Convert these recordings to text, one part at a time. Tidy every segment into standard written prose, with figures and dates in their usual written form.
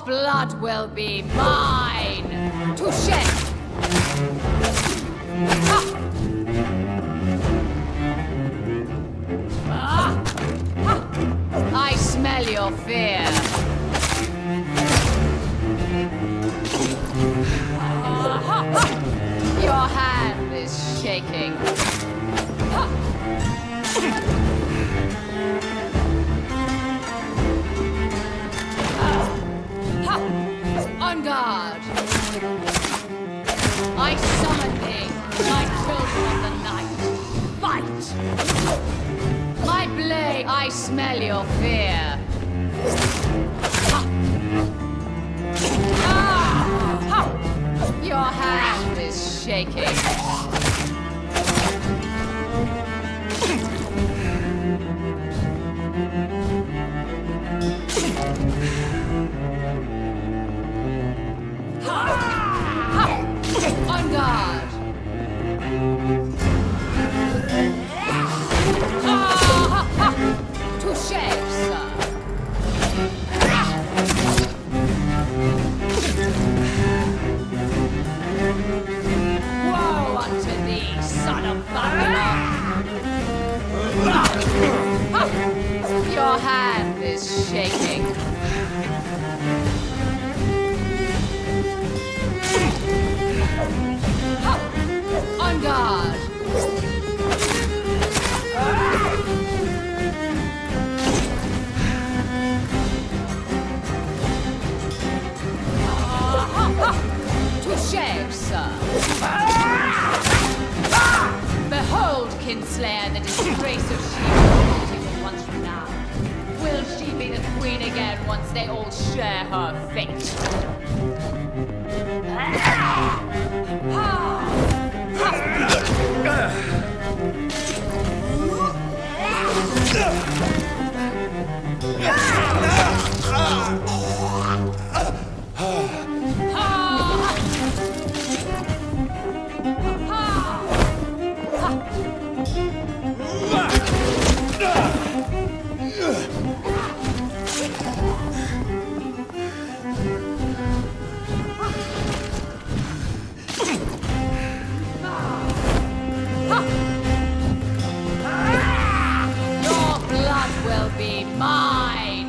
blood will be mine! Touché! I smell your fear. Your hand is shaking. On guard. I summon thee, my children of the night. Fight! My blade, I smell your fear. Your hand is shaking. On guard. Touché, sir. Woe unto thee, son of Babylon! Your hand is shaking. On guard! Touché, sir. Behold, Kinslayer, the disgrace of she was once renowned. Will she be the queen again once they all share her fate? Your blood will be mine.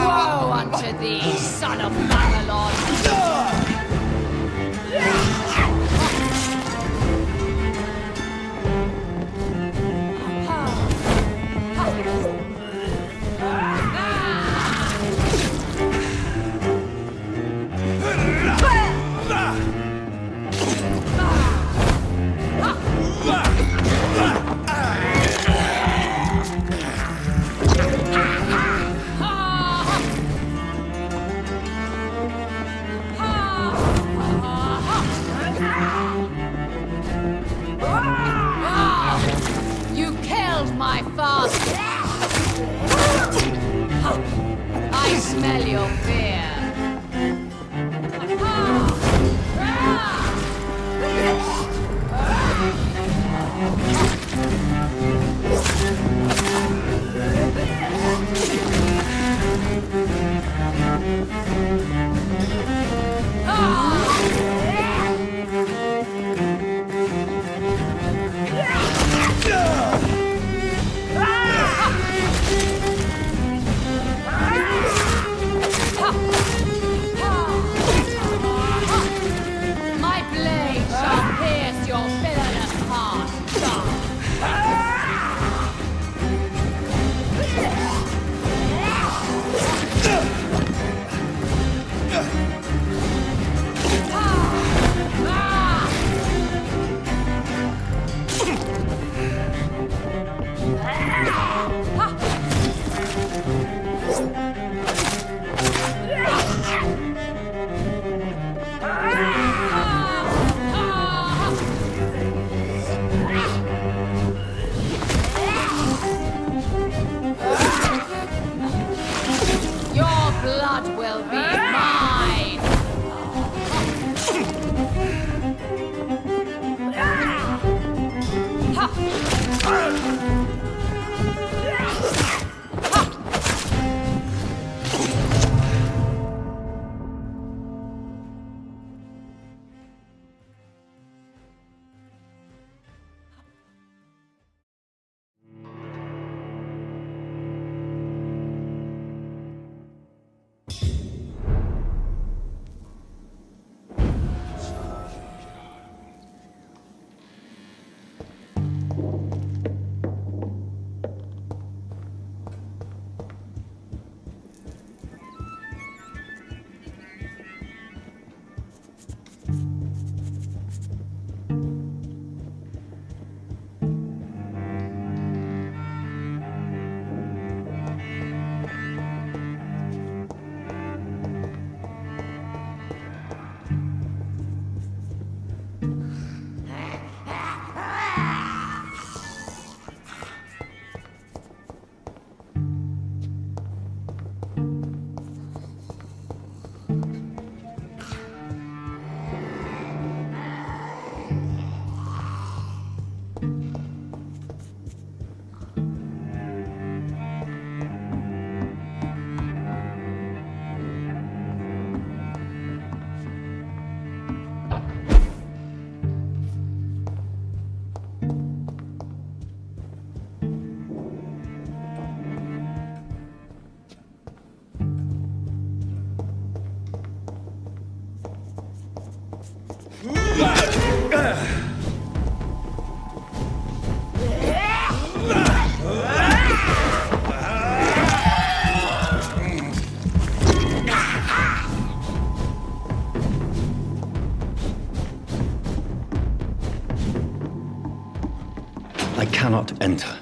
Woe unto thee, son of Babylon! You killed my father! I smell your fear! Ha! I cannot enter.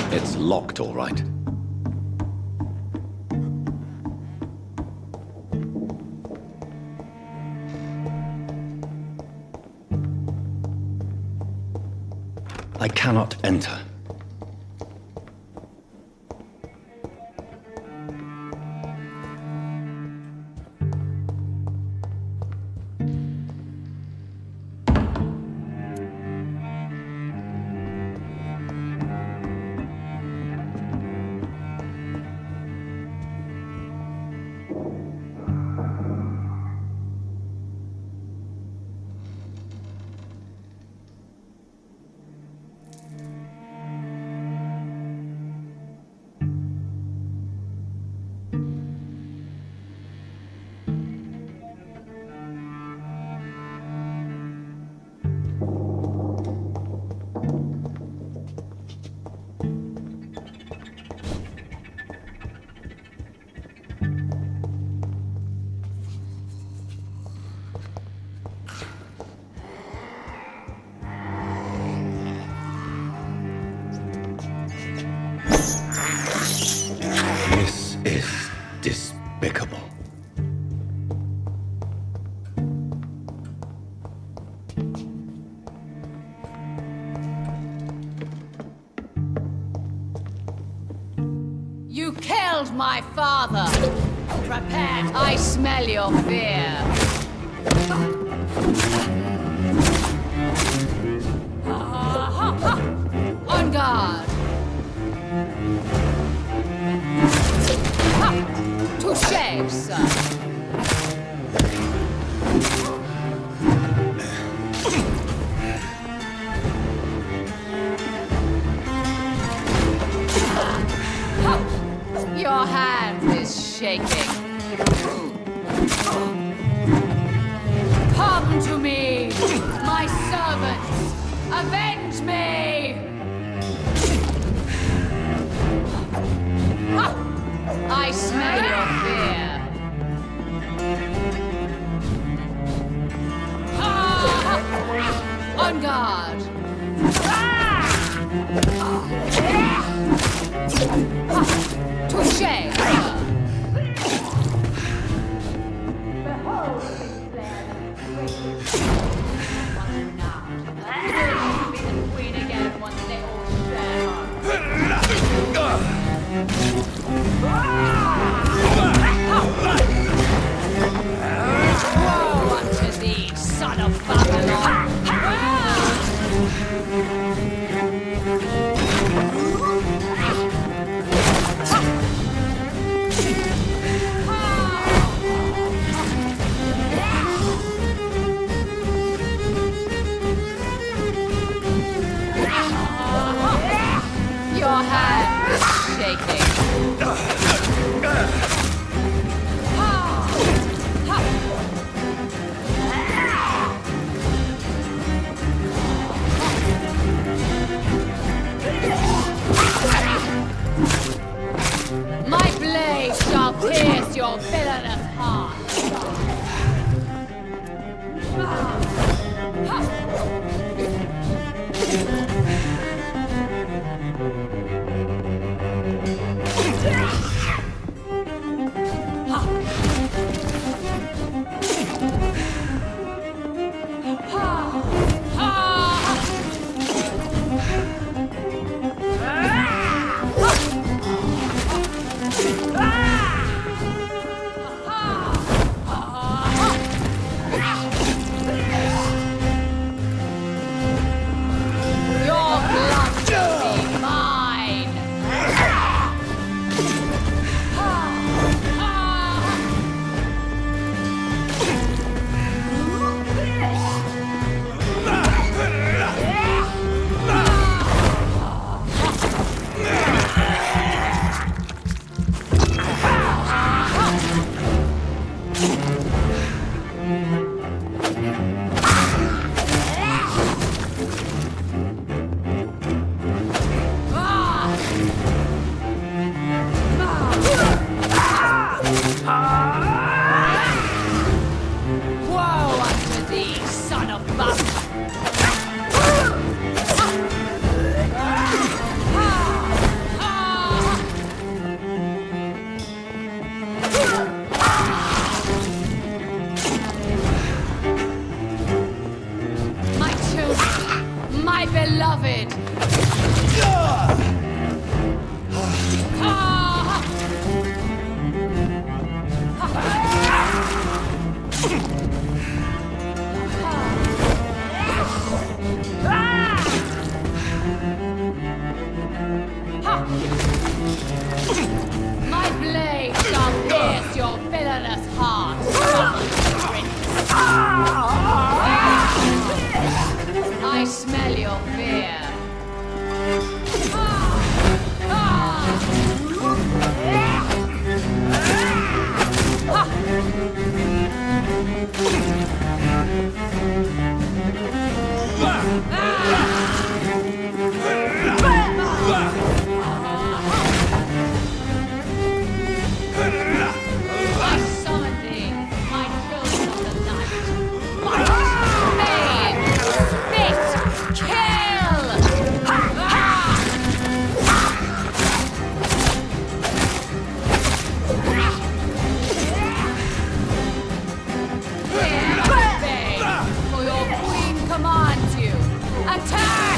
It's locked, all right. I cannot enter. This is despicable. You killed my father. Prepare. I smell your fear. On guard. Touché, sir. Your hand is shaking. Come to me, my servants. Avenge me! I smell your fear. On guard. Touché. Behold, be the queen again once they all share her. Woe unto thee, son of Babylon! shaking. My blade shall pierce your villainous heart. Your blood will be mine. Woe unto thee, son of bastard! My children, my beloved! My blade shall pierce your villainous heart, prince. I smell your fear. I summon thee, my children of the night. Maim, spit, kill! Hear and obey, for your queen commands you. Attack!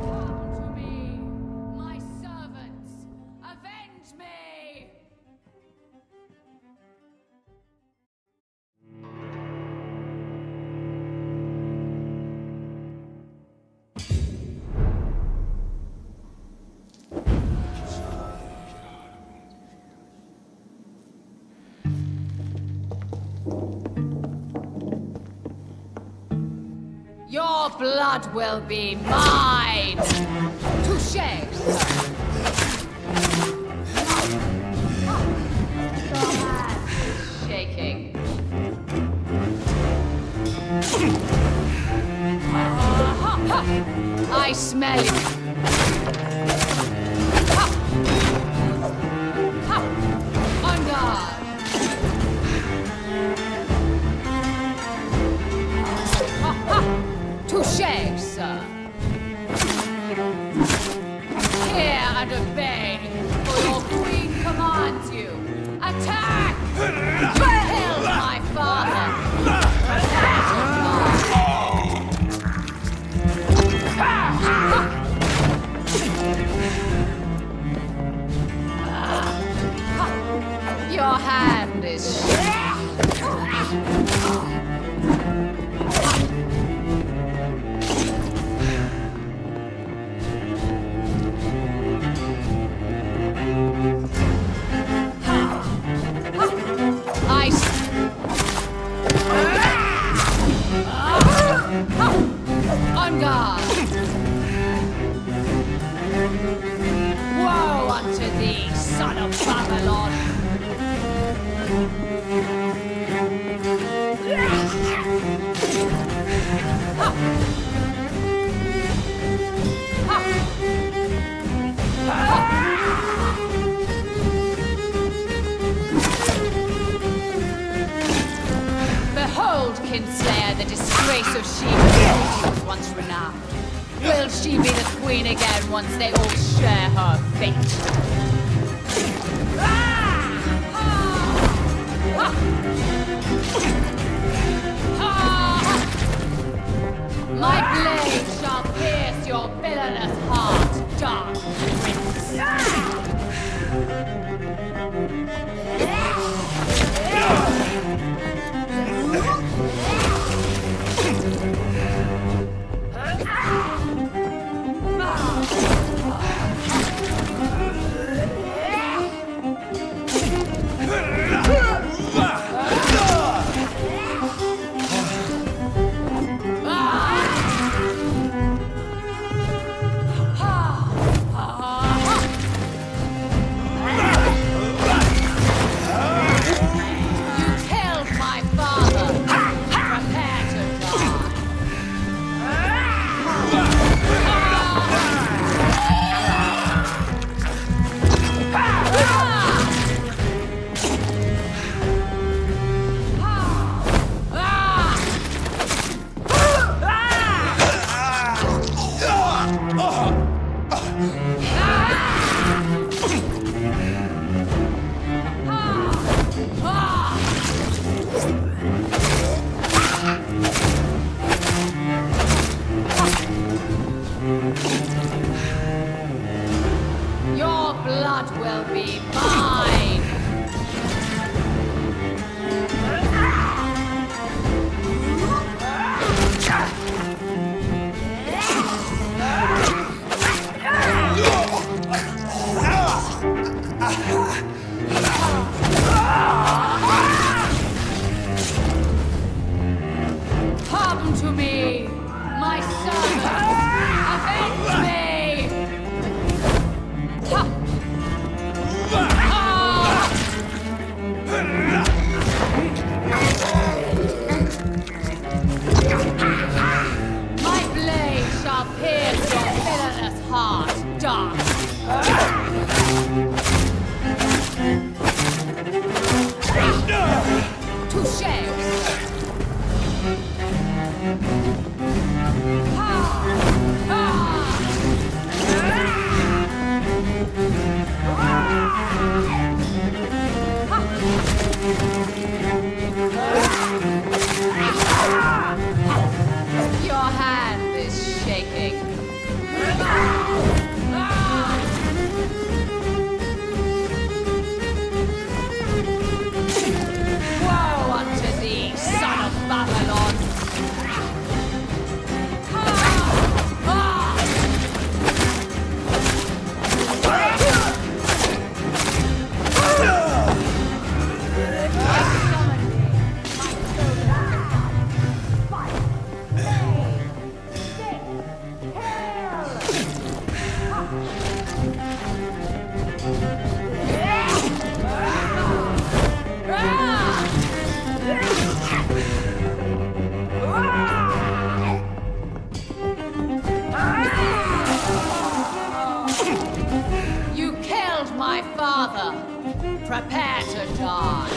Come to me, my servants, avenge me! Your blood will be mine! Touché! Shaking. I smell you. On guard. Touché, sir. Hear and obey, for your queen commands you. Attack! Kill my father! Protect your Your hand is On guard! Woe unto thee, son of Babylon! Behold, Kinslayer, the disgrace of Sheba was once renowned. Will she be the queen again once they all share her fate? My blade shall pierce your villainous heart, dark prince. Your blood will be mine! Come to me, my servant! Avenge me! Ha! My blade shall pierce your villainous heart, dark. Touché. Your hand is shaking. Woe unto thee, son of Babylon! You killed my father. Prepare to die.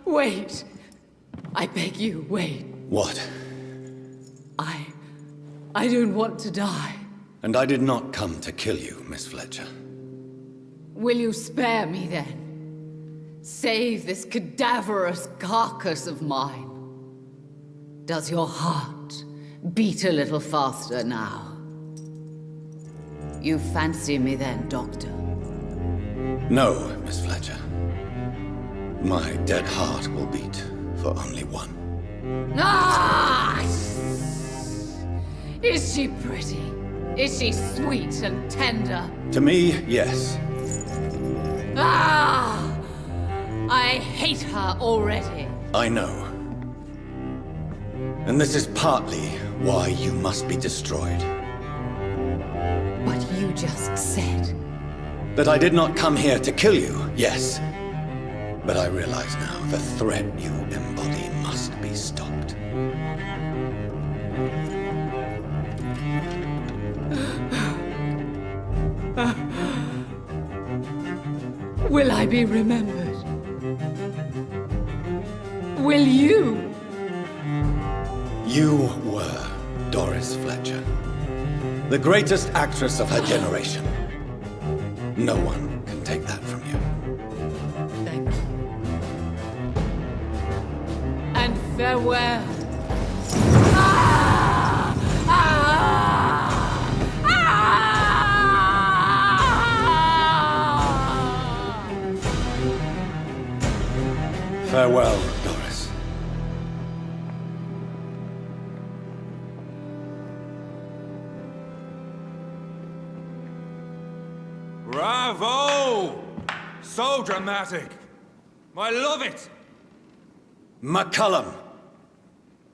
Wait. I beg you, wait. What? I don't want to die. And I did not come to kill you, Miss Fletcher. Will you spare me then? Save this cadaverous carcass of mine. Does your heart beat a little faster now? You fancy me then, Doctor? No, Miss Fletcher. My dead heart will beat for only one. Ah! Is she pretty? Is she sweet and tender? To me, yes. Ah! I hate her already. I know. And this is partly why you must be destroyed. But you just said... That I did not come here to kill you, yes. But I realize now the threat you embody must be stopped. Will I be remembered? Will you? You were Doris Fletcher, the greatest actress of her generation. No one can take that from you. Thank you. And farewell. Ah! Ah! Ah! Farewell, Doris. Bravo! So dramatic. I love it. McCullum!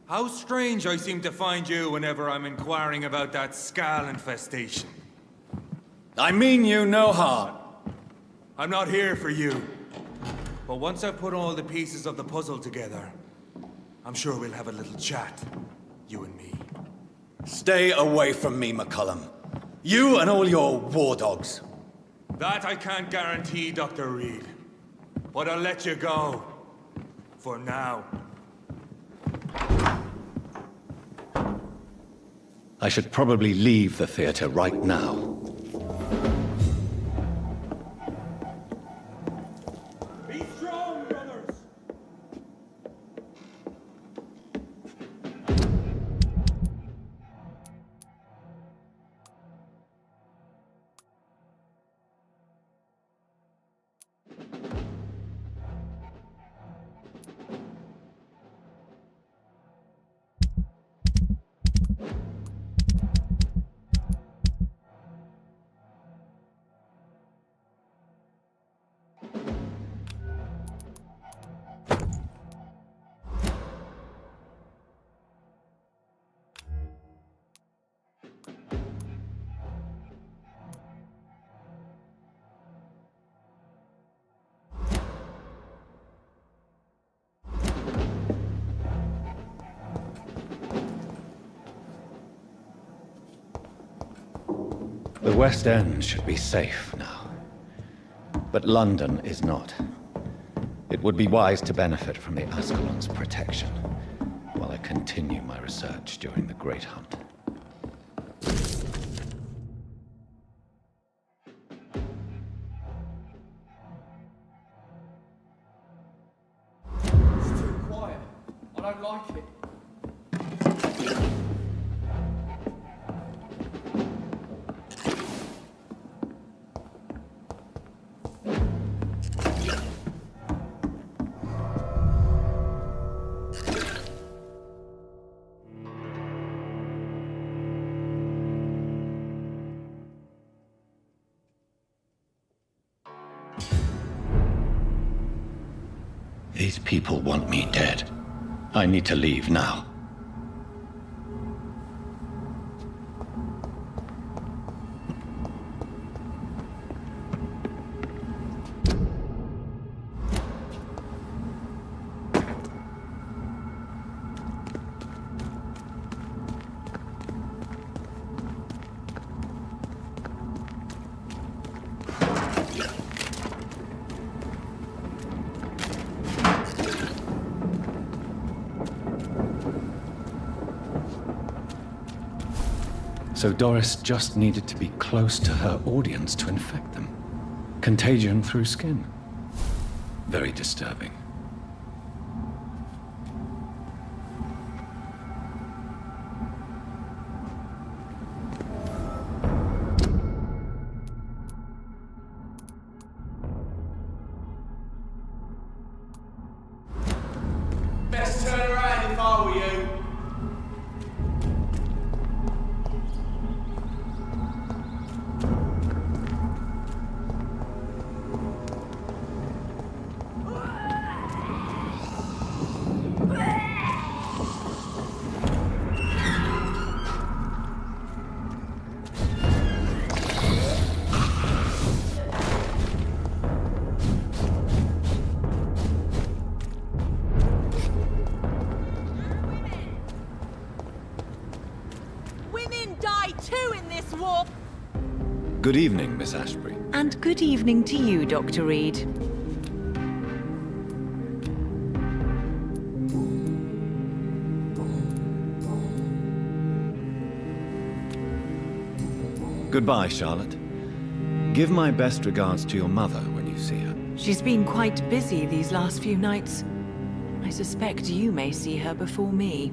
How strange I seem to find you whenever I'm inquiring about that Skal infestation. I mean you no harm. I'm not here for you. But once I've put all the pieces of the puzzle together, I'm sure we'll have a little chat, you and me. Stay away from me, McCullum. You and all your war dogs. That I can't guarantee, Dr. Reed. But I'll let you go. For now. I should probably leave the theater right now. Be strong, brothers! The West End should be safe now. But London is not. It would be wise to benefit from the Ascalon's protection, while I continue my research during the Great Hunt. It's too quiet. I don't like it. These people want me dead. I need to leave now. So Doris just needed to be close to her audience to infect them. Contagion through skin. Very disturbing. Best turn around if I were you. Good evening, Miss Ashbury. And good evening to you, Dr. Reed. Goodbye, Charlotte. Give my best regards to your mother when you see her. She's been quite busy these last few nights. I suspect you may see her before me.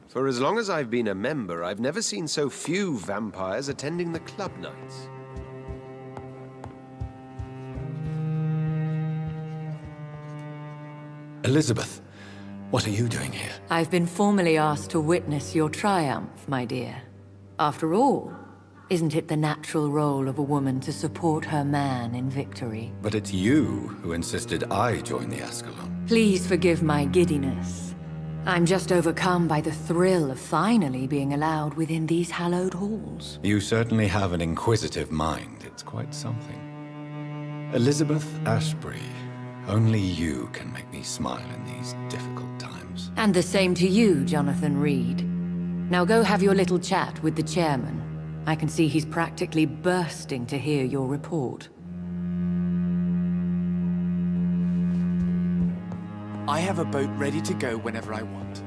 For as long as I've been a member, I've never seen so few vampires attending the club nights. Elizabeth, what are you doing here? I've been formally asked to witness your triumph, my dear. After all, isn't it the natural role of a woman to support her man in victory? But it's you who insisted I join the Ascalon. Please forgive my giddiness. I'm just overcome by the thrill of finally being allowed within these hallowed halls. You certainly have an inquisitive mind. It's quite something. Elizabeth Ashbury, only you can make me smile in these difficult times. And the same to you, Jonathan Reed. Now go have your little chat with the chairman. I can see he's practically bursting to hear your report. I have a boat ready to go whenever I want.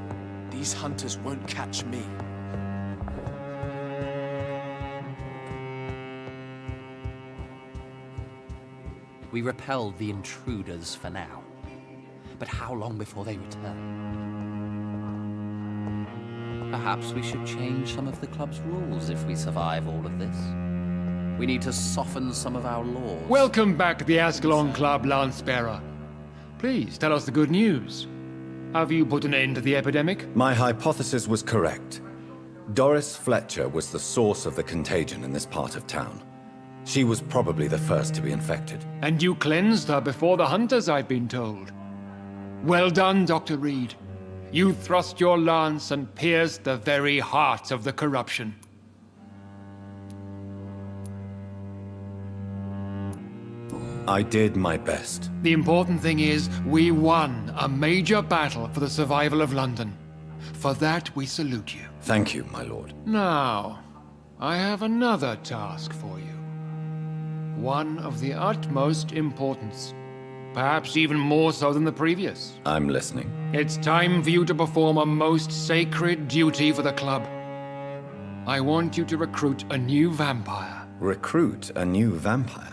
These hunters won't catch me. We repel the intruders for now. But how long before they return? Perhaps we should change some of the club's rules if we survive all of this. We need to soften some of our laws. Welcome back to the Ascalon Club, Lancebearer. Please, tell us the good news. Have you put an end to the epidemic? My hypothesis was correct. Doris Fletcher was the source of the contagion in this part of town. She was probably the first to be infected. And you cleansed her before the hunters, I've been told. Well done, Dr. Reed. You thrust your lance and pierced the very heart of the corruption. I did my best. The important thing is, we won a major battle for the survival of London. For that, we salute you. Thank you, my lord. Now, I have another task for you. One of the utmost importance. Perhaps even more so than the previous. I'm listening. It's time for you to perform a most sacred duty for the club. I want you to recruit a new vampire. Recruit a new vampire?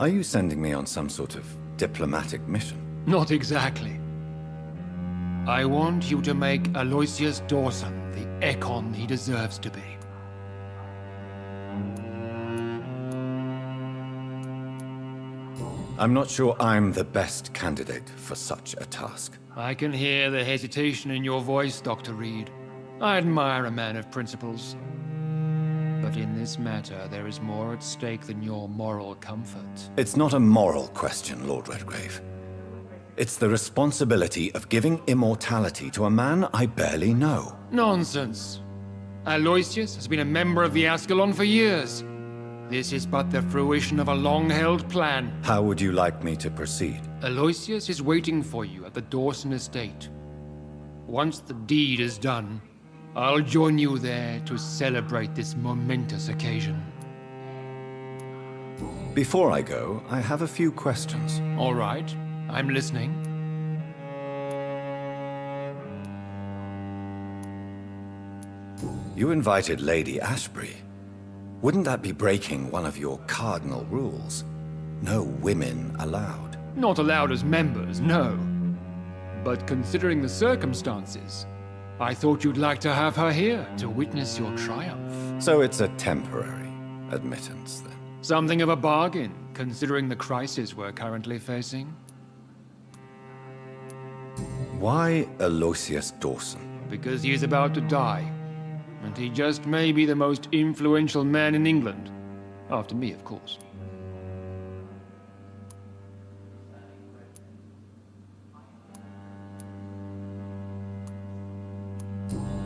Are you sending me on some sort of diplomatic mission? Not exactly. I want you to make Aloysius Dawson the Ekon he deserves to be. I'm not sure I'm the best candidate for such a task. I can hear the hesitation in your voice, Dr. Reed. I admire a man of principles. But in this matter, there is more at stake than your moral comfort. It's not a moral question, Lord Redgrave. It's the responsibility of giving immortality to a man I barely know. Nonsense. Aloysius has been a member of the Ascalon for years. This is but the fruition of a long-held plan. How would you like me to proceed? Aloysius is waiting for you at the Dawson estate. Once the deed is done, I'll join you there to celebrate this momentous occasion. Before I go, I have a few questions. All right, I'm listening. You invited Lady Ashbury. Wouldn't that be breaking one of your cardinal rules? No women allowed. Not allowed as members, no. But considering the circumstances, I thought you'd like to have her here to witness your triumph. So it's a temporary admittance, then. Something of a bargain, considering the crisis we're currently facing. Why Aloysius Dawson? Because he is about to die. And he just may be the most influential man in England. After me, of course.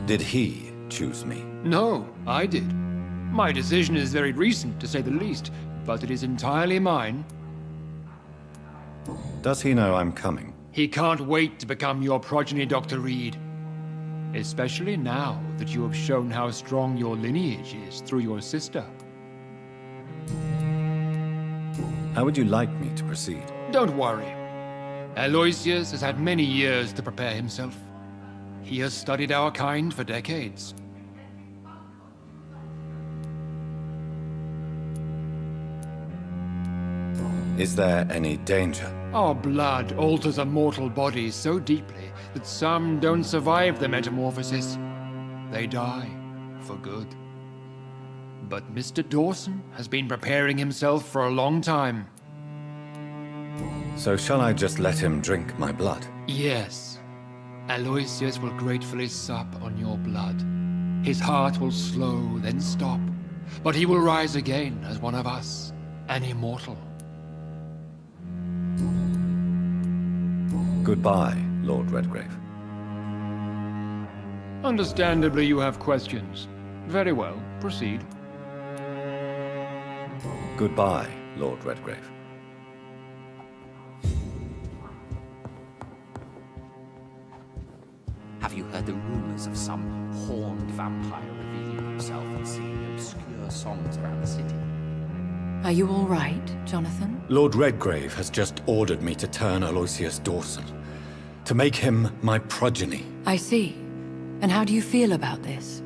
Did he choose me? No, I did. My decision is very recent, to say the least, but it is entirely mine. Does he know I'm coming? He can't wait to become your progeny, Dr. Reed. Especially now that you have shown how strong your lineage is through your sister. How would you like me to proceed? Don't worry. Aloysius has had many years to prepare himself. He has studied our kind for decades. Is there any danger? Our blood alters a mortal body so deeply that some don't survive the metamorphosis. They die for good. But Mr. Dawson has been preparing himself for a long time. So shall I just let him drink my blood? Yes. Aloysius will gratefully sup on your blood. His heart will slow, then stop. But he will rise again as one of us, an immortal. Goodbye, Lord Redgrave. Understandably, you have questions. Very well, proceed. Goodbye, Lord Redgrave. Have you heard the rumors of some horned vampire revealing himself and singing obscure songs around the city? Are you all right, Jonathan? Lord Redgrave has just ordered me to turn Aloysius Dawson, to make him my progeny. I see. And how do you feel about this?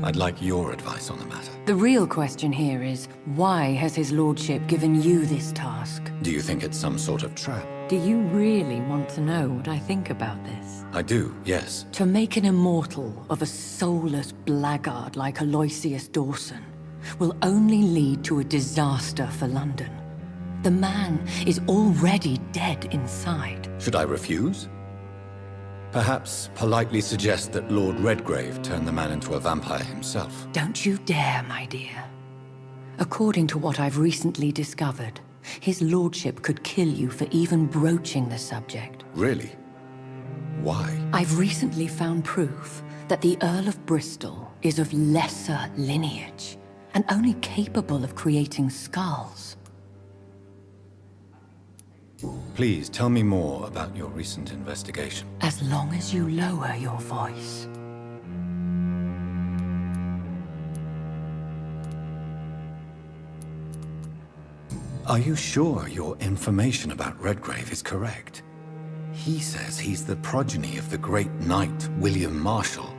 I'd like your advice on the matter. The real question here is, why has his lordship given you this task? Do you think it's some sort of trap? Do you really want to know what I think about this? I do, yes. To make an immortal of a soulless blackguard like Aloysius Dawson will only lead to a disaster for London. The man is already dead inside. Should I refuse? Perhaps politely suggest that Lord Redgrave turn the man into a vampire himself. Don't you dare, my dear. According to what I've recently discovered, his lordship could kill you for even broaching the subject. Really? Why? I've recently found proof that the Earl of Bristol is of lesser lineage and only capable of creating skulls. Please tell me more about your recent investigation. As long as you lower your voice. Are you sure your information about Redgrave is correct? He says he's the progeny of the great knight William Marshall,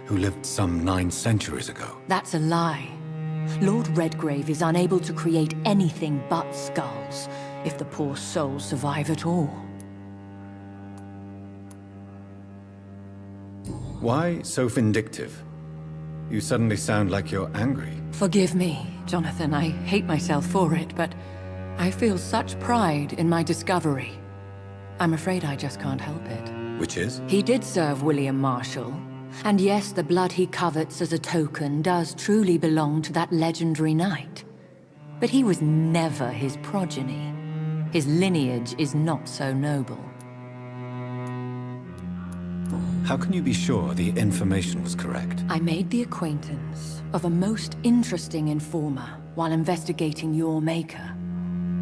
who lived some 9 centuries ago. That's a lie. Lord Redgrave is unable to create anything but skulls, if the poor souls survive at all. Why so vindictive? You suddenly sound like you're angry. Forgive me, Jonathan. I hate myself for it, but I feel such pride in my discovery. I'm afraid I just can't help it. Which is? He did serve William Marshall. And yes, the blood he covets as a token does truly belong to that legendary knight. But he was never his progeny. His lineage is not so noble. How can you be sure the information was correct? I made the acquaintance of a most interesting informer while investigating your maker,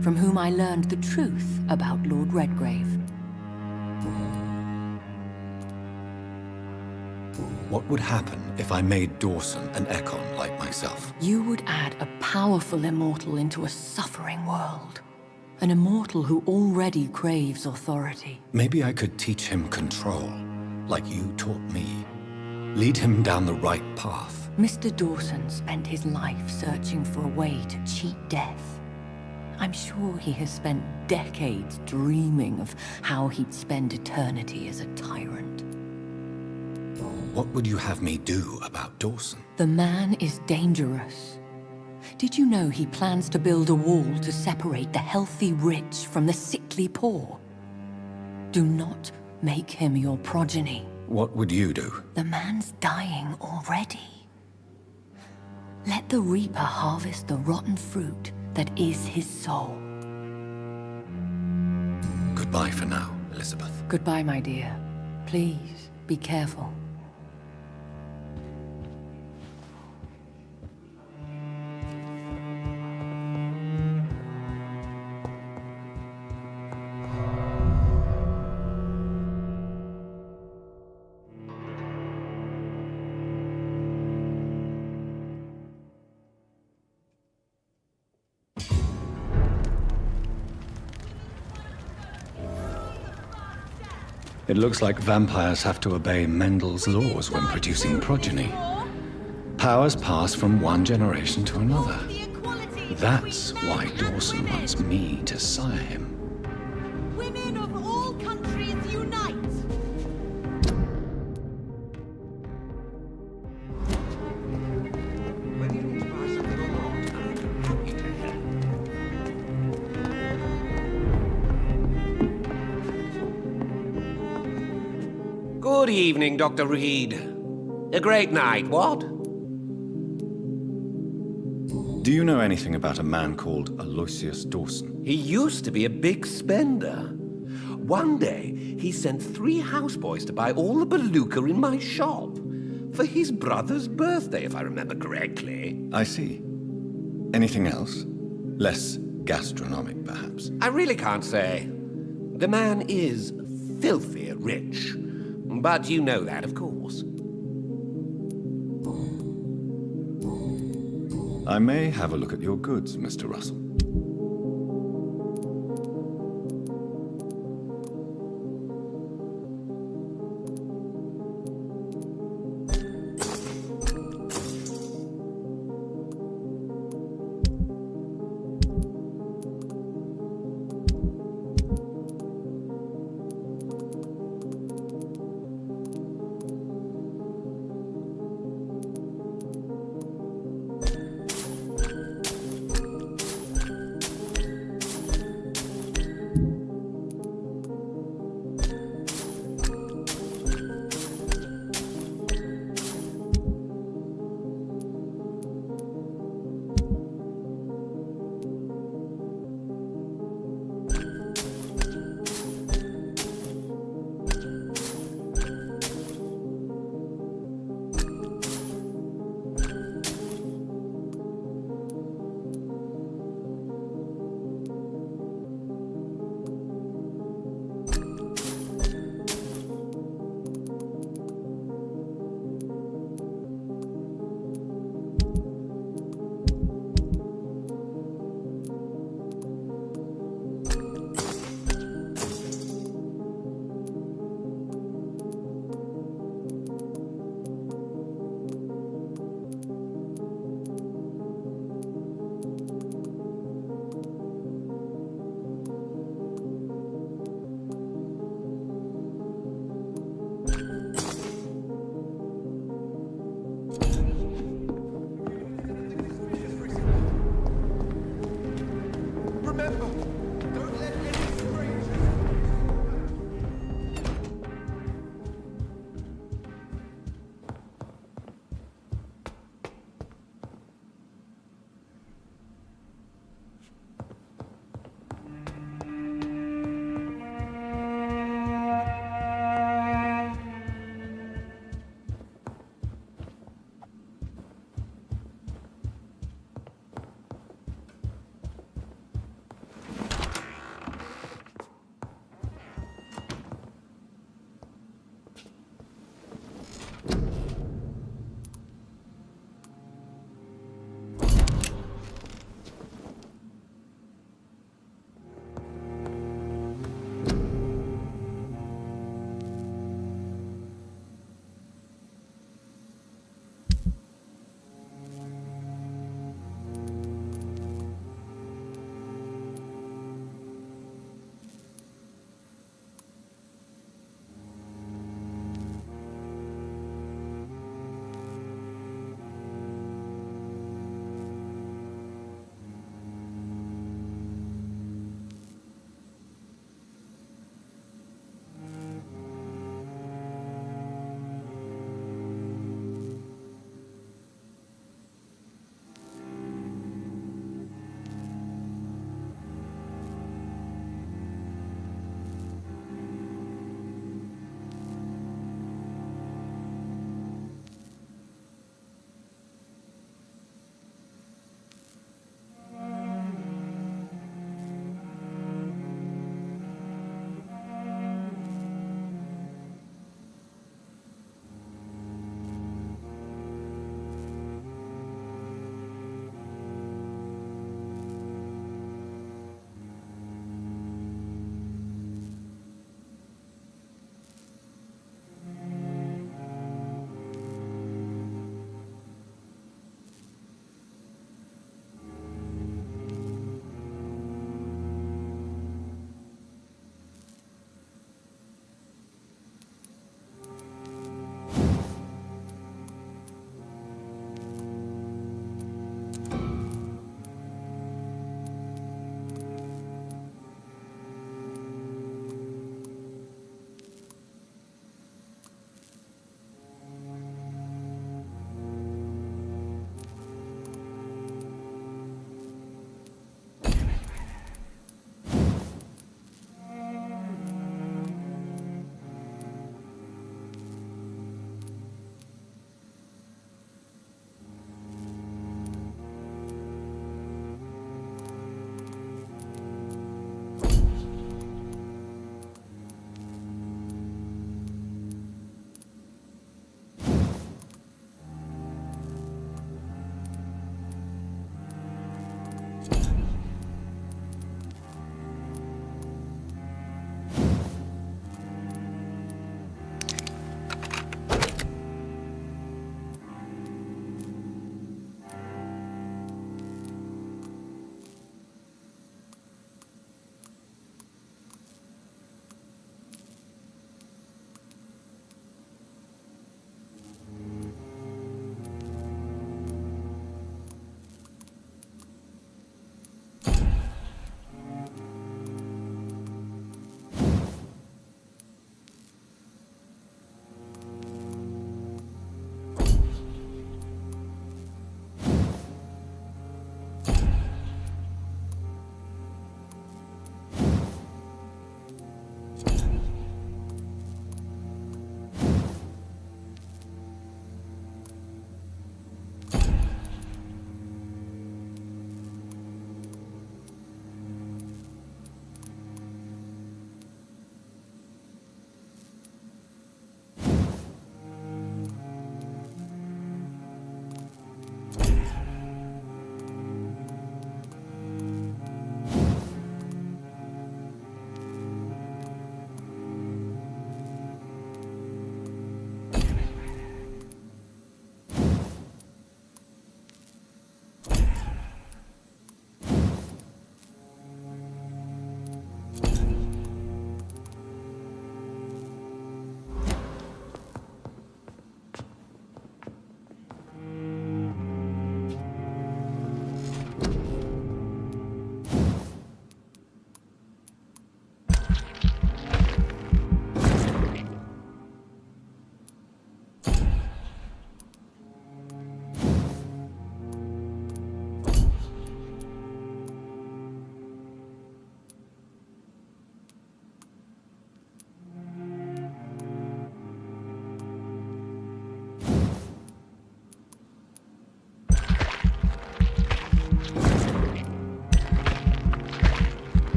from whom I learned the truth about Lord Redgrave. What would happen if I made Dawson an Ekon like myself? You would add a powerful immortal into a suffering world. An immortal who already craves authority. Maybe I could teach him control, like you taught me. Lead him down the right path. Mr. Dawson spent his life searching for a way to cheat death. I'm sure he has spent decades dreaming of how he'd spend eternity as a tyrant. What would you have me do about Dawson? The man is dangerous. Did you know he plans to build a wall to separate the healthy rich from the sickly poor? Do not make him your progeny. What would you do? The man's dying already. Let the Reaper harvest the rotten fruit that is his soul. Goodbye for now, Elizabeth. Goodbye, my dear. Please, be careful. It looks like vampires have to obey Mendel's laws when producing progeny. Powers pass from one generation to another. That's why Dawson wants me to sire him. Women of all countries unite! Good evening, Dr. Reed. A great night, what? Do you know anything about a man called Aloysius Dawson? He used to be a big spender. One day, he sent 3 houseboys to buy all the Beluga in my shop. For his brother's birthday, if I remember correctly. I see. Anything else? Less gastronomic, perhaps? I really can't say. The man is filthy rich. But you know that, of course. I may have a look at your goods, Mr. Russell.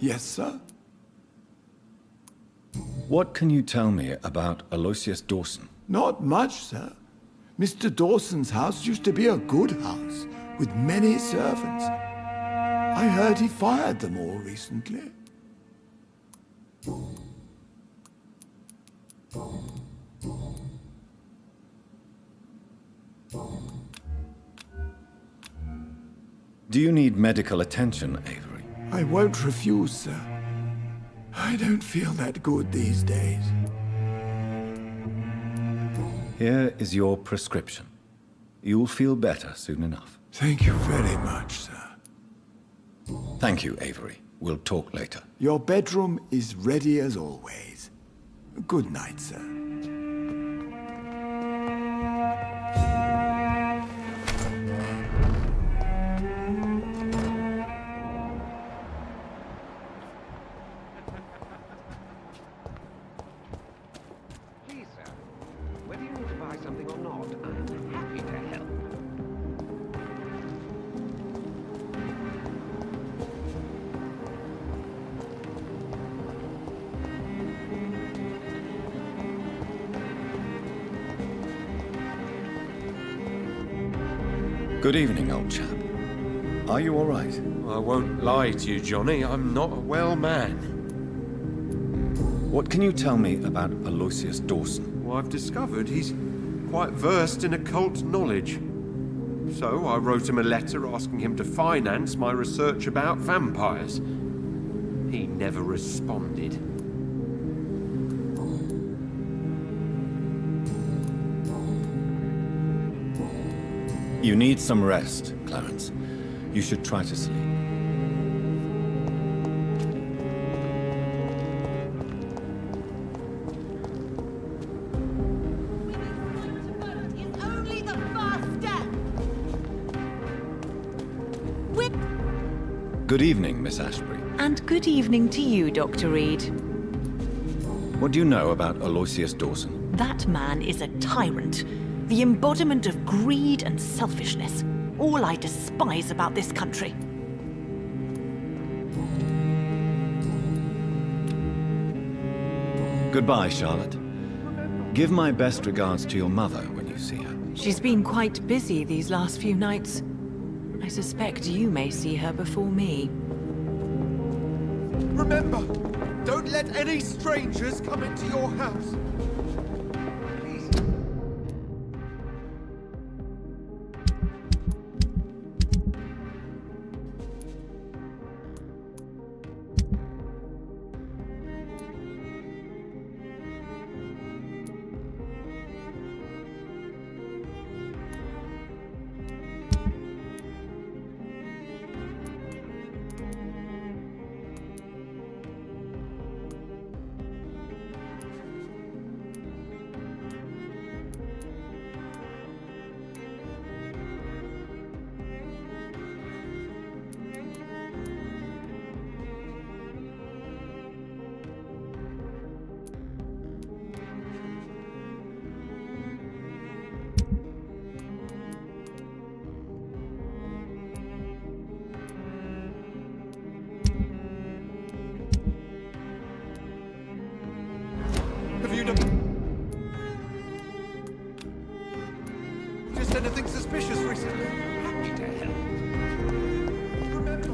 Yes, sir? What can you tell me about Aloysius Dawson? Not much, sir. Mr. Dawson's house used to be a good house, with many servants. I heard he fired them all recently. Do you need medical attention, Avery? I won't refuse, sir. I don't feel that good these days. Here is your prescription. You'll feel better soon enough. Thank you very much, sir. Thank you, Avery. We'll talk later. Your bedroom is ready as always. Good night, sir. Please, sir. Whether you need to buy something or not, I'm happy to help. Good evening, old chap. Are you all right? I won't lie to you, Johnny. I'm not a well man. What can you tell me about Aloysius Dawson? Well, I've discovered he's quite versed in occult knowledge. So I wrote him a letter asking him to finance my research about vampires. He never responded. You need some rest, Clarence. You should try to sleep. Is only the first step. Good evening, Miss Ashbury. And good evening to you, Dr. Reed. What do you know about Aloysius Dawson? That man is a tyrant, the embodiment of greed and selfishness. All I despise about this country. Goodbye, Charlotte. Give my best regards to your mother when you see her. She's been quite busy these last few nights. I suspect you may see her before me. Remember, don't let any strangers come into your house. Have you just anything suspicious recently? Happy to help. Remember.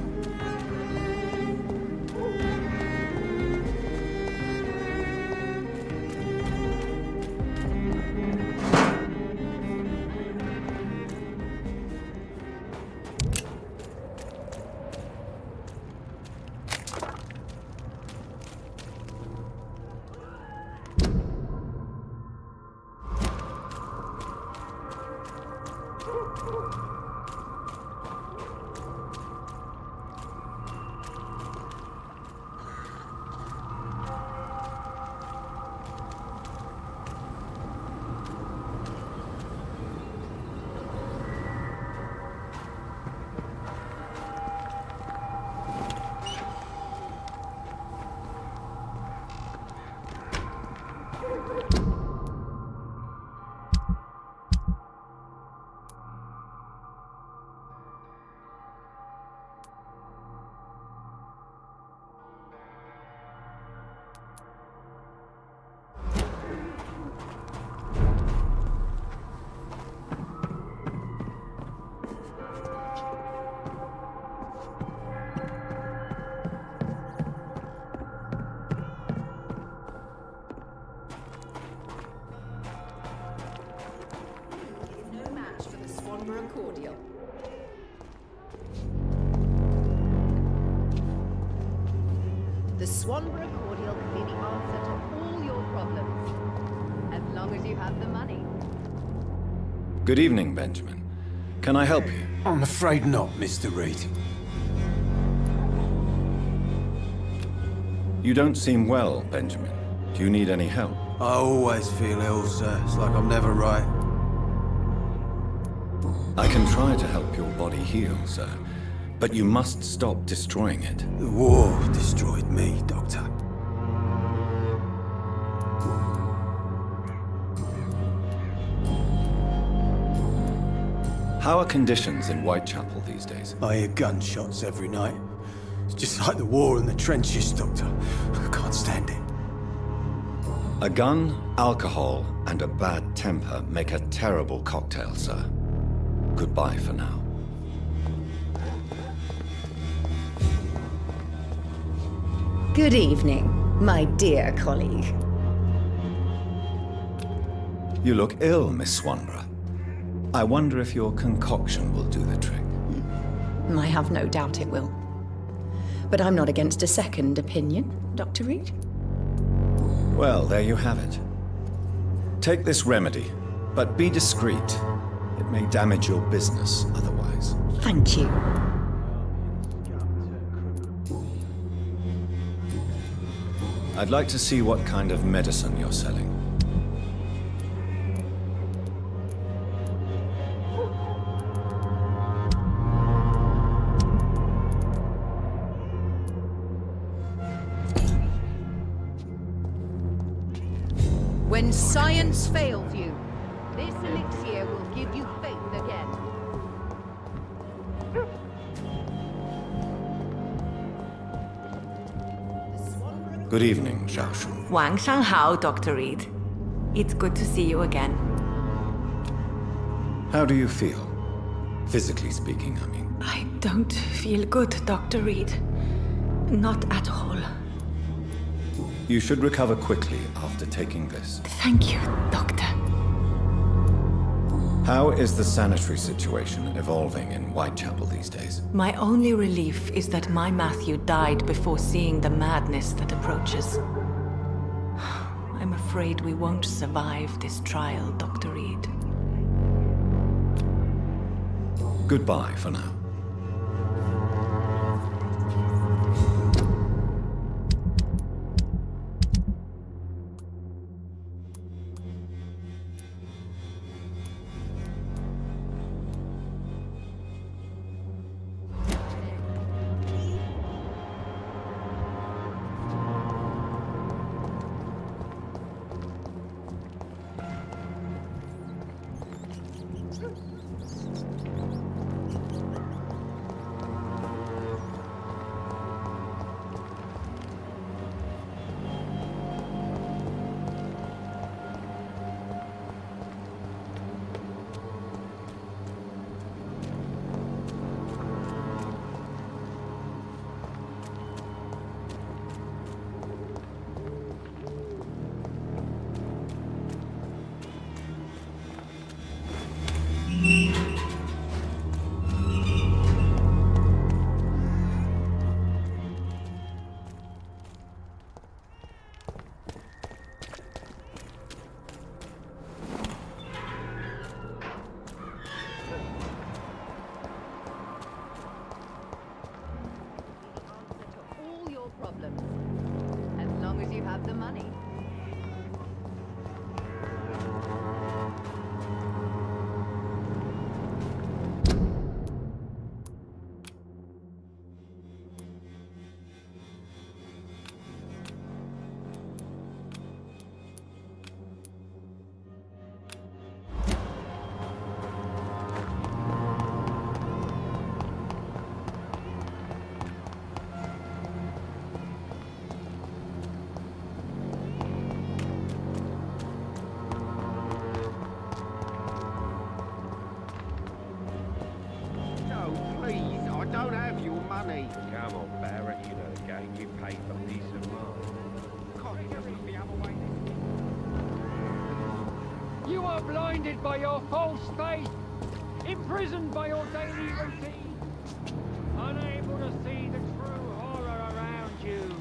Swanborough cordial. The Swanborough cordial can be the answer to all your problems, as long as you have the money. Good evening, Benjamin. Can I help you? I'm afraid not, Mr. Reed. You don't seem well, Benjamin. Do you need any help? I always feel ill, sir. It's like I'm never right. I can try to help your body heal, sir. But you must stop destroying it. The war destroyed me, Doctor. How are conditions in Whitechapel these days? I hear gunshots every night. It's just like the war in the trenches, Doctor. I can't stand it. A gun, alcohol, and a bad temper make a terrible cocktail, sir. Goodbye for now. Good evening, my dear colleague. You look ill, Miss Swanborough. I wonder if your concoction will do the trick. I have no doubt it will. But I'm not against a second opinion, Dr. Reed. Well, there you have it. Take this remedy, but be discreet. It may damage your business otherwise. Thank you. I'd like to see what kind of medicine you're selling. When science fails you, this elixir will give you faith again. Good evening, Xiaoshu. 晚上好, Dr. Reed. It's good to see you again. How do you feel? Physically speaking, I mean. I don't feel good, Dr. Reed. Not at all. You should recover quickly after taking this. Thank you, Doctor. How is the sanitary situation evolving in Whitechapel these days? My only relief is that my Matthew died before seeing the madness that approaches. I'm afraid we won't survive this trial, Dr. Reed. Goodbye for now. Problems, as long as you have the money. don't have your money. Come on, Barrett, you know the game. You pay for peace of mind. You are blinded by your false faith. imprisoned by your daily routine, unable to see the true horror around you.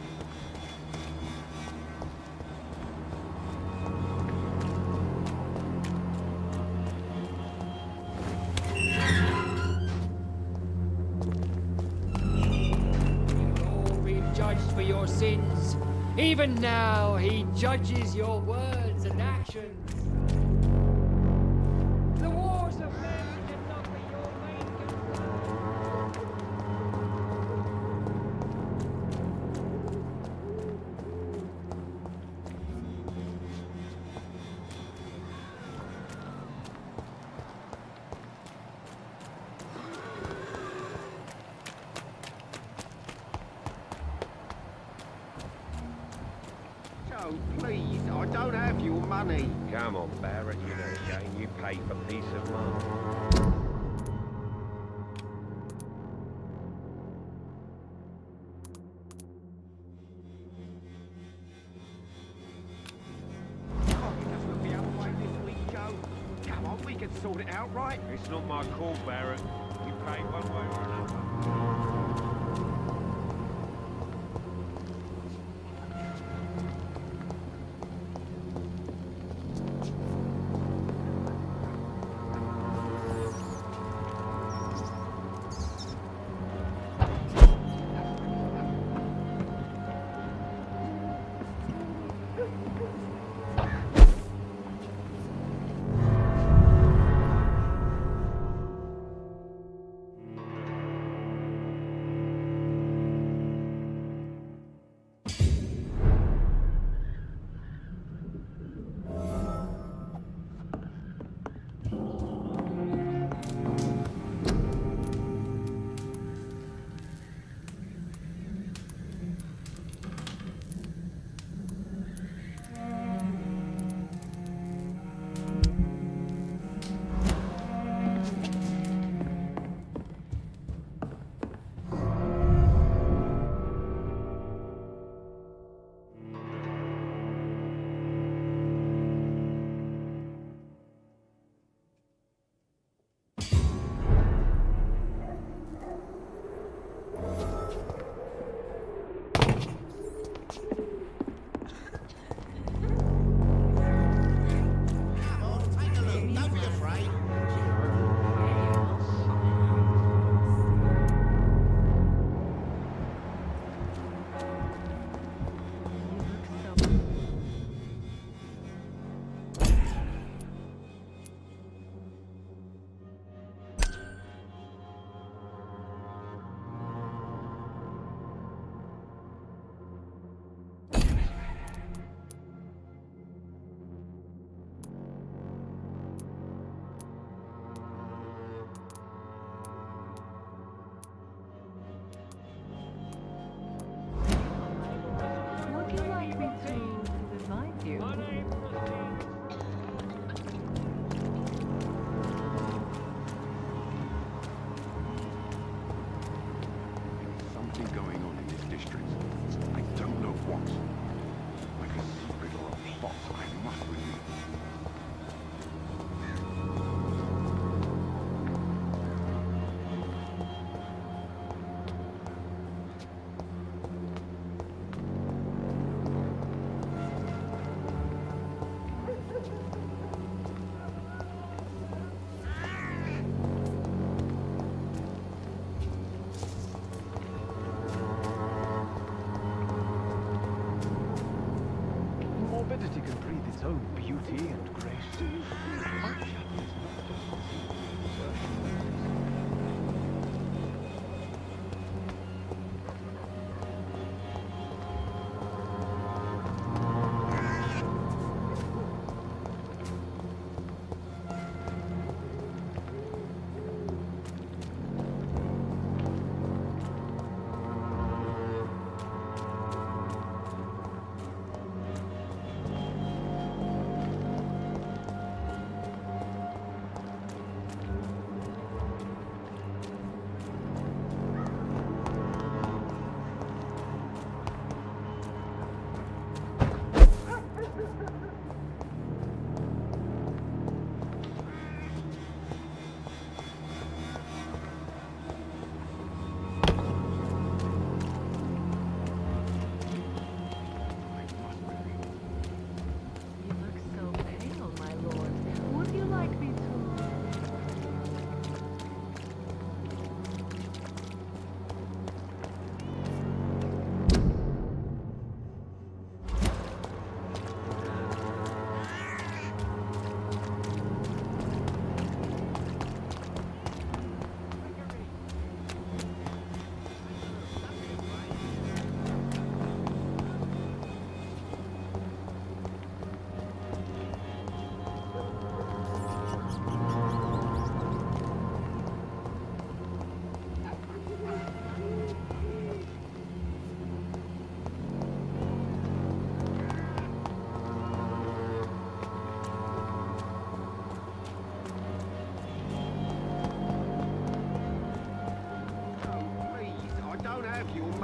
You've all been judged for your sins. Even now, he judges your words and actions. The wars of men cannot be your main Joe, please, I don't have your money. Come on, Barrett, you know the game. You pay for peace of mind. Come on, we can sort it out, right? It's not my call, Barrett. You pay one way or another.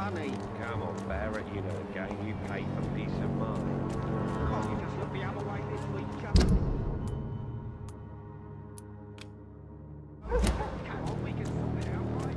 funny. Come on, Barrett, you know the game. You pay for peace of mind. Can't you just look the other way this week, Chuck? Come on, we can sort it out, right?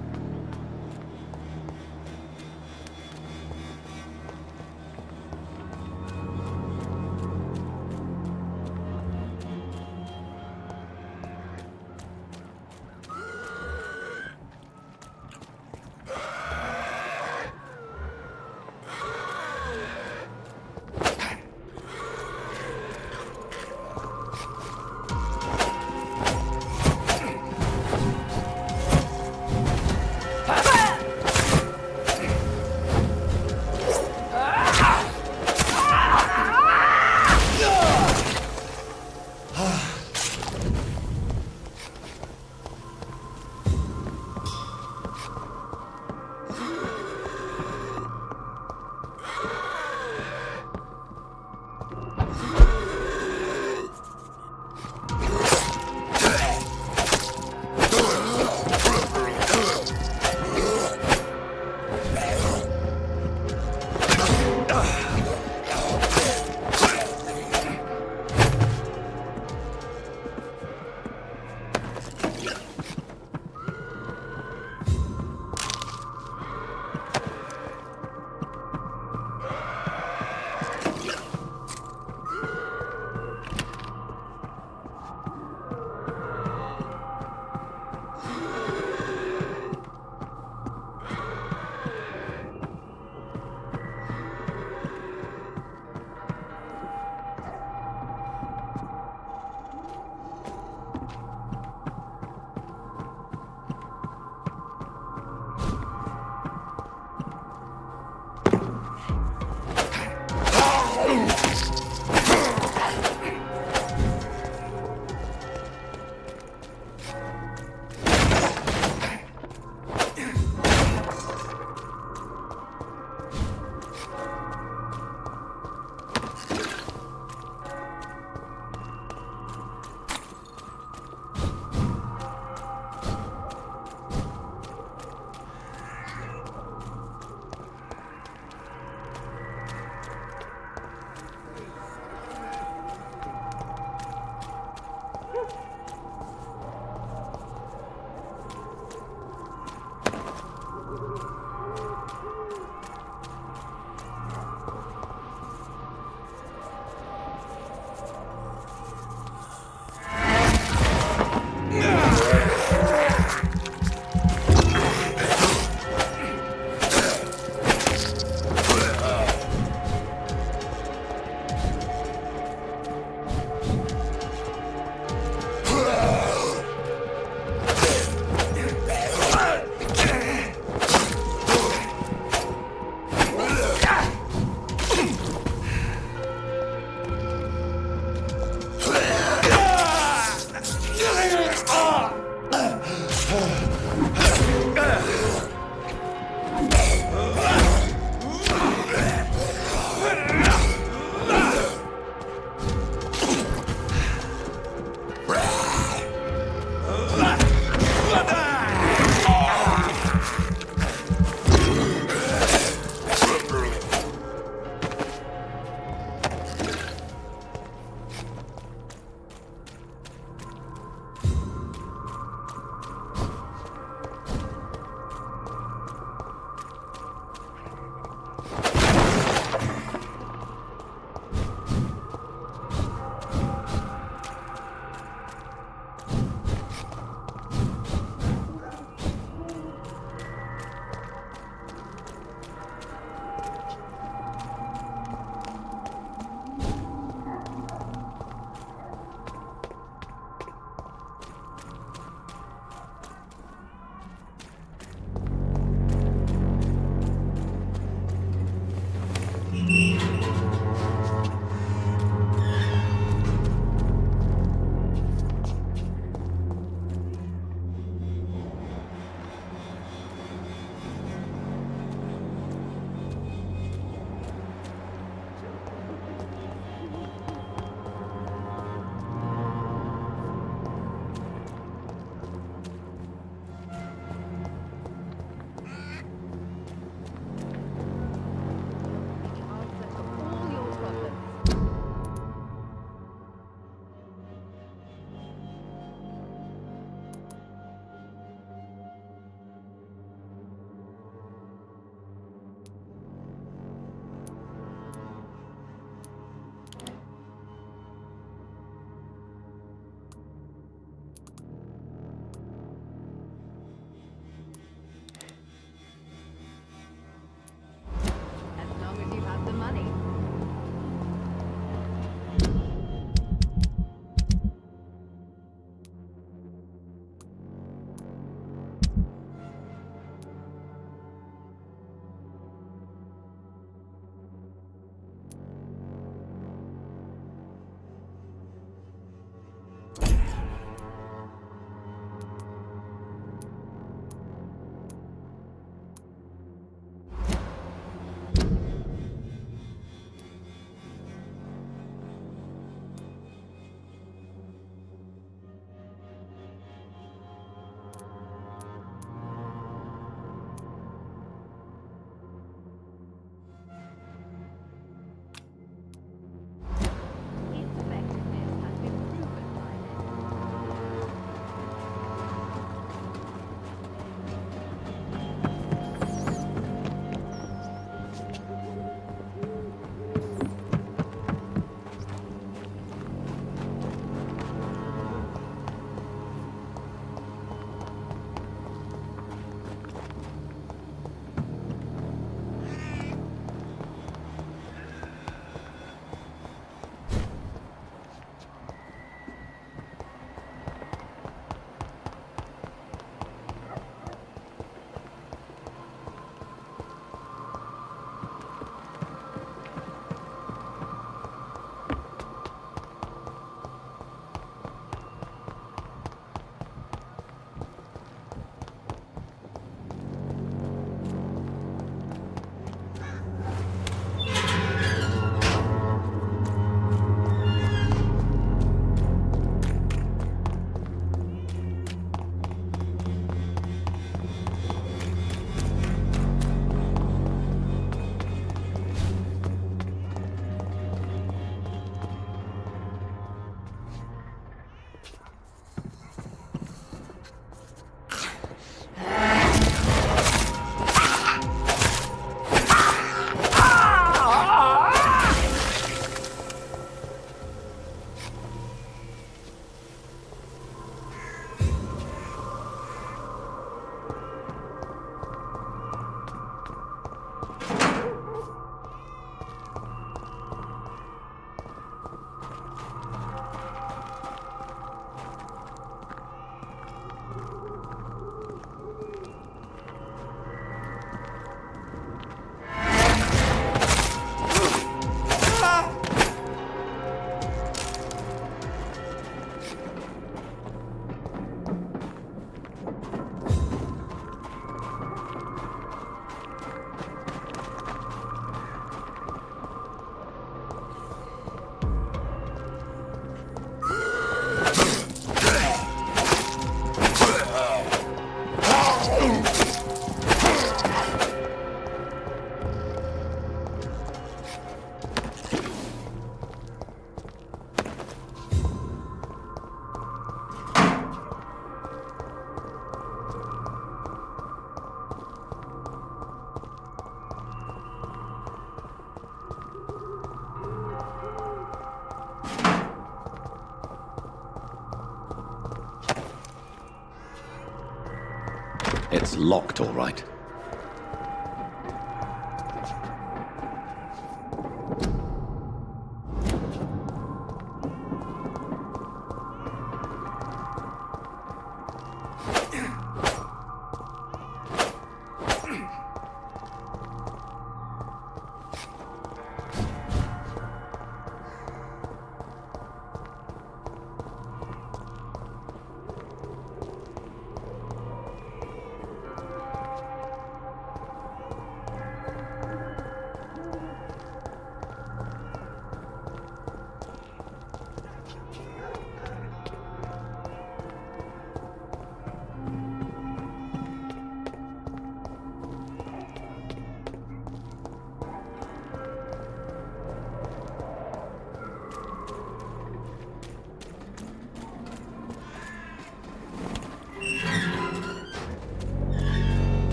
It's locked, all right.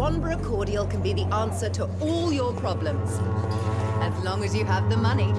Swanborough cordial can be the answer to all your problems. As long as you have the money.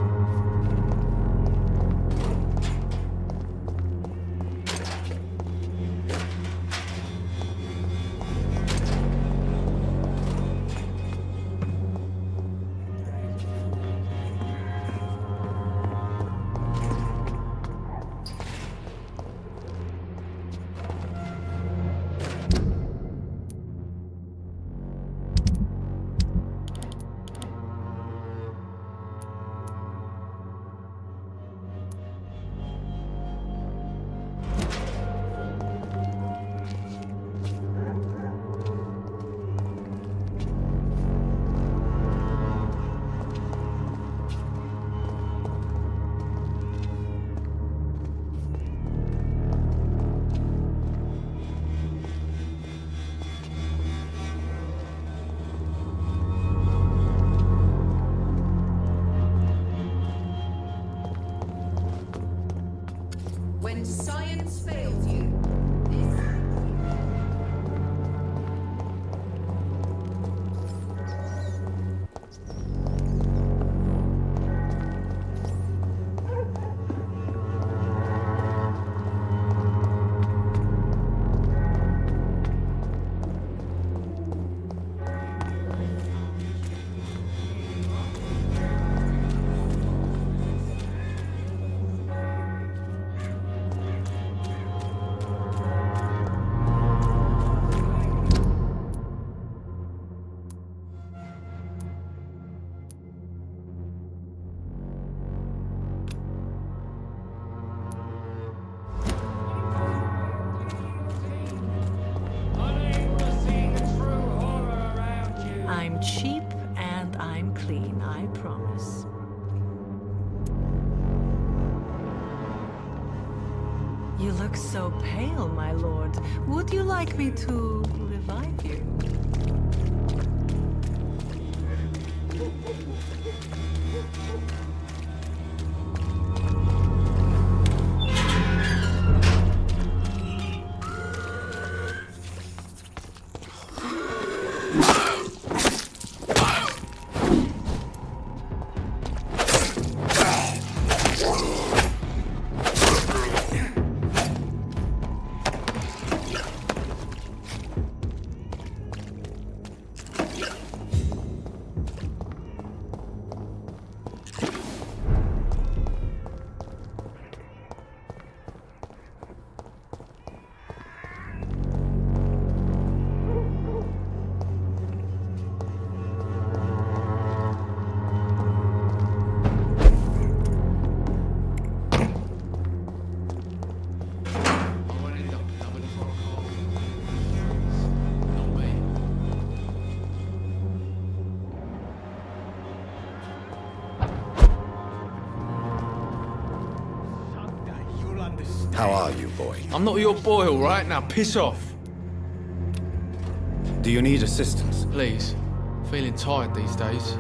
When science fails you, I'm cheap and I'm clean, I promise. You look so pale, my lord. Would you like me to revive you? How are you, boy? I'm not your boy, all right? Now piss off. Do you need assistance? Please. Feeling tired these days.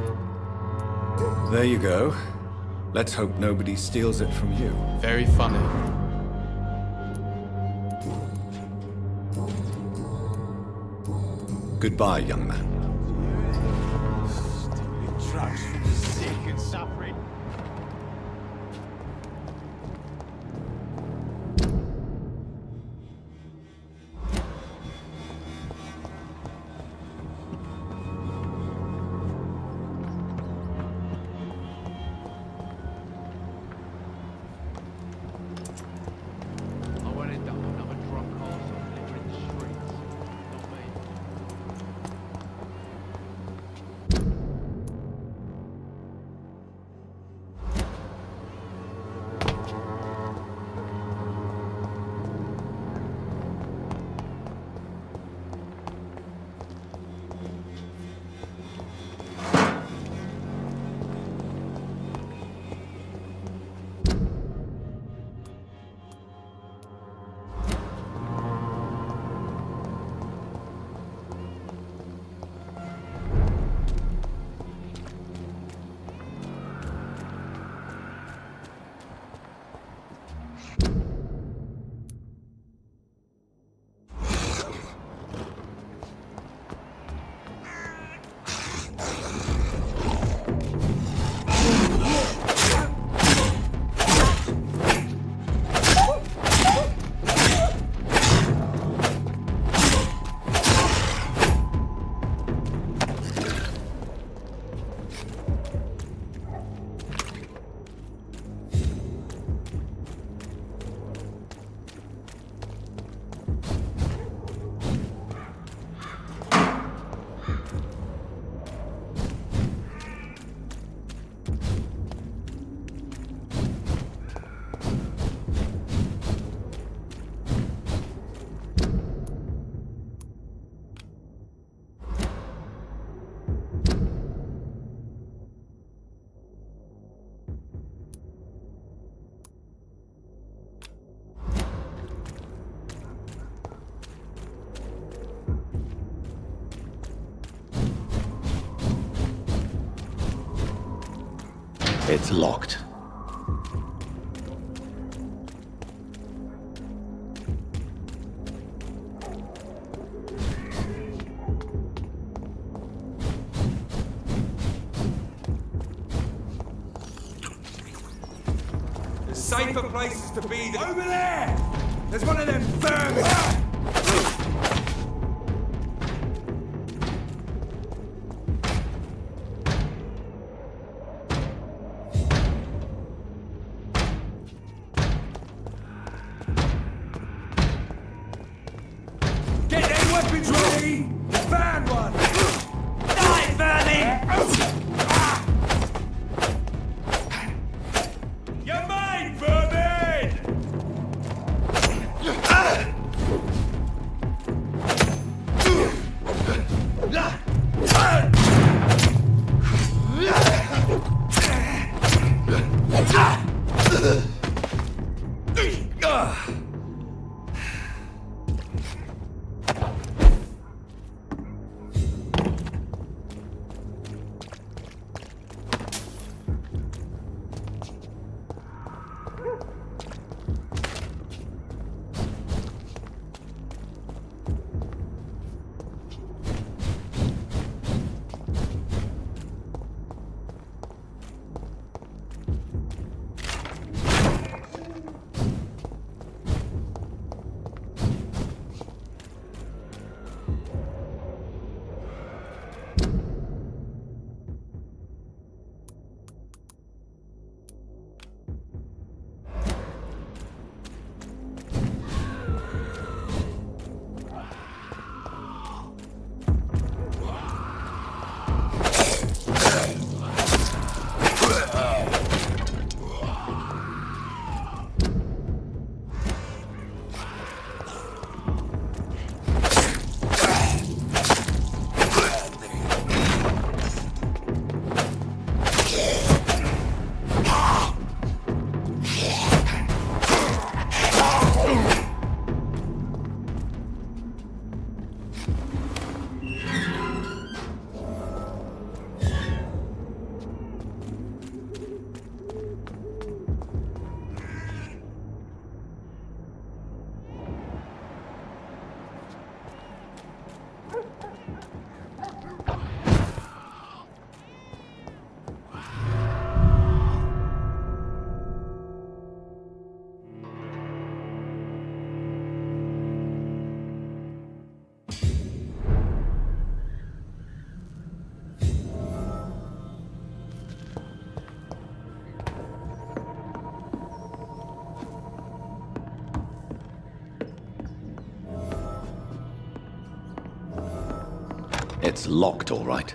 There you go. Let's hope nobody steals it from you. Very funny. Goodbye, young man. Drugs for the sick and suffering. It's locked. There's safer places to be than... Over there! There's one of them vermin! Get their weapons ready! Found one! Die, vermin! You're mine, vermin! It's locked, all right.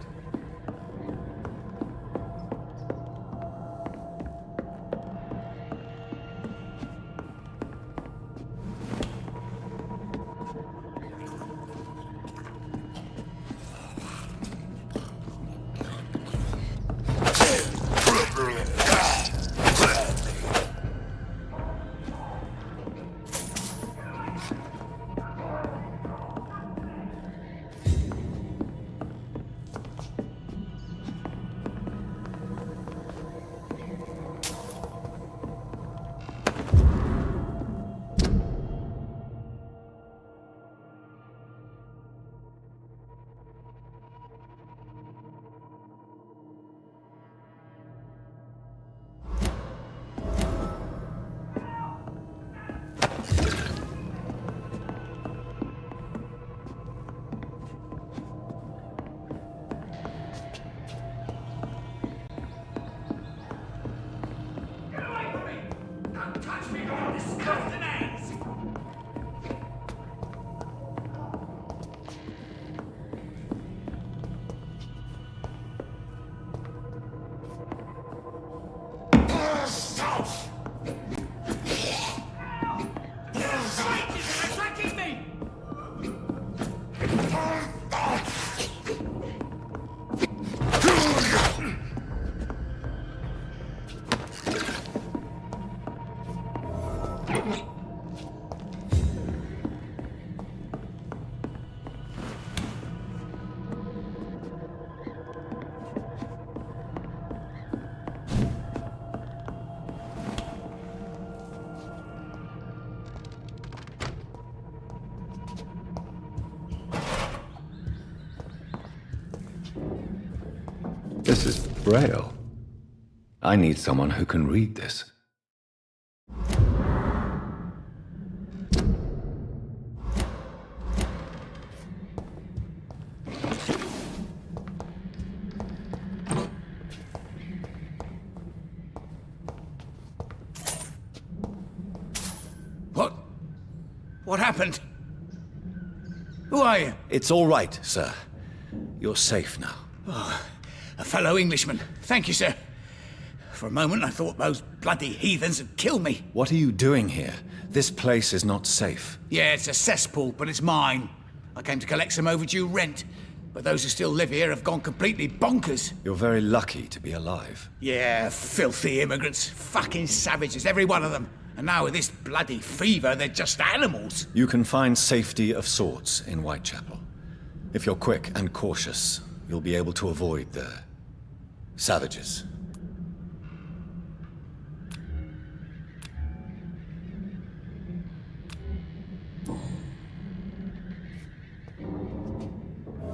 This is Braille. I need someone who can read this. What happened? Who are you? It's all right, sir. You're safe now. Oh, a fellow Englishman. Thank you, sir. For a moment, I thought those bloody heathens had killed me. What are you doing here? This place is not safe. Yeah, it's a cesspool, but it's mine. I came to collect some overdue rent, but those who still live here have gone completely bonkers. You're very lucky to be alive. Yeah, filthy immigrants. Fucking savages, every one of them. And now with this bloody fever, they're just animals. You can find safety of sorts in Whitechapel. If you're quick and cautious, you'll be able to avoid the savages.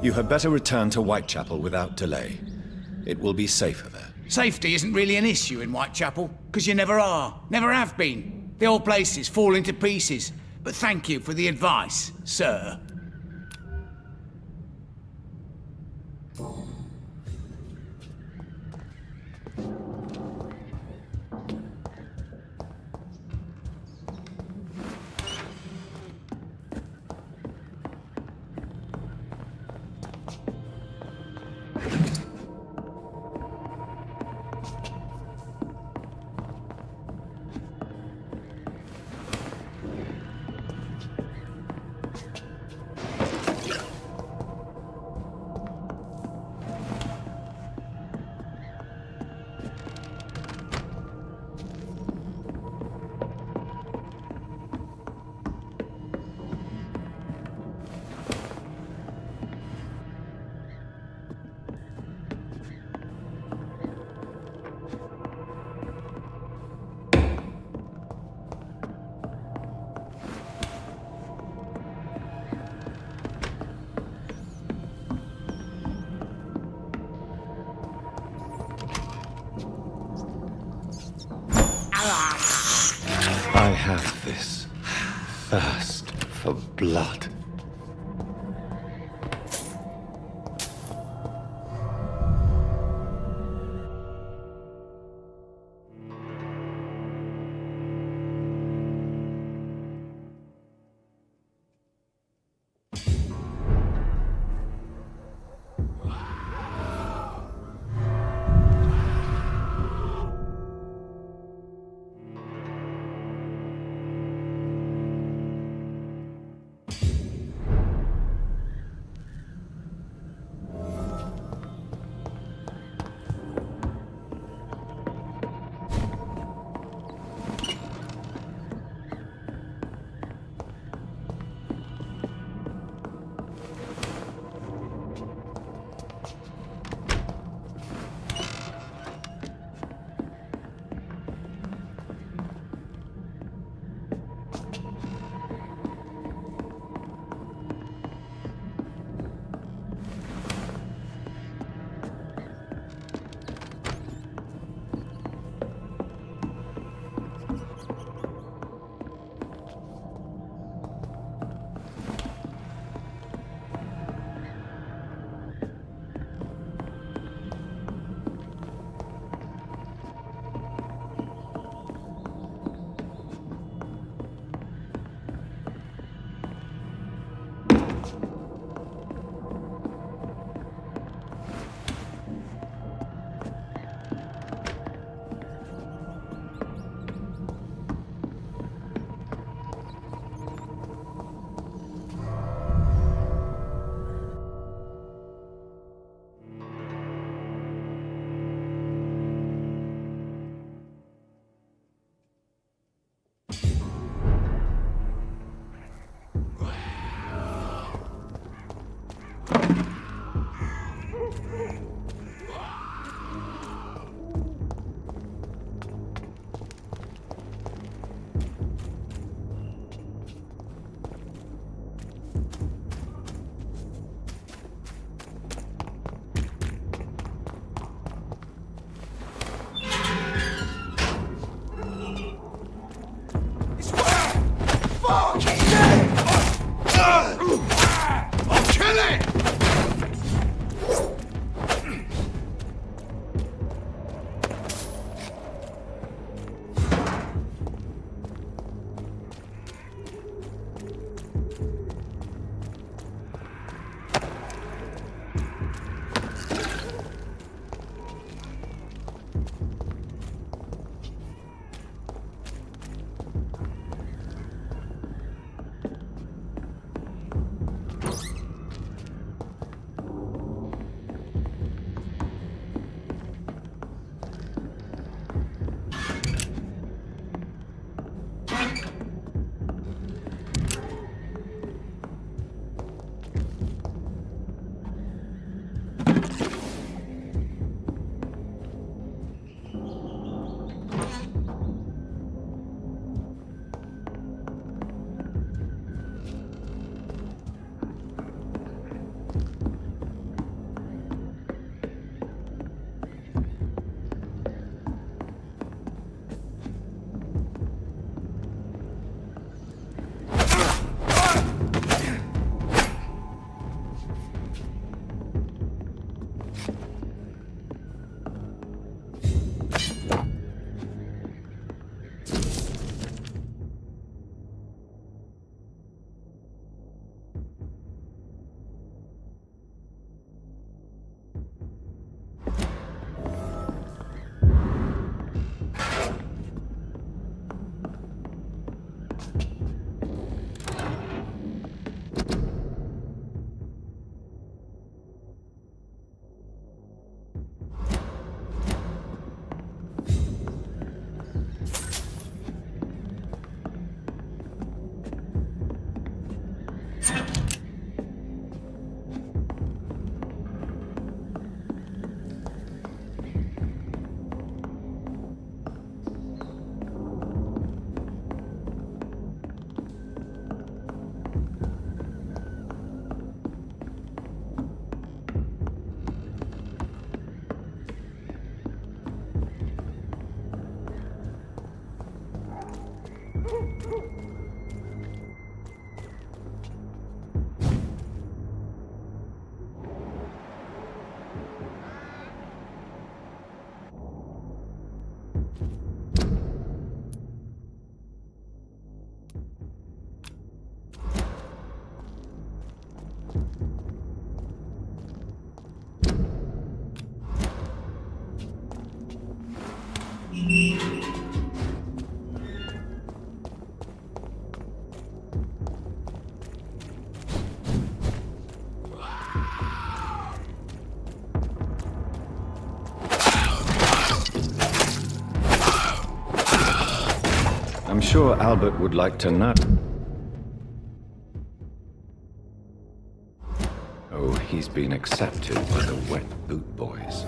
You had better return to Whitechapel without delay. It will be safer there. Safety isn't really an issue in Whitechapel, because you never are. Never have been. The old place is falling to pieces. But thank you for the advice, sir. I have this thirst for blood. sure Albert would like to know. Oh, he's been accepted by the Wet Boot Boys.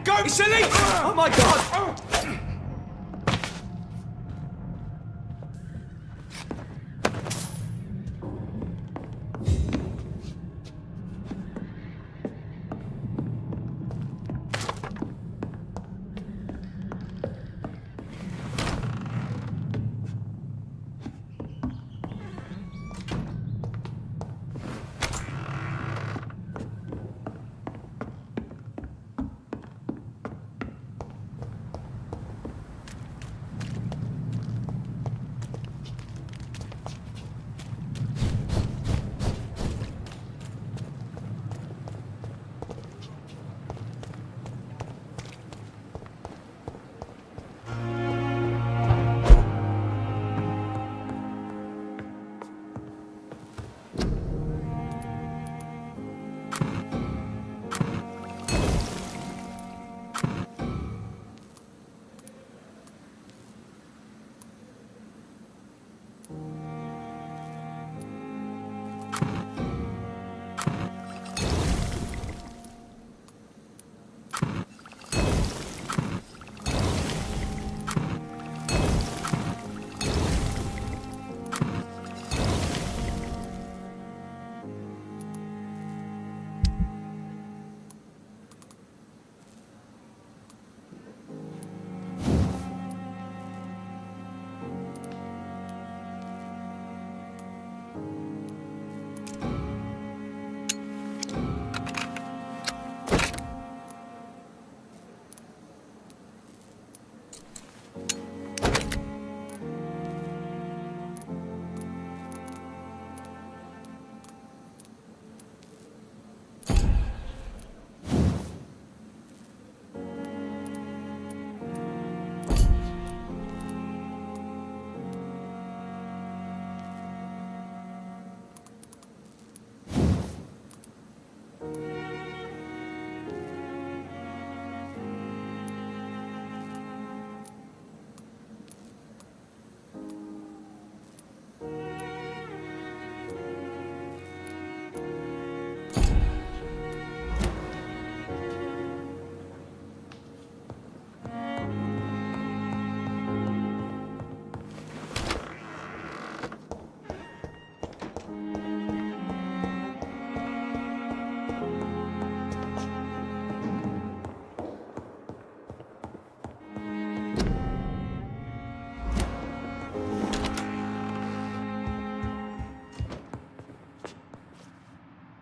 Go, silly! Oh my god!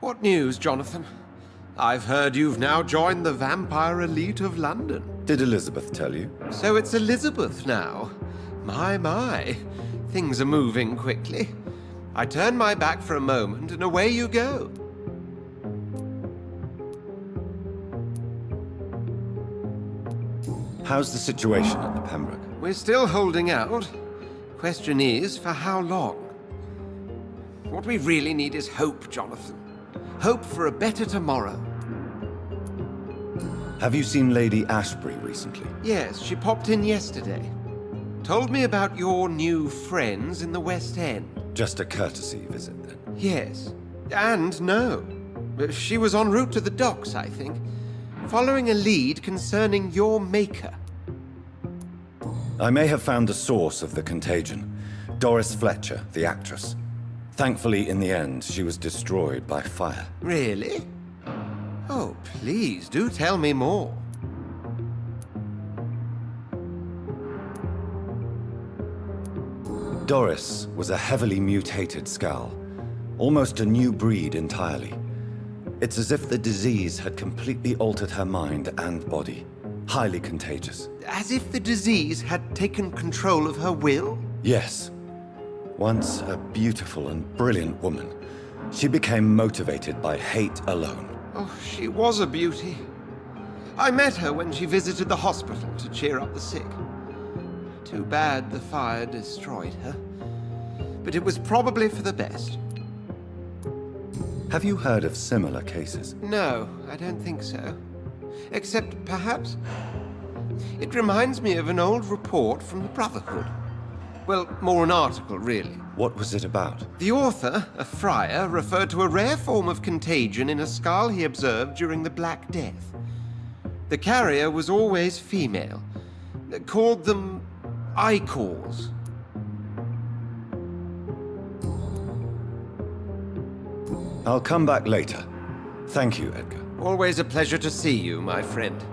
What news, Jonathan? I've heard you've now joined the vampire elite of London. Did Elizabeth tell you? So it's Elizabeth now. My. Things are moving quickly. I turn my back for a moment and away you go. How's the situation at the Pembroke? We're still holding out. Question is, for how long? What we really need is hope, Jonathan. Hope for a better tomorrow. Have you seen Lady Ashbury recently? Yes, she popped in yesterday. Told me about your new friends in the West End. Just a courtesy visit, then? Yes. And no. She was en route to the docks, I think, following a lead concerning your maker. I may have found the source of the contagion. Doris Fletcher, the actress. Thankfully, in the end, she was destroyed by fire. Really? Oh, please, do tell me more. Doris was a heavily mutated skull. Almost a new breed entirely. It's as if the disease had completely altered her mind and body. Highly contagious. As if the disease had taken control of her will? Yes. Once a beautiful and brilliant woman, she became motivated by hate alone. Oh, she was a beauty. I met her when she visited the hospital to cheer up the sick. Too bad the fire destroyed her. But it was probably for the best. Have you heard of similar cases? No, I don't think so. Except, perhaps, it reminds me of an old report from the Brotherhood. Well, more an article, really. What was it about? The author, a friar, referred to a rare form of contagion in a skull he observed during the Black Death. The carrier was always female. Called them Icors. I'll come back later. Thank you, Edgar. Always a pleasure to see you, my friend.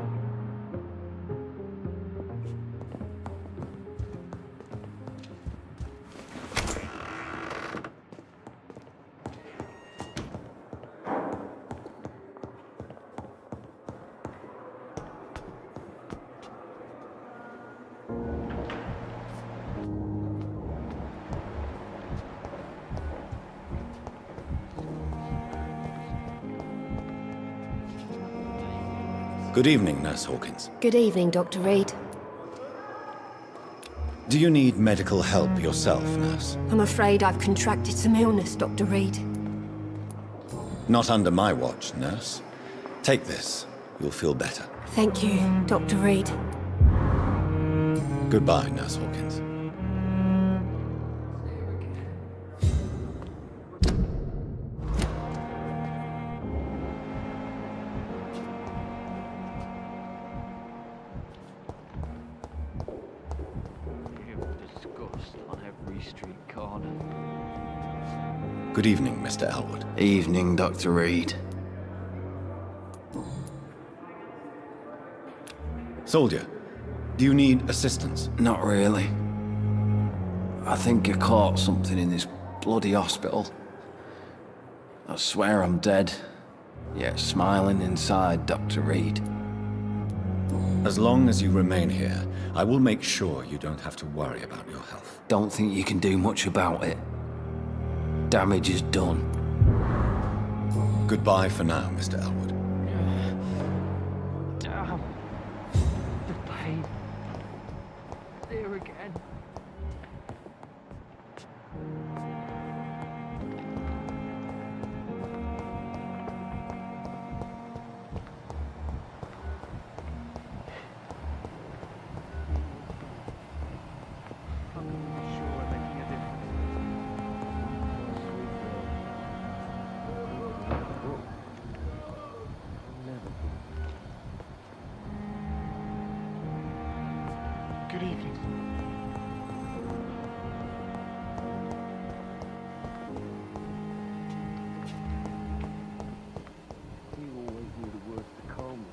Good evening, Nurse Hawkins. Good evening, Dr. Reed. Do you need medical help yourself, Nurse? I'm afraid I've contracted some illness, Dr. Reed. Not under my watch, Nurse. Take this. You'll feel better. Thank you, Dr. Reed. Goodbye, Nurse Hawkins. Good evening, Mr. Elwood. Evening, Dr. Reed. Soldier, do you need assistance? Not really. I think I caught something in this bloody hospital. I swear I'm dead, yet smiling inside, Dr. Reed. As long as you remain here, I will make sure you don't have to worry about your health. Don't think you can do much about it. Damage is done. Goodbye for now, Mr. Elwood. Damn. The pain. There again. Good evening. You always knew the words to come.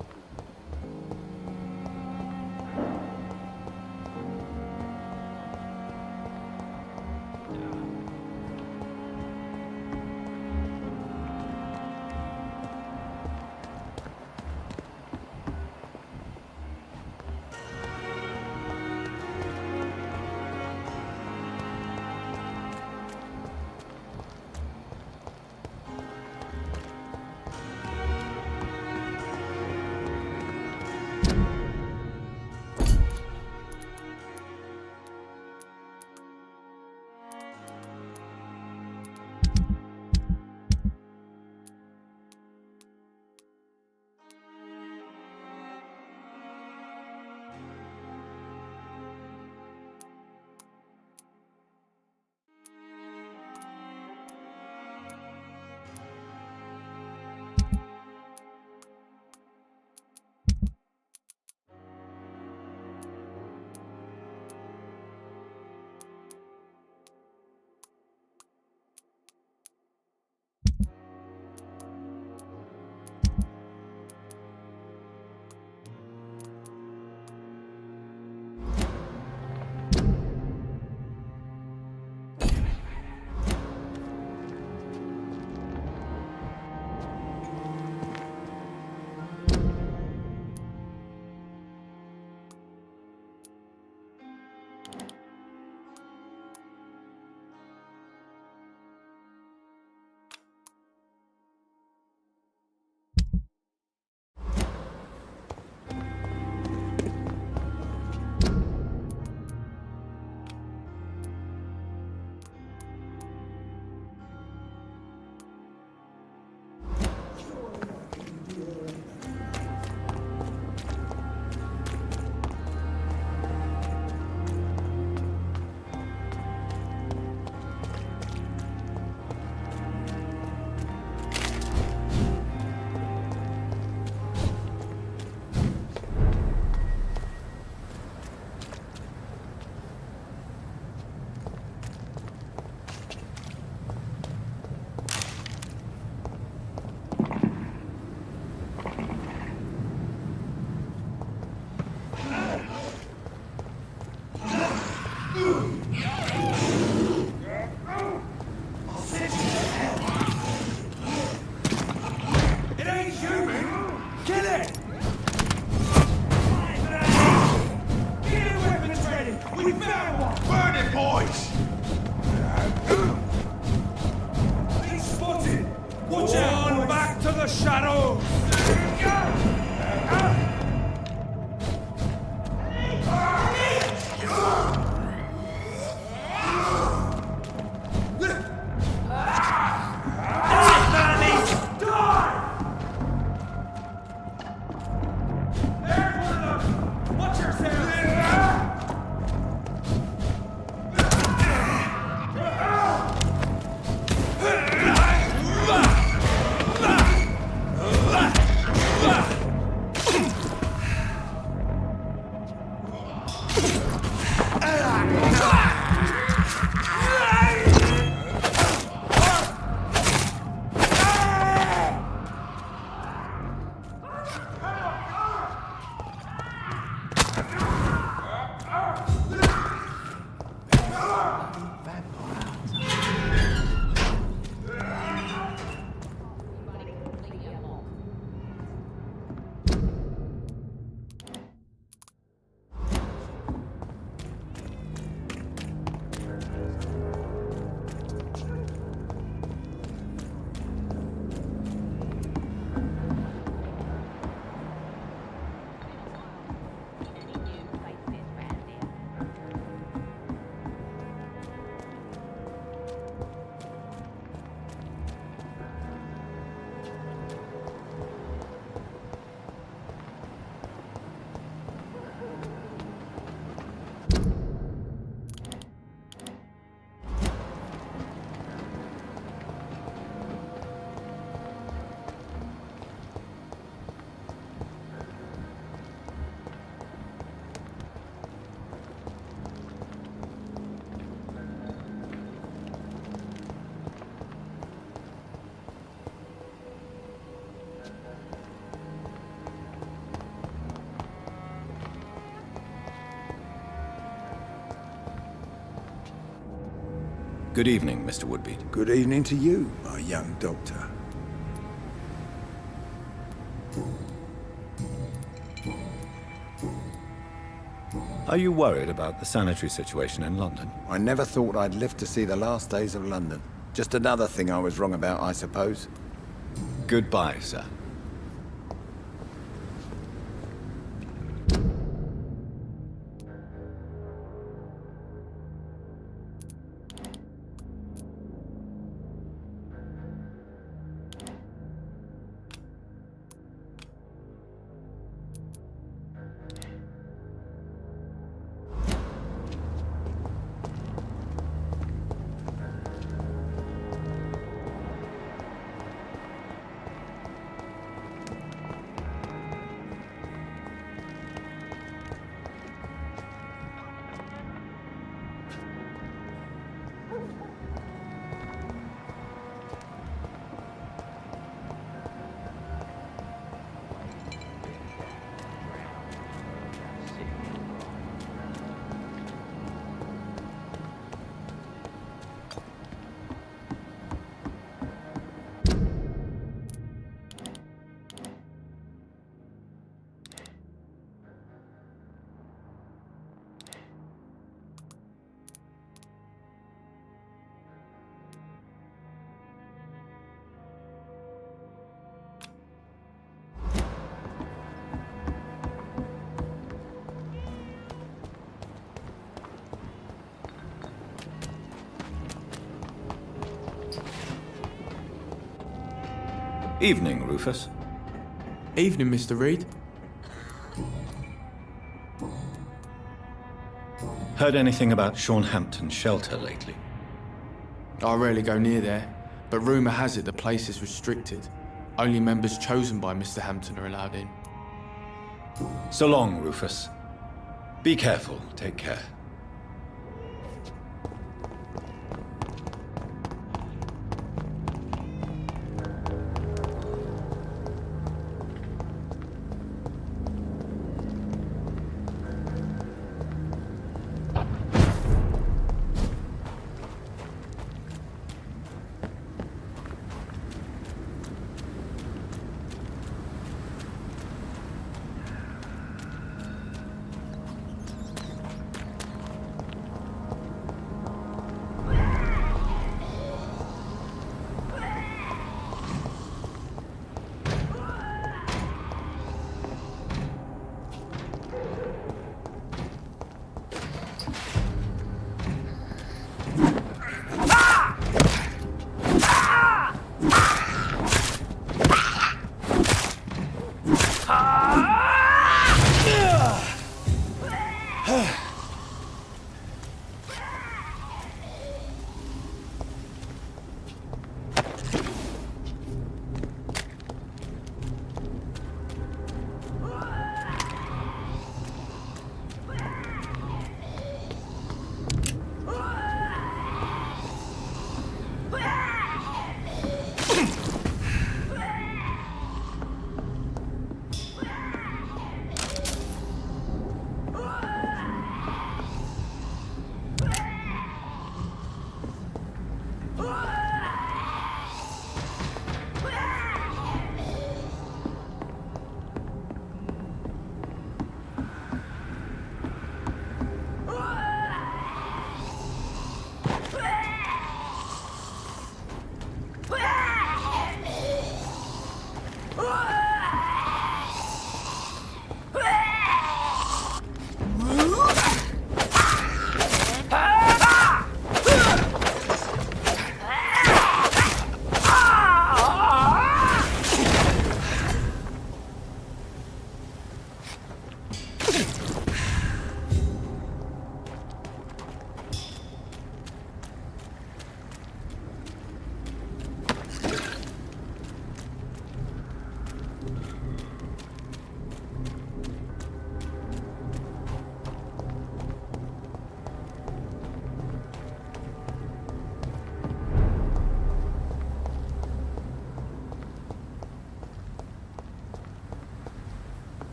Good evening, Mr. Woodbeat. Good evening to you, my young doctor. Are you worried about the sanitary situation in London? I never thought I'd live to see the last days of London. Just another thing I was wrong about, I suppose. Goodbye, sir. Evening, Rufus. Evening, Mr. Reed. Heard anything about Hampton shelter lately? I rarely go near there, but rumour has it the place is restricted. Only members chosen by Mr. Hampton are allowed in. So long, Rufus. Be careful. Take care.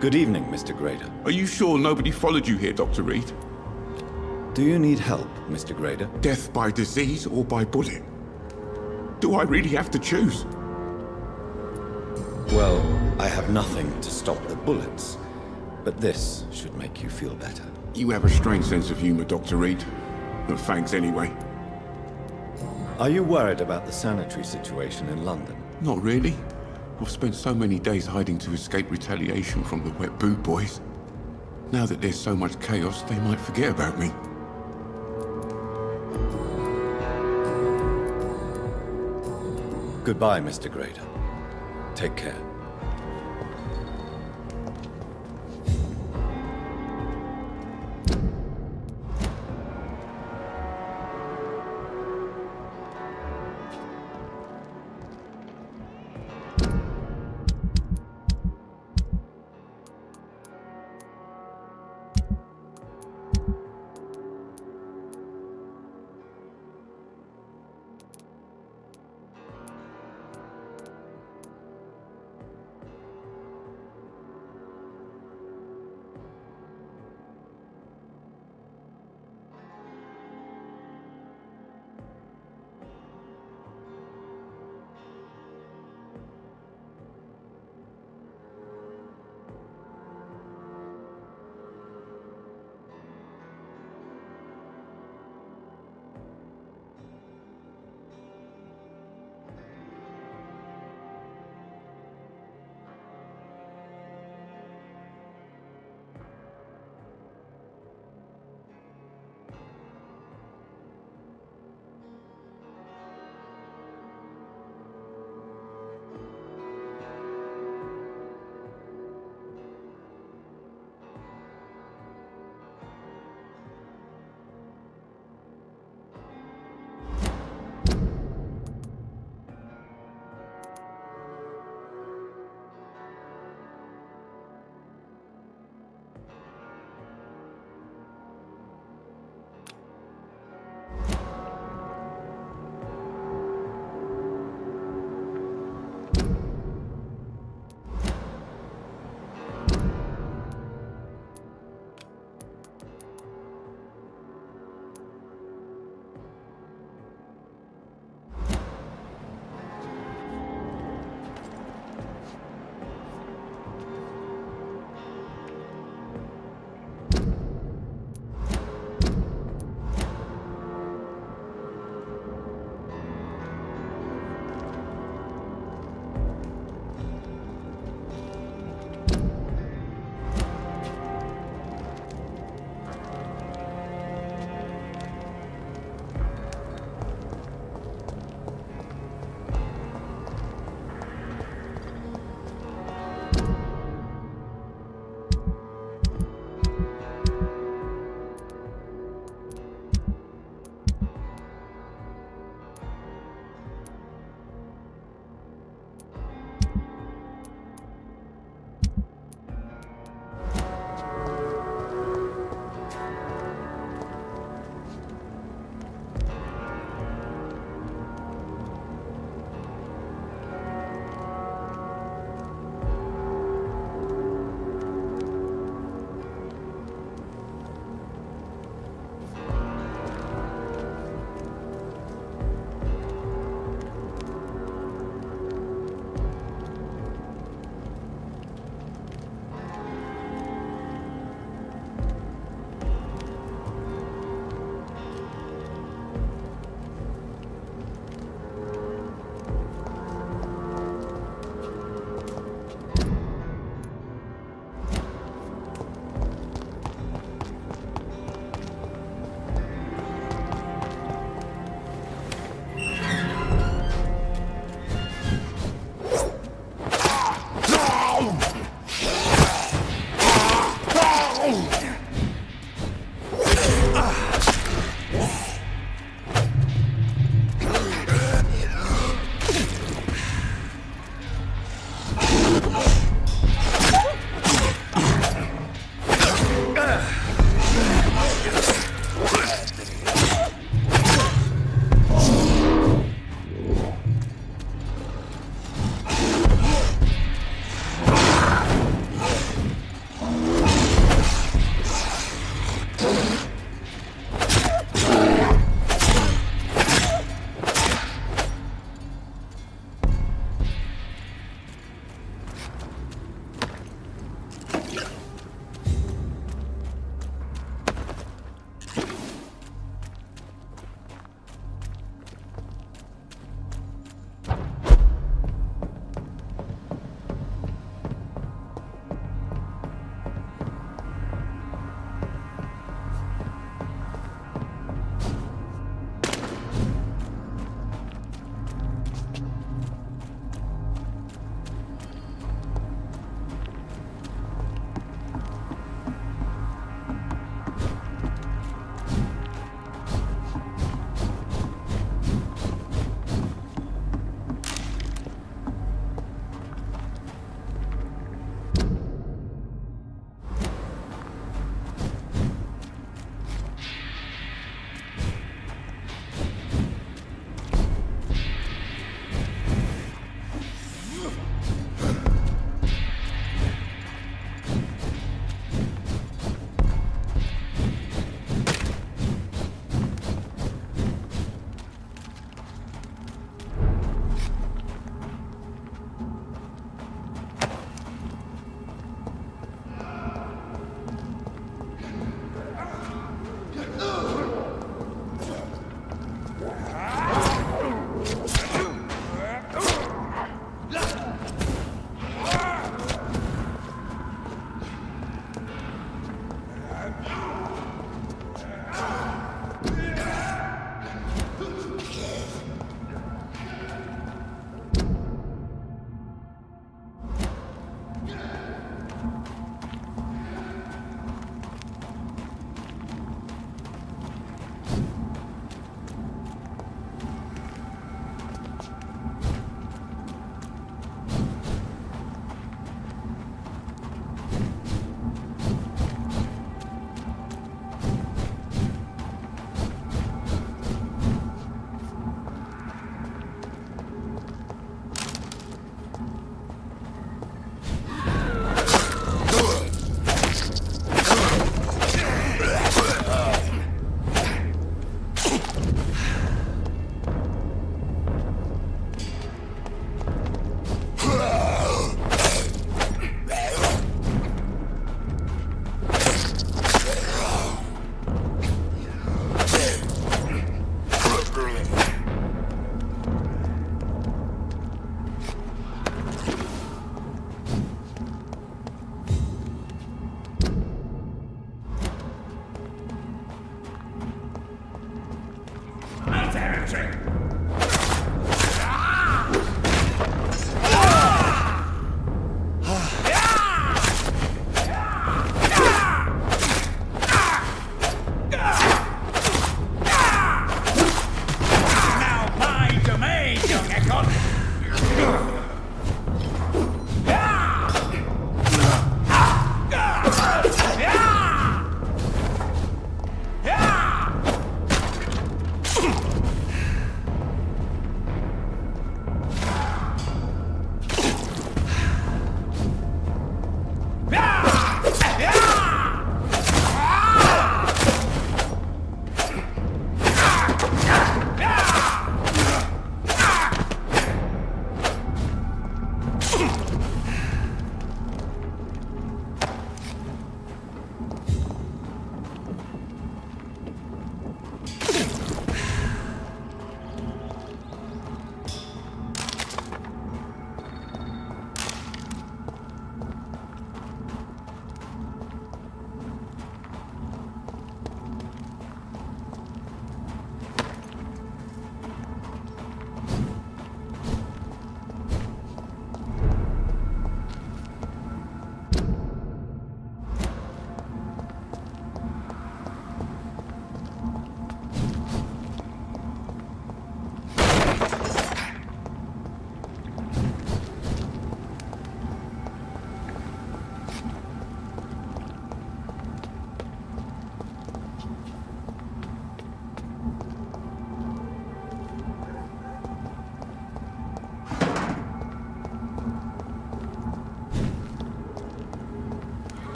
Good evening, Mr. Grader. Are you sure nobody followed you here, Dr. Reed? Do you need help, Mr. Grader? Death by disease or by bullet? Do I really have to choose? Well, I have nothing to stop the bullets, but this should make you feel better. You have a strange sense of humor, Dr. Reed. But thanks anyway. Are you worried about the sanitary situation in London? Not really. I've spent so many days hiding to escape retaliation from the wet boot boys. Now that there's so much chaos, they might forget about me. Goodbye, Mr. Grader. Take care.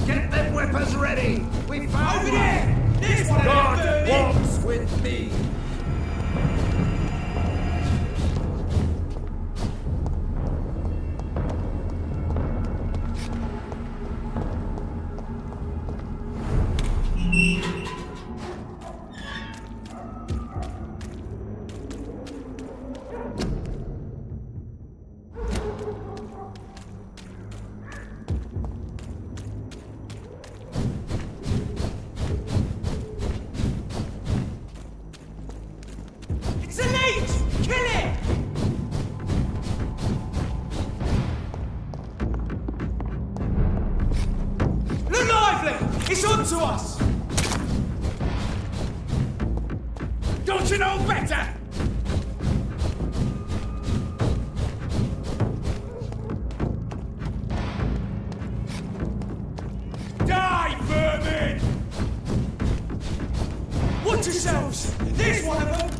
Get them weapons ready! We found Over there! This one! God walks with me! Goblin! It's onto us! Don't you know better? Die, vermin! Watch yourselves! There's one of them!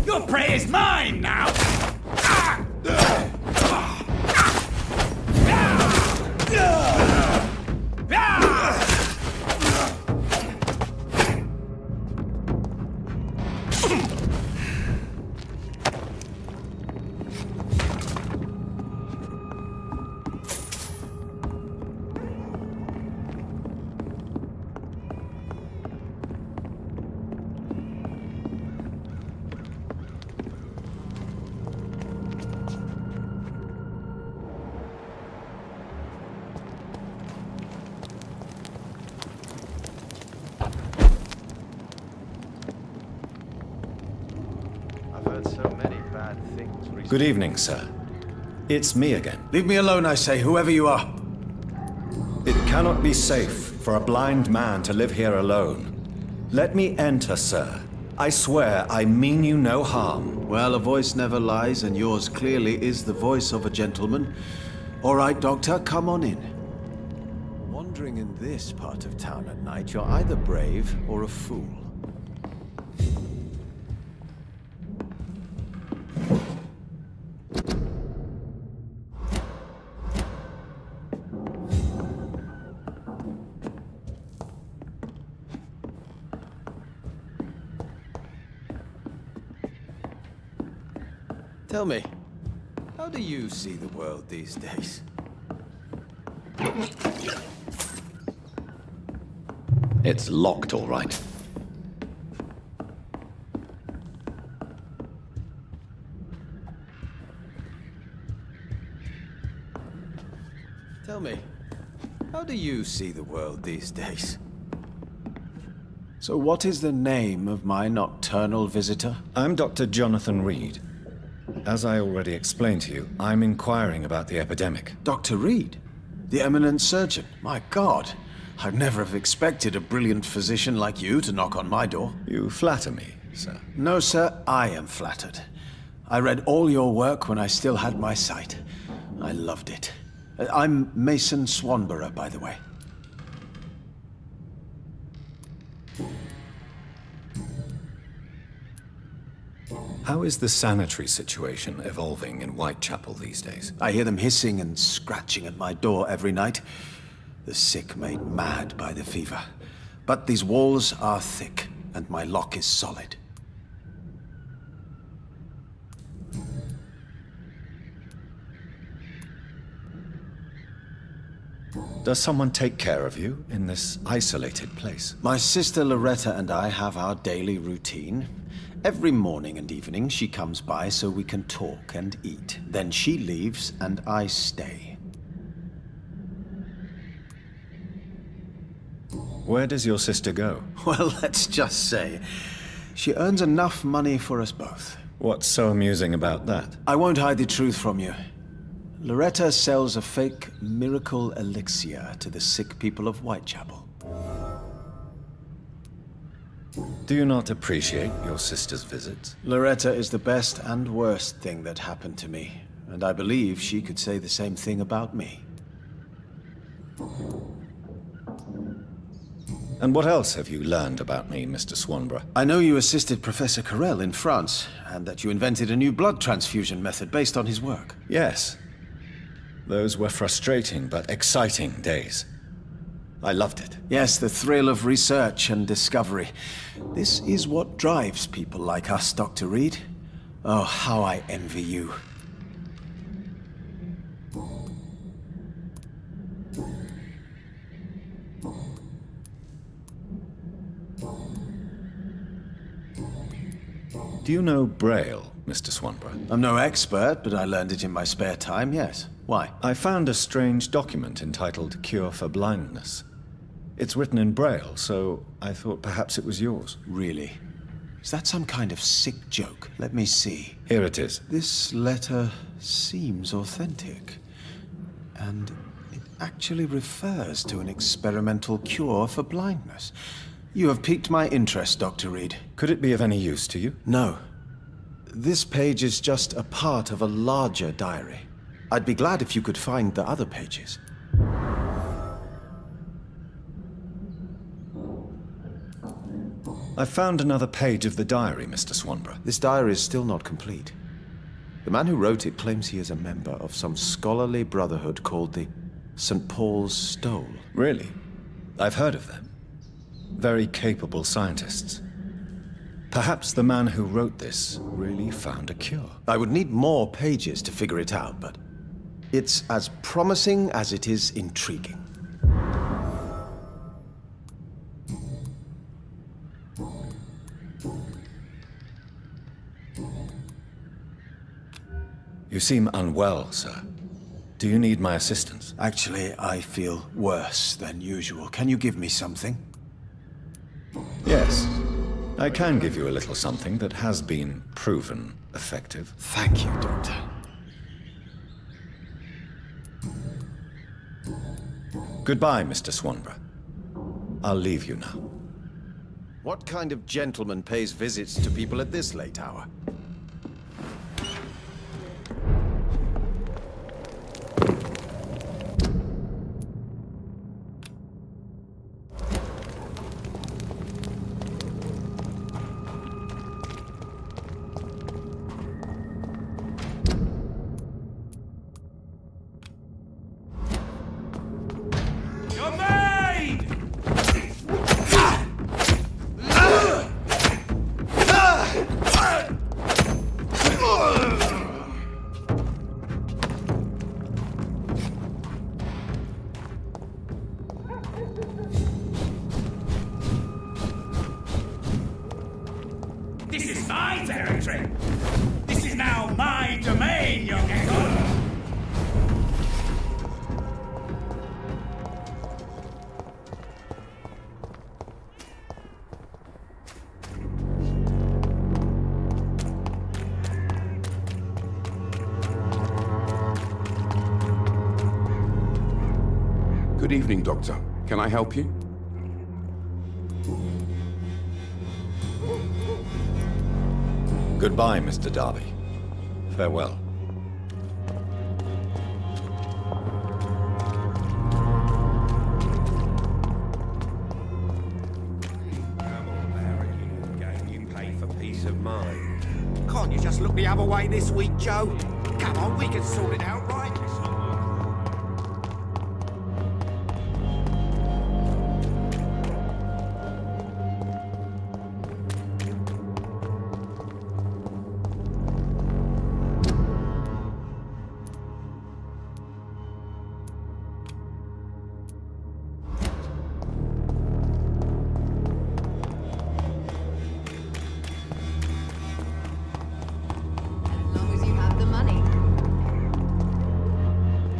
Your prey is mine now! Good evening, sir. It's me again. Leave me alone, I say, whoever you are. It cannot be safe for a blind man to live here alone. Let me enter, sir. I swear I mean you no harm. Well, a voice never lies, and yours clearly is the voice of a gentleman. All right, Doctor, come on in. Wandering in this part of town at night, you're either brave or a fool. Tell me, how do you see the world these days? It's locked, all right. Tell me, how do you see the world these days? So what is the name of my nocturnal visitor? I'm Dr. Jonathan Reed. As I already explained to you, I'm inquiring about the epidemic. Dr. Reed? The eminent surgeon? My God, I'd never have expected a brilliant physician like you to knock on my door. You flatter me, sir. No, sir, I am flattered. I read all your work when I still had my sight. I loved it. I'm Mason Swanborough, by the way. How is the sanitary situation evolving in Whitechapel these days? I hear them hissing and scratching at my door every night. The sick made mad by the fever. But these walls are thick, and my lock is solid. Does someone take care of you in this isolated place? My sister Loretta and I have our daily routine. Every morning and evening she comes by so we can talk and eat. Then she leaves and I stay. Where does your sister go? Well, let's just say, she earns enough money for us both. What's so amusing about that? I won't hide the truth from you. Loretta sells a fake miracle elixir to the sick people of Whitechapel. Do you not appreciate your sister's visits? Loretta is the best and worst thing that happened to me, and I believe she could say the same thing about me. And what else have you learned about me, Mr. Swanborough? I know you assisted Professor Carell in France, and that you invented a new blood transfusion method based on his work. Yes. Those were frustrating but exciting days. I loved it. Yes, the thrill of research and discovery. This is what drives people like us, Dr. Reed. Oh, how I envy you. Do you know Braille, Mr. Swanborough? I'm no expert, but I learned it in my spare time, yes. Why? I found a strange document entitled Cure for Blindness. It's written in Braille, so I thought perhaps it was yours. Really? Is that some kind of sick joke? Let me see. Here it is. This letter seems authentic. And it actually refers to an experimental cure for blindness. You have piqued my interest, Dr. Reed. Could it be of any use to you? No. This page is just a part of a larger diary. I'd be glad if you could find the other pages. I found another page of the diary, Mr. Swanborough. This diary is still not complete. The man who wrote it claims he is a member of some scholarly brotherhood called the St. Paul's Stole. Really? I've heard of them. Very capable scientists. Perhaps the man who wrote this really found a cure. I would need more pages to figure it out, but it's as promising as it is intriguing. You seem unwell, sir. Do you need my assistance? Actually, I feel worse than usual. Can you give me something? Yes. I can give you a little something that has been proven effective. Thank you, Doctor. Goodbye, Mr. Swanborough. I'll leave you now. What kind of gentleman pays visits to people at this late hour? This is my territory! This is now my domain, young echo! Good evening, Doctor. Can I help you? Goodbye, Mr. Darby. Farewell. Come on, Barrett, you know the game. You pay for peace of mind. Can't you just look the other way this week, Joe? Come on, we can sort it out, right?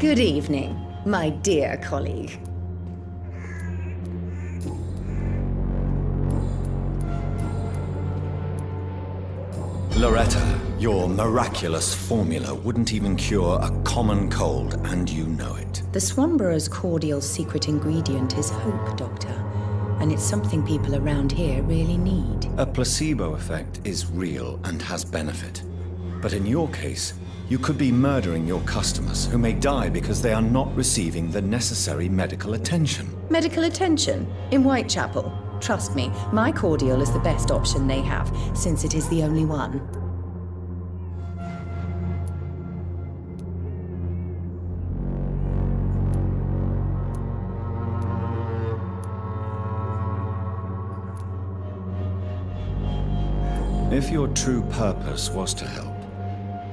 Good evening, my dear colleague. Loretta, Your miraculous formula wouldn't even cure a common cold, and you know it. The Swanborough's cordial secret ingredient is hope, Doctor. And it's something people around here really need. A placebo effect is real and has benefit. But in your case, you could be murdering your customers who may die because they are not receiving the necessary medical attention. Medical attention? In Whitechapel? Trust me, my cordial is the best option they have, since it is the only one. If your true purpose was to help,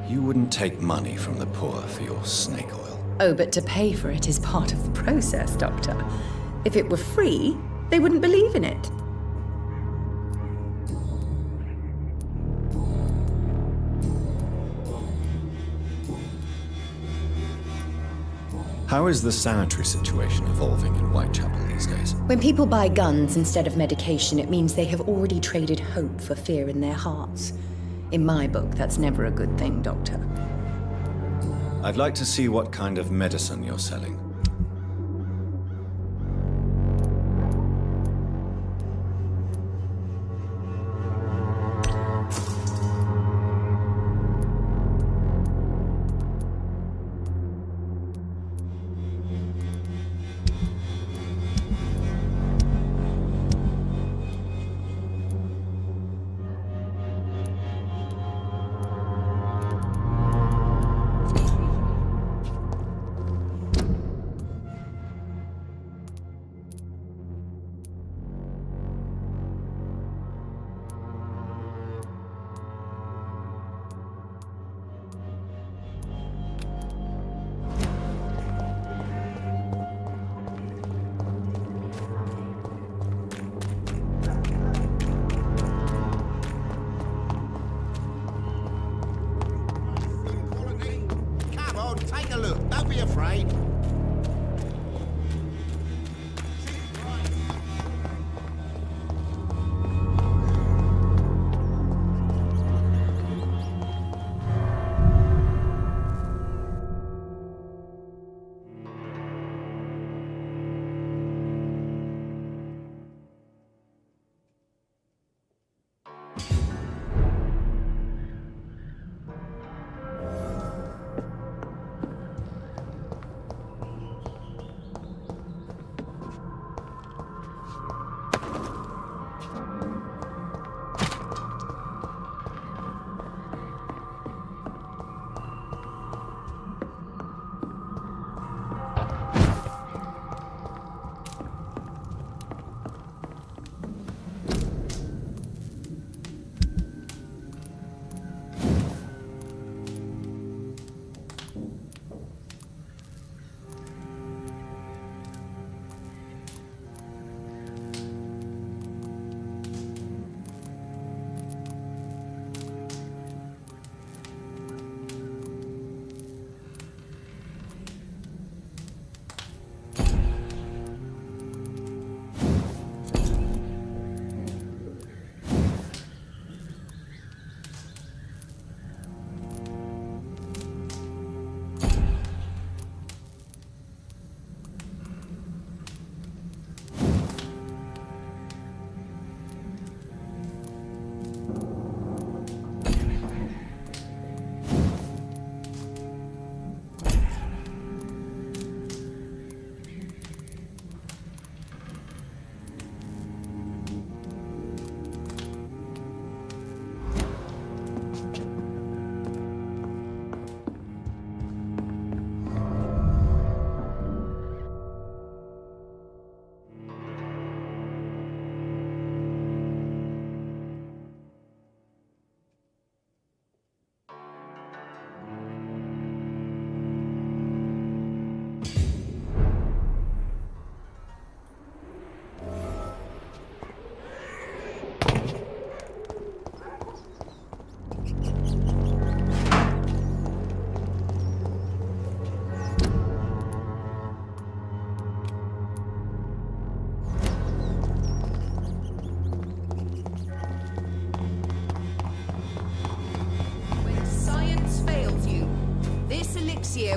you wouldn't take money from the poor for your snake oil. Oh, but to pay for it is part of the process, Doctor. If it were free, they wouldn't believe in it. How is the sanitary situation evolving in Whitechapel these days? When people buy guns instead of medication, it means they have already traded hope for fear in their hearts. In my book, that's never a good thing, Doctor. I'd like to see what kind of medicine you're selling.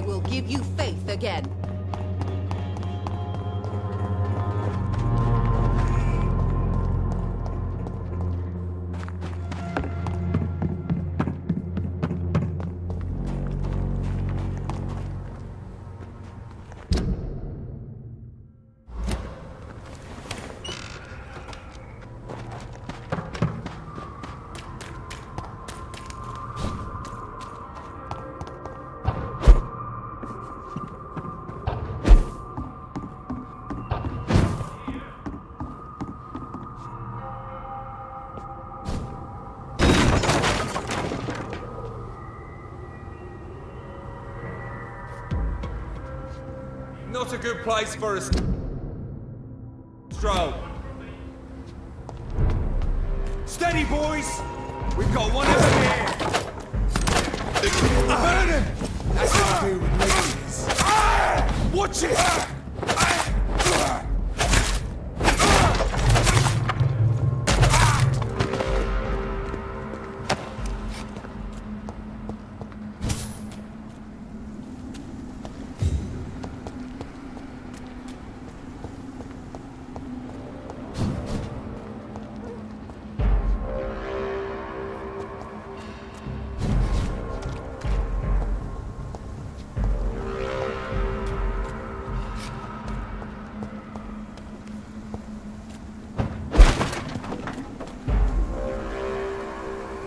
will give you faith again. Not a good place for a stroll. Steady, boys! We've got one over here! Burn him! That's what I do with leeches. Watch it!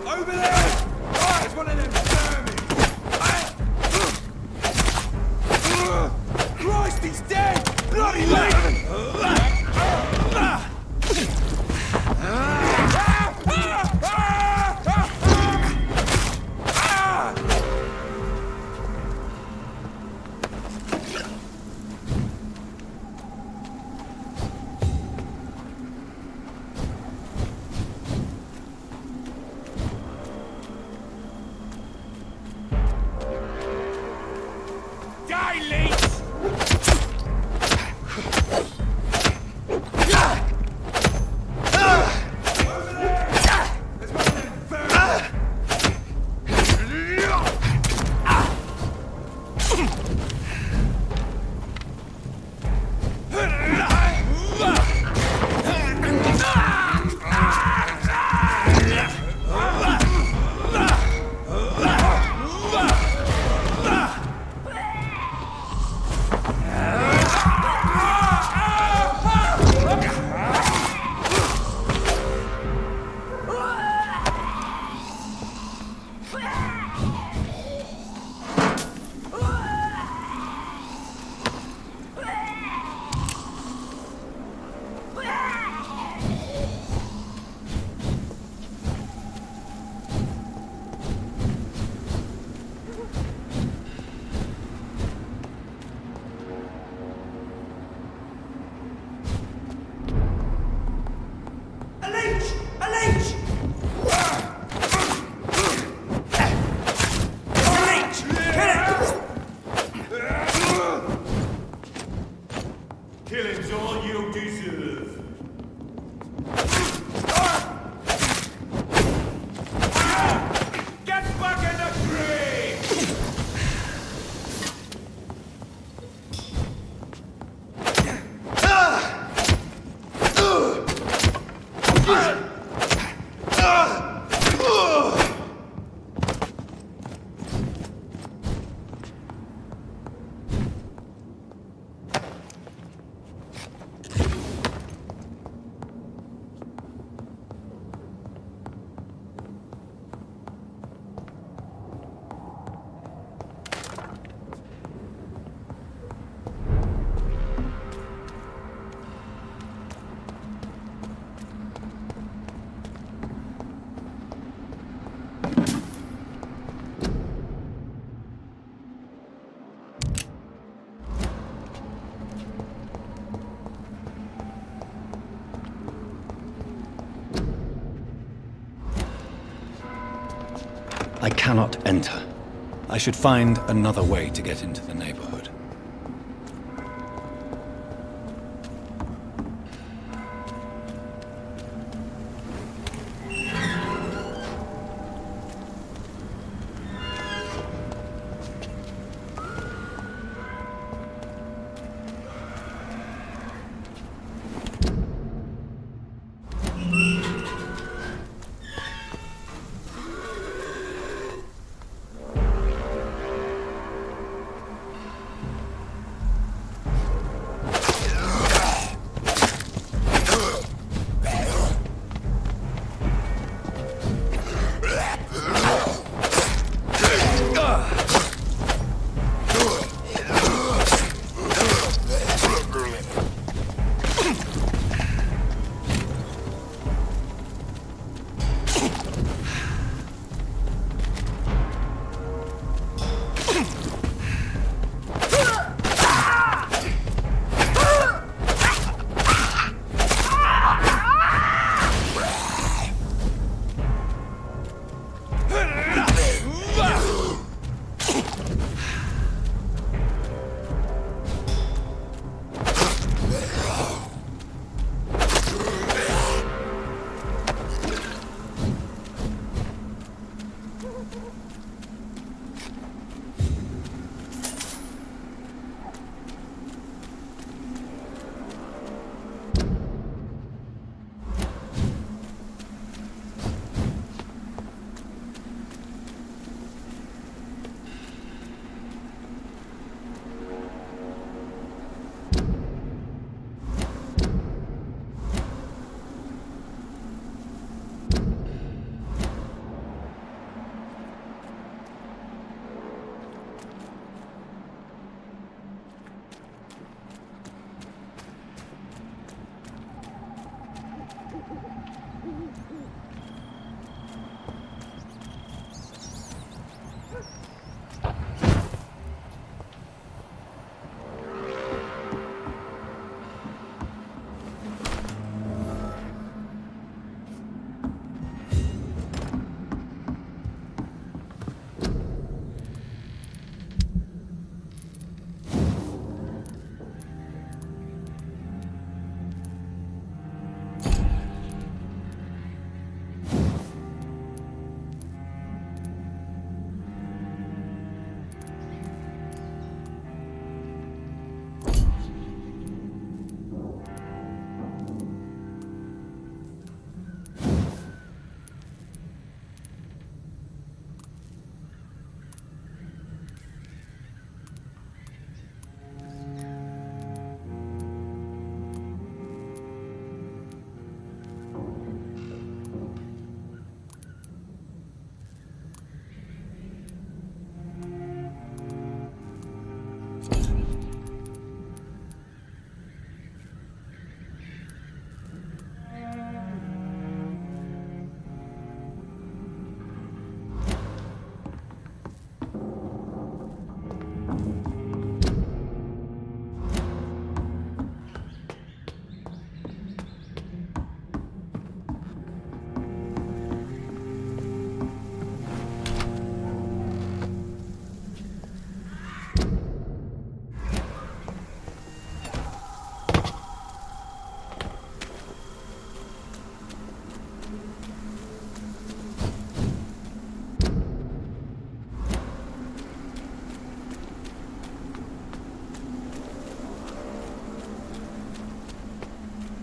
Over there! Oh, it's one of them vermin! Christ, he's dead! Bloody Killing's all you deserve. Get back in the grave! I cannot enter. I should find another way to get into the neighborhood.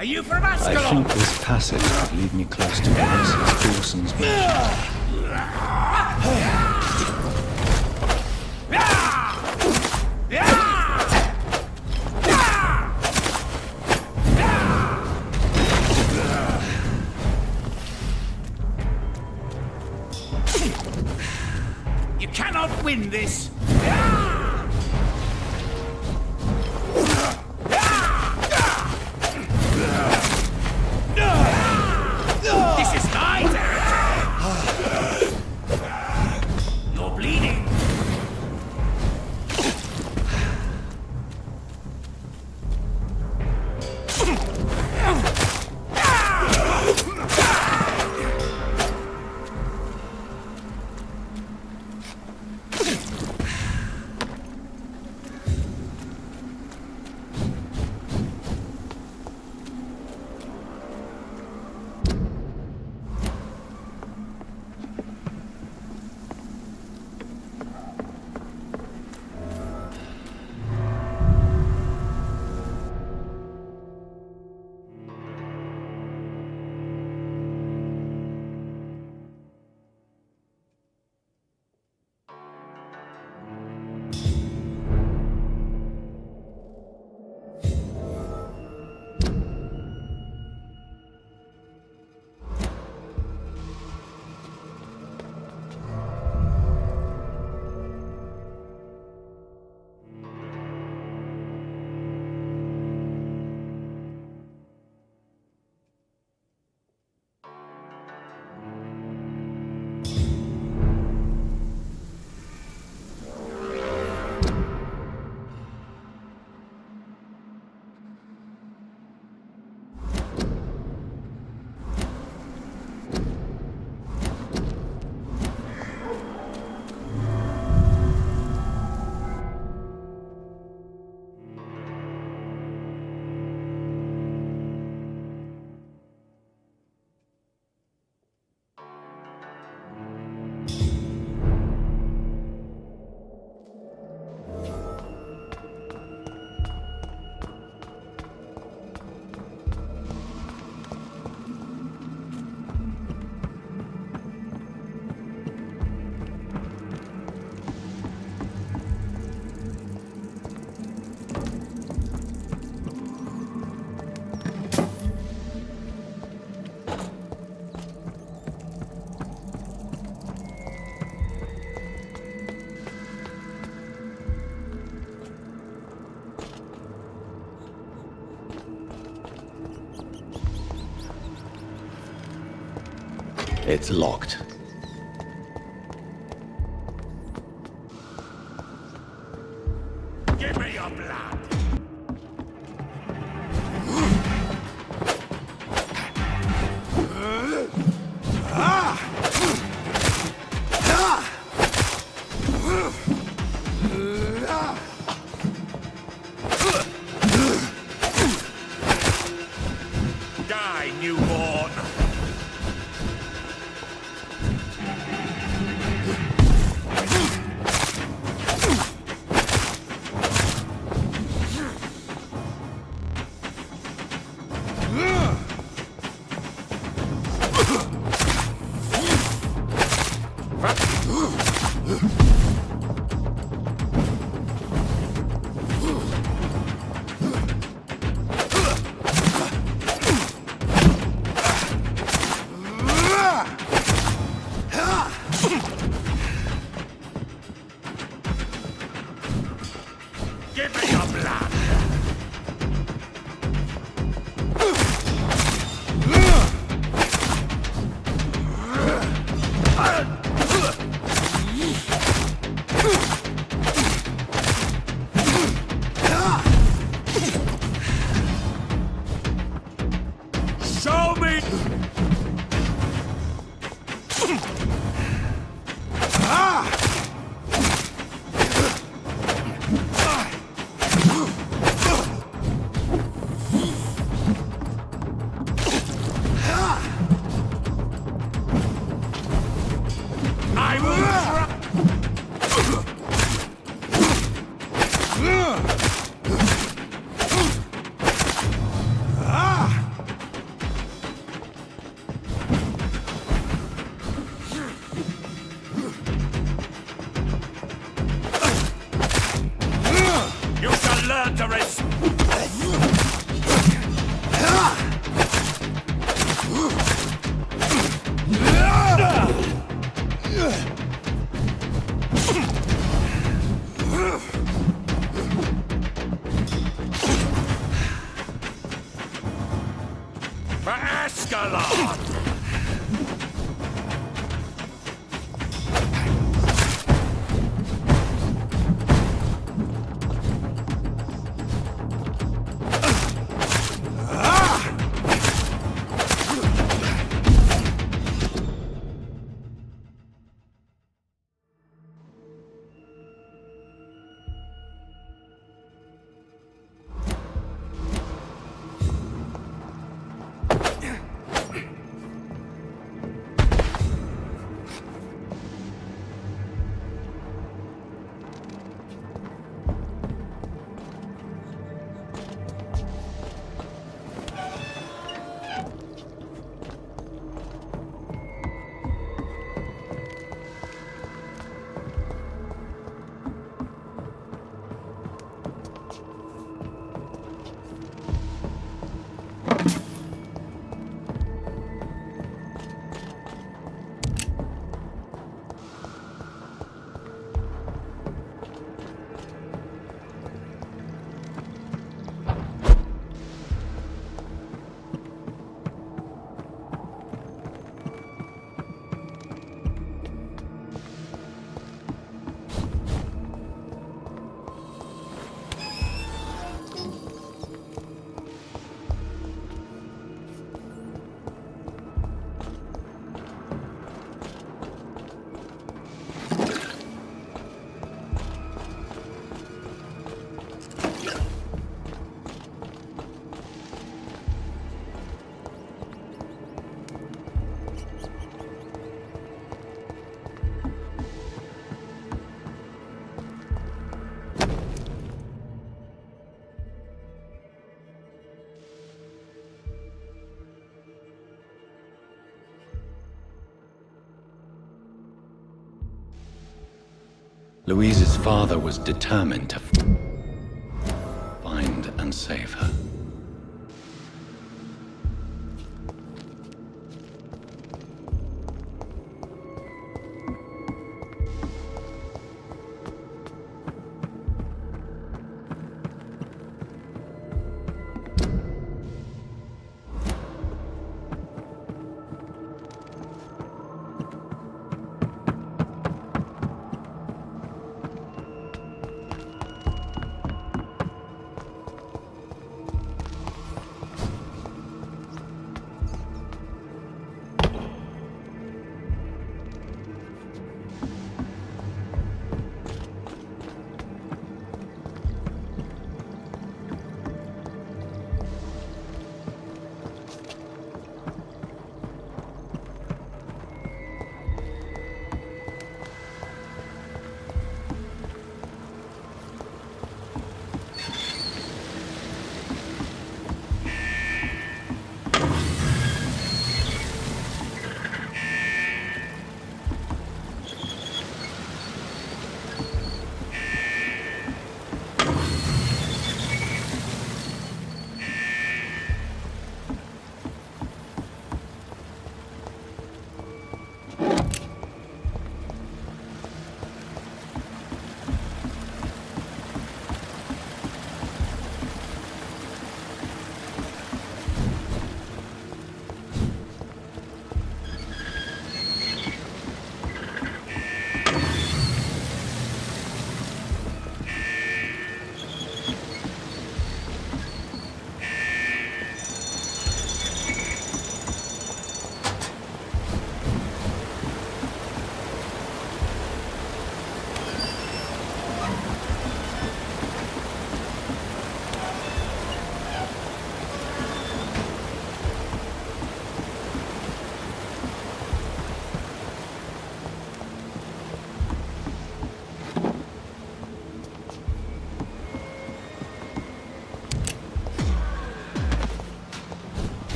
Are you from I think Ascalon? this passage would lead me close to Mrs. Dawson's mansion. You cannot win this. This is my territory. You're bleeding. It's locked. Give me your blood. Die, newborn. Louise's father was determined to find and save her.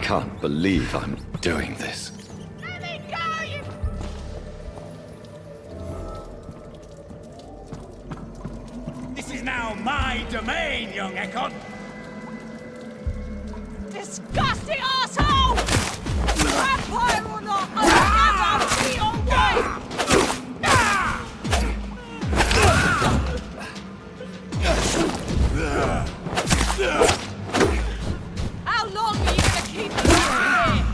can't believe I'm doing this. This is now my domain, young Ekon. Disgusting asshole! Vampire or not, I'll never be your wife! How long are you gonna keep me here?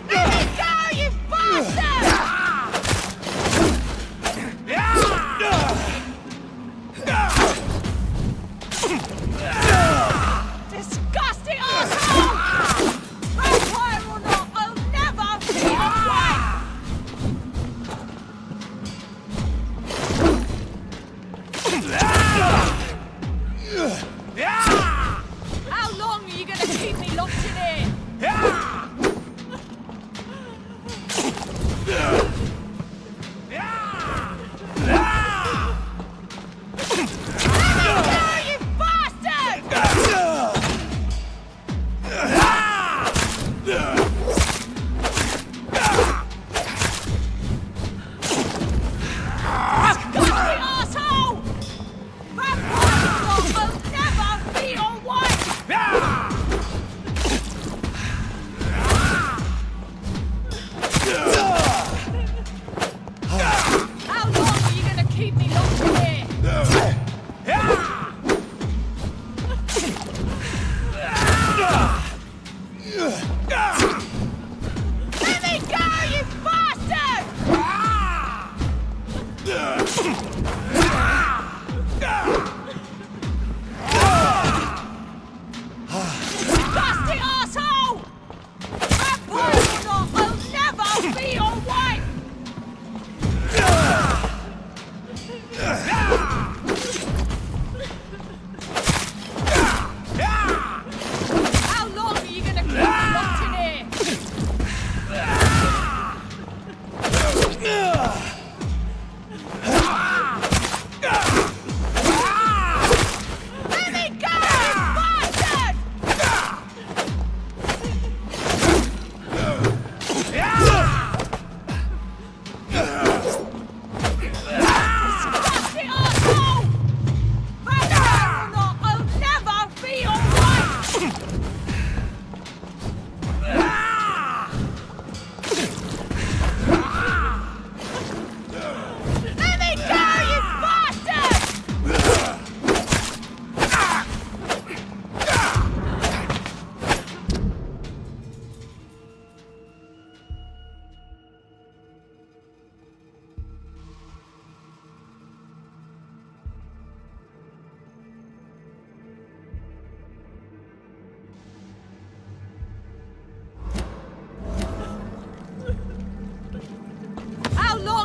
Let me go, you bastard! How long are you gonna keep me locked in here?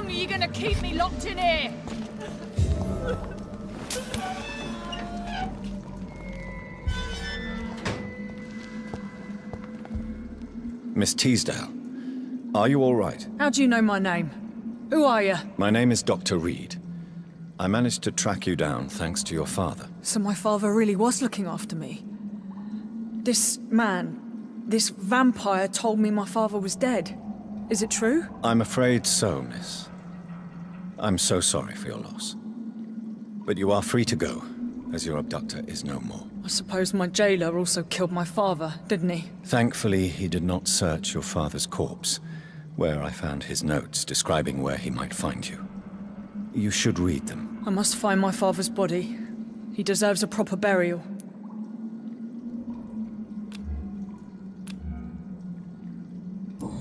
Are you gonna keep me locked in here? Miss Teasdale, are you all right? How do you know my name? Who are you? My name is Dr. Reed. I managed to track you down thanks to your father. So my father really was looking after me. This man, this vampire told me my father was dead. Is it true? I'm afraid so, miss. I'm so sorry for your loss. But you are free to go, as your abductor is no more. I suppose my jailer also killed my father, didn't he? Thankfully, he did not search your father's corpse, where I found his notes describing where he might find you. You should read them. I must find my father's body. He deserves a proper burial.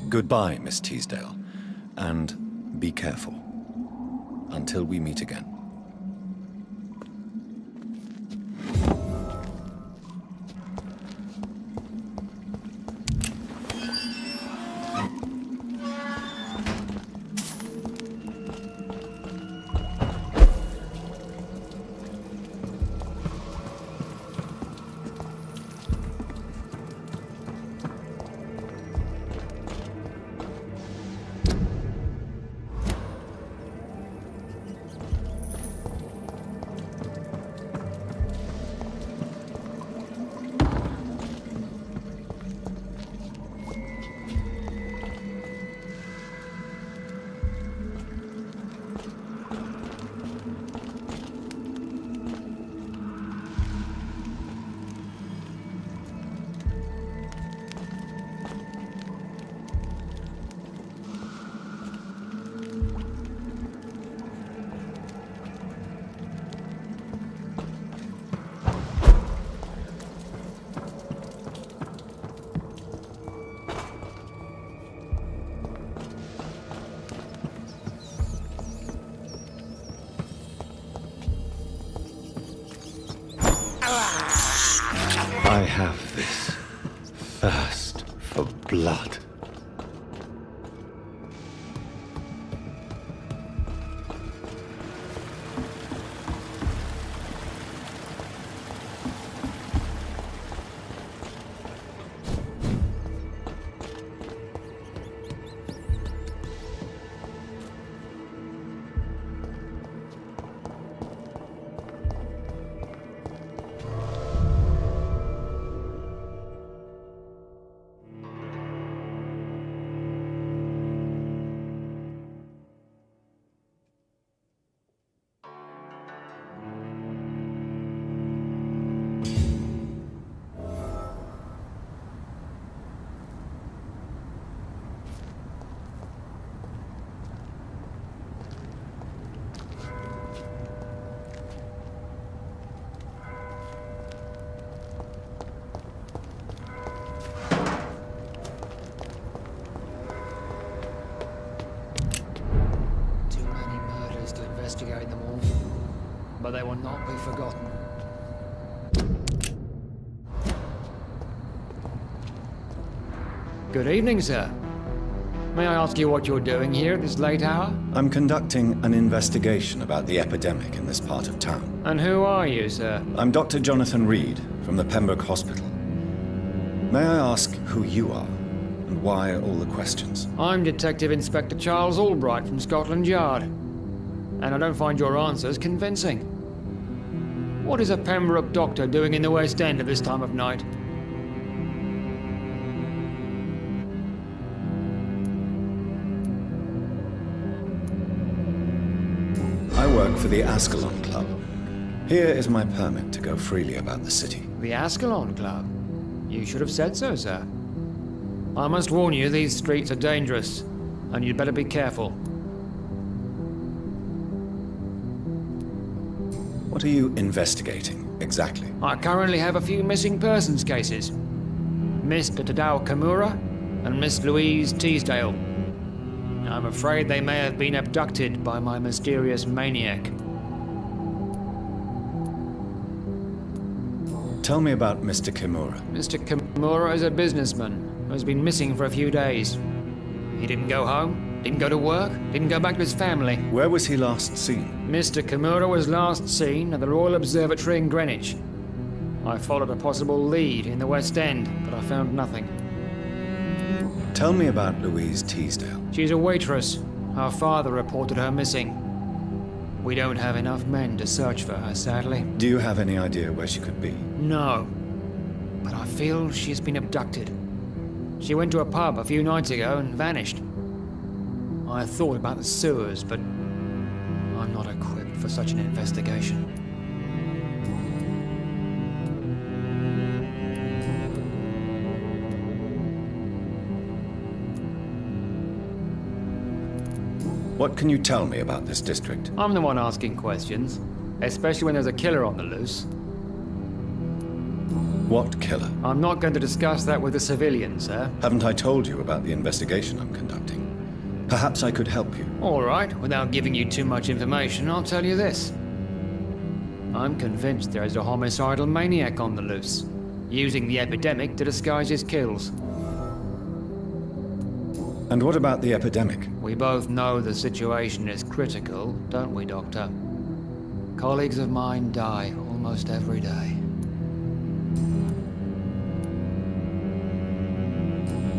Goodbye, Miss Teasdale, and be careful. Until we meet again. I have this thirst for blood. be forgotten. Good evening, sir. May I ask you what you're doing here at this late hour? I'm conducting an investigation about the epidemic in this part of town. And who are you, sir? I'm Dr. Jonathan Reed from the Pembroke Hospital. May I ask who you are and why all the questions? I'm Detective Inspector Charles Albright from Scotland Yard. And I don't find your answers convincing. What is a Pembroke doctor doing in the West End at this time of night? I work for the Ascalon Club. Here is my permit to go freely about the city. The Ascalon Club? You should have said so, sir. I must warn you, these streets are dangerous, and you'd better be careful. What are you investigating, exactly? I currently have a few missing persons cases. Mr. Tadao Kimura and Miss Louise Teasdale. I'm afraid they may have been abducted by my mysterious maniac. Tell me about Mr. Kimura. Mr. Kimura is a businessman who has been missing for a few days. He didn't go home, didn't go to work, didn't go back to his family. Where was he last seen? Mr. Kimura was last seen at the Royal Observatory in Greenwich. I followed a possible lead in the West End, but I found nothing. Tell me about Louise Teasdale. She's a waitress. Her father reported her missing. We don't have enough men to search for her, sadly. Do you have any idea where she could be? No. But I feel she's been abducted. She went to a pub a few nights ago and vanished. I thought about the sewers, but I'm not equipped for such an investigation. What can you tell me about this district? I'm the one asking questions, especially when there's a killer on the loose. What killer? I'm not going to discuss that with the civilians, sir. Haven't I told you about the investigation I'm conducting? Perhaps I could help you. All right, without giving you too much information, I'll tell you this. I'm convinced there is a homicidal maniac on the loose, using the epidemic to disguise his kills. And what about the epidemic? We both know the situation is critical, don't we, Doctor? Colleagues of mine die almost every day.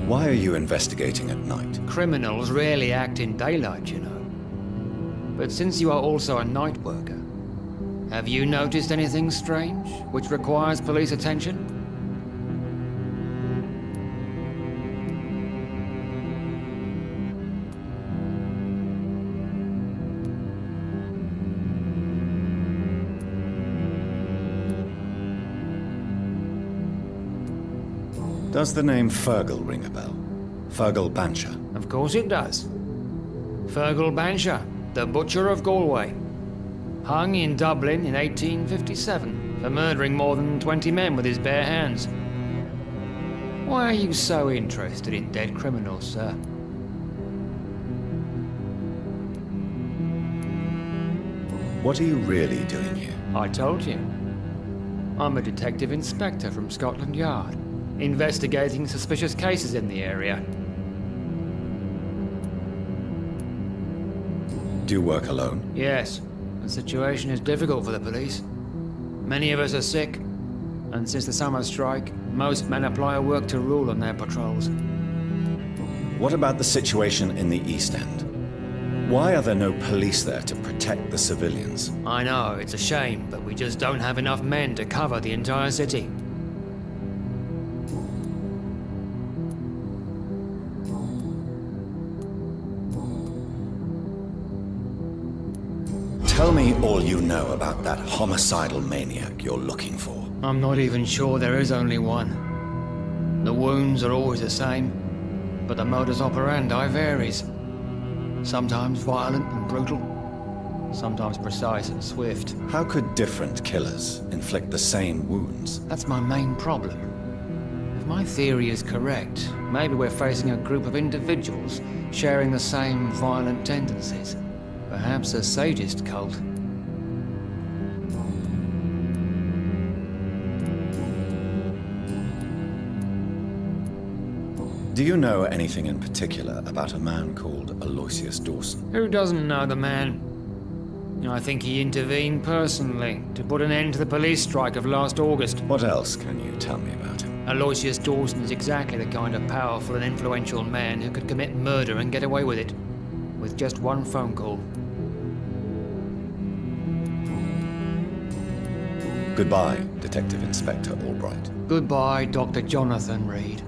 Why are you investigating at night? Criminals rarely act in daylight, you know. But since you are also a night worker, have you noticed anything strange which requires police attention? Does the name Fergal ring a bell? Fergal Bancher? Of course it does. Fergal Bancher, the Butcher of Galway. Hung in Dublin in 1857 for murdering more than 20 men with his bare hands. Why are you so interested in dead criminals, sir? What are you really doing here? I told you. I'm a detective inspector from Scotland Yard, investigating suspicious cases in the area. Do you work alone? Yes. The situation is difficult for the police. Many of us are sick, and since the summer strike, most men apply a work to rule on their patrols. What about the situation in the East End? Why are there no police there to protect the civilians? I know, it's a shame, but we just don't have enough men to cover the entire city. Tell me all you know about that homicidal maniac you're looking for. I'm not even sure there is only one. The wounds are always the same, but the modus operandi varies. Sometimes violent and brutal, sometimes precise and swift. How could different killers inflict the same wounds? That's my main problem. If my theory is correct, maybe we're facing a group of individuals sharing the same violent tendencies. Perhaps a sadist cult. Do you know anything in particular about a man called Aloysius Dawson? Who doesn't know the man? I think he intervened personally to put an end to the police strike of last August. What else can you tell me about him? Aloysius Dawson is exactly the kind of powerful and influential man who could commit murder and get away with it. With just one phone call. Goodbye, Detective Inspector Albright. Goodbye, Dr. Jonathan Reed.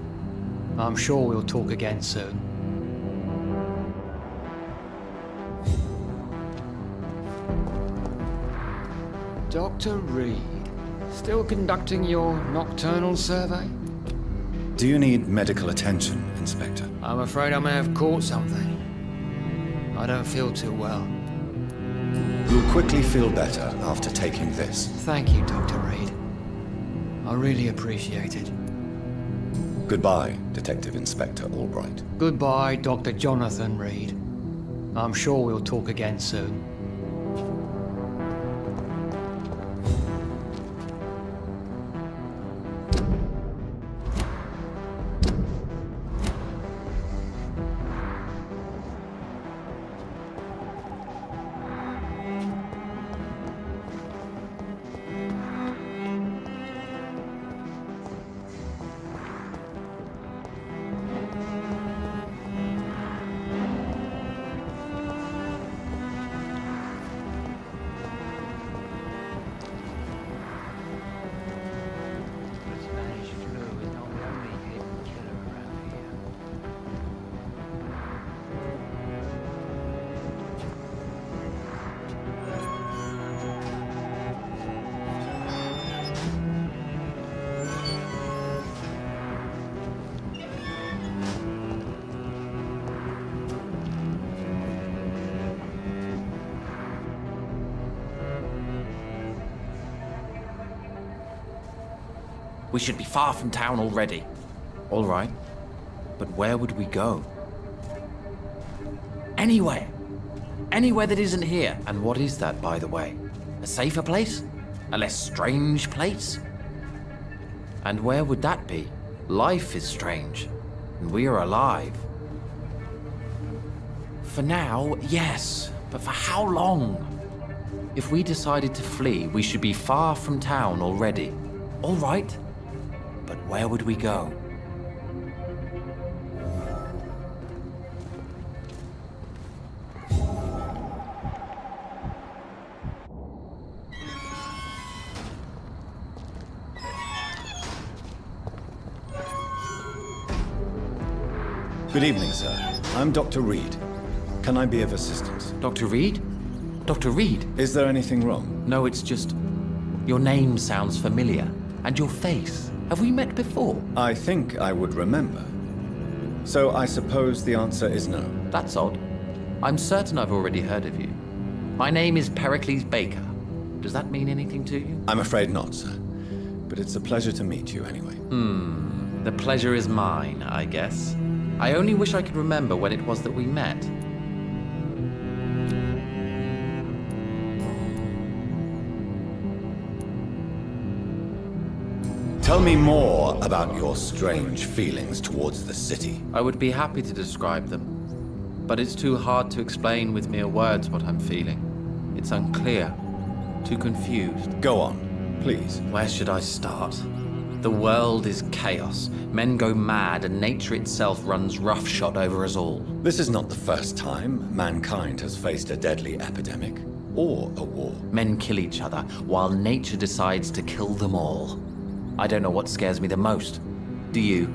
I'm sure we'll talk again soon. Dr. Reed, still conducting your nocturnal survey? Do you need medical attention, Inspector? I'm afraid I may have caught something. I don't feel too well. You'll quickly feel better after taking this. Thank you, Dr. Reed. I really appreciate it. Goodbye, Detective Inspector Albright. Goodbye, Dr. Jonathan Reed. I'm sure we'll talk again soon. We should be far from town already. All right. But where would we go? Anywhere. Anywhere that isn't here. And what is that, by the way? A safer place? A less strange place? And where would that be? Life is strange. And we are alive. For now, yes. But for how long? If we decided to flee, we should be far from town already. All right. But where would we go? Good evening, sir. I'm Dr. Reed. Can I be of assistance? Dr. Reed? Dr. Reed? Is there anything wrong? No, it's just... your name sounds familiar. And your face. Have we met before? I think I would remember. So I suppose the answer is no. That's odd. I'm certain I've already heard of you. My name is Pericles Baker. Does that mean anything to you? I'm afraid not, sir. But it's a pleasure to meet you anyway. The pleasure is mine, I guess. I only wish I could remember when it was that we met. Tell me more about your strange feelings towards the city. I would be happy to describe them. But it's too hard to explain with mere words what I'm feeling. It's unclear. Too confused. Go on, please. Where should I start? The world is chaos. Men go mad and nature itself runs roughshod over us all. This is not the first time mankind has faced a deadly epidemic or a war. Men kill each other while nature decides to kill them all. I don't know what scares me the most. Do you?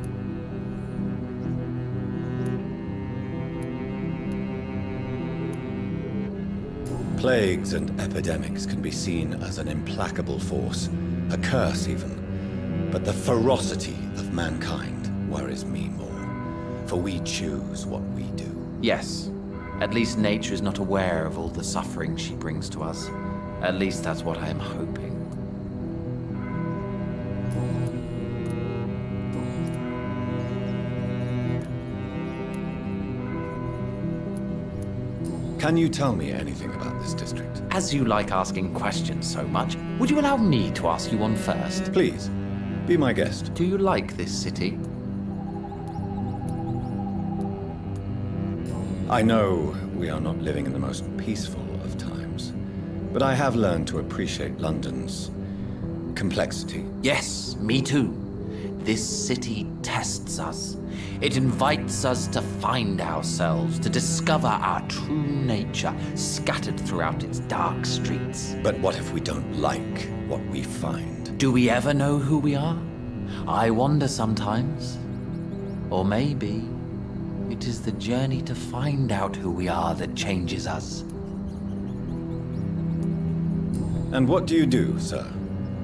Plagues and epidemics can be seen as an implacable force, a curse even. But the ferocity of mankind worries me more, for we choose what we do. Yes. At least nature is not aware of all the suffering she brings to us. At least that's what I am hoping. Can you tell me anything about this district? As you like asking questions so much, would you allow me to ask you one first? Please, be my guest. Do you like this city? I know we are not living in the most peaceful of times, but I have learned to appreciate London's complexity. Yes, me too. This city tests us. It invites us to find ourselves, to discover our true nature scattered throughout its dark streets. But what if we don't like what we find? Do we ever know who we are? I wonder sometimes. Or maybe it is the journey to find out who we are that changes us. And what do you do, sir?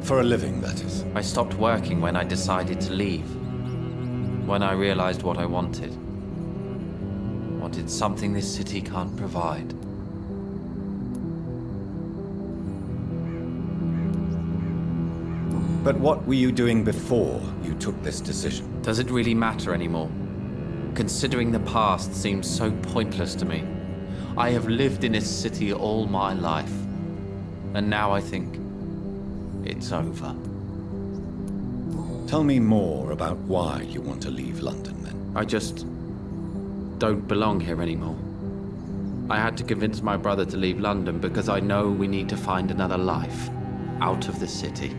For a living, that is. I stopped working when I decided to leave. When I realized what I wanted. Wanted something this city can't provide. But what were you doing before you took this decision? Does it really matter anymore? Considering the past seems so pointless to me. I have lived in this city all my life. And now I think it's over. Tell me more about why you want to leave London, then. I just don't belong here anymore. I had to convince my brother to leave London because I know we need to find another life out of the city.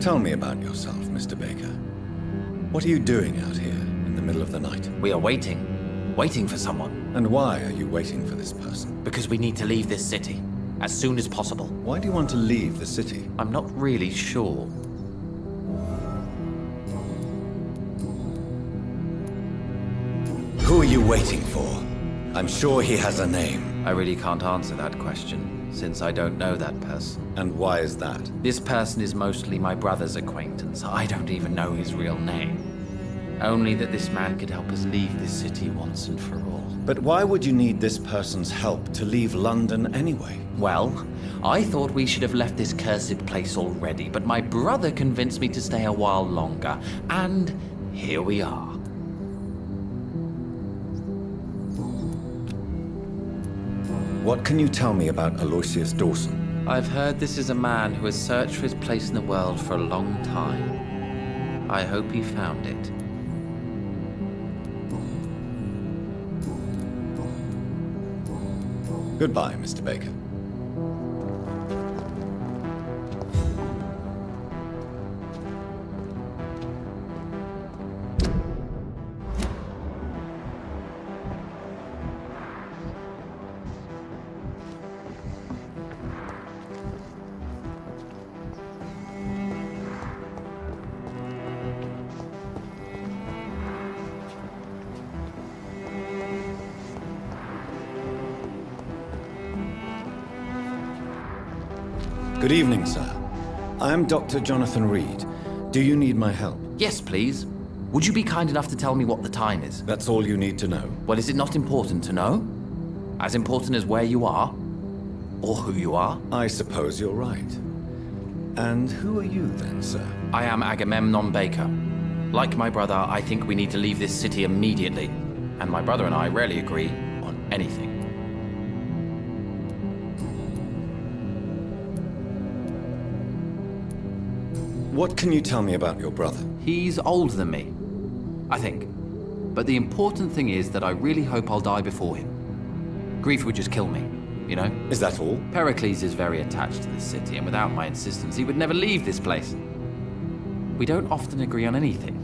Tell me about yourself, Mr. Baker. What are you doing out here in the middle of the night? We are waiting for someone. And why are you waiting for this person? Because we need to leave this city as soon as possible. Why do you want to leave the city? I'm not really sure. Who are you waiting for? I'm sure he has a name. I really can't answer that question, since I don't know that person. And why is that? This person is mostly my brother's acquaintance. I don't even know his real name. Only that this man could help us leave this city once and for all. But why would you need this person's help to leave London anyway? Well, I thought we should have left this cursed place already, but my brother convinced me to stay a while longer. And here we are. What can you tell me about Aloysius Dawson? I've heard this is a man who has searched for his place in the world for a long time. I hope he found it. Goodbye, Mr. Baker. Good evening, sir. I am Dr. Jonathan Reed. Do you need my help? Yes, please. Would you be kind enough to tell me what the time is? That's all you need to know. Well, is it not important to know? As important as where you are? Or who you are? I suppose you're right. And who are you then, sir? I am Agamemnon Baker. Like my brother, I think we need to leave this city immediately. And my brother and I rarely agree on anything. What can you tell me about your brother? He's older than me, I think. But the important thing is that I really hope I'll die before him. Grief would just kill me, you know? Is that all? Pericles is very attached to this city, and without my insistence, he would never leave this place. We don't often agree on anything,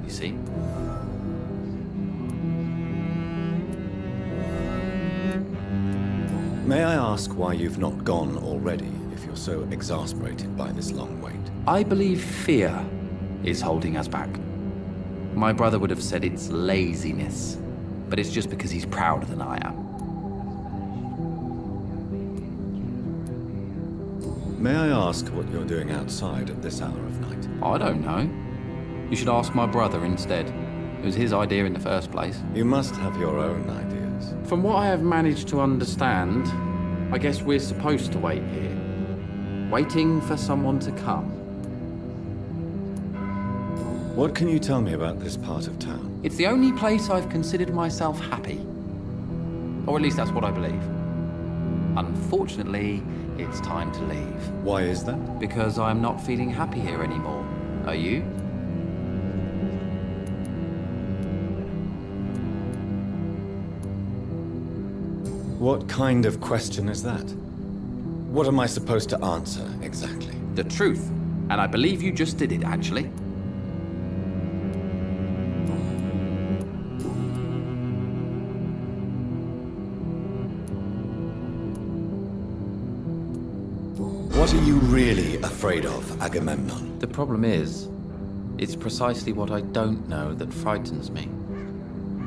you see? May I ask why you've not gone already, if you're so exasperated by this long wait? I believe fear is holding us back. My brother would have said it's laziness, but it's just because he's prouder than I am. May I ask what you're doing outside at this hour of night? I don't know. You should ask my brother instead. It was his idea in the first place. You must have your own ideas. From what I have managed to understand, I guess we're supposed to wait here. Waiting for someone to come. What can you tell me about this part of town? It's the only place I've considered myself happy. Or at least that's what I believe. Unfortunately, it's time to leave. Why is that? Because I'm not feeling happy here anymore. Are you? What kind of question is that? What am I supposed to answer, exactly? The truth. And I believe you just did it, actually. What are you really afraid of, Agamemnon? The problem is, it's precisely what I don't know that frightens me.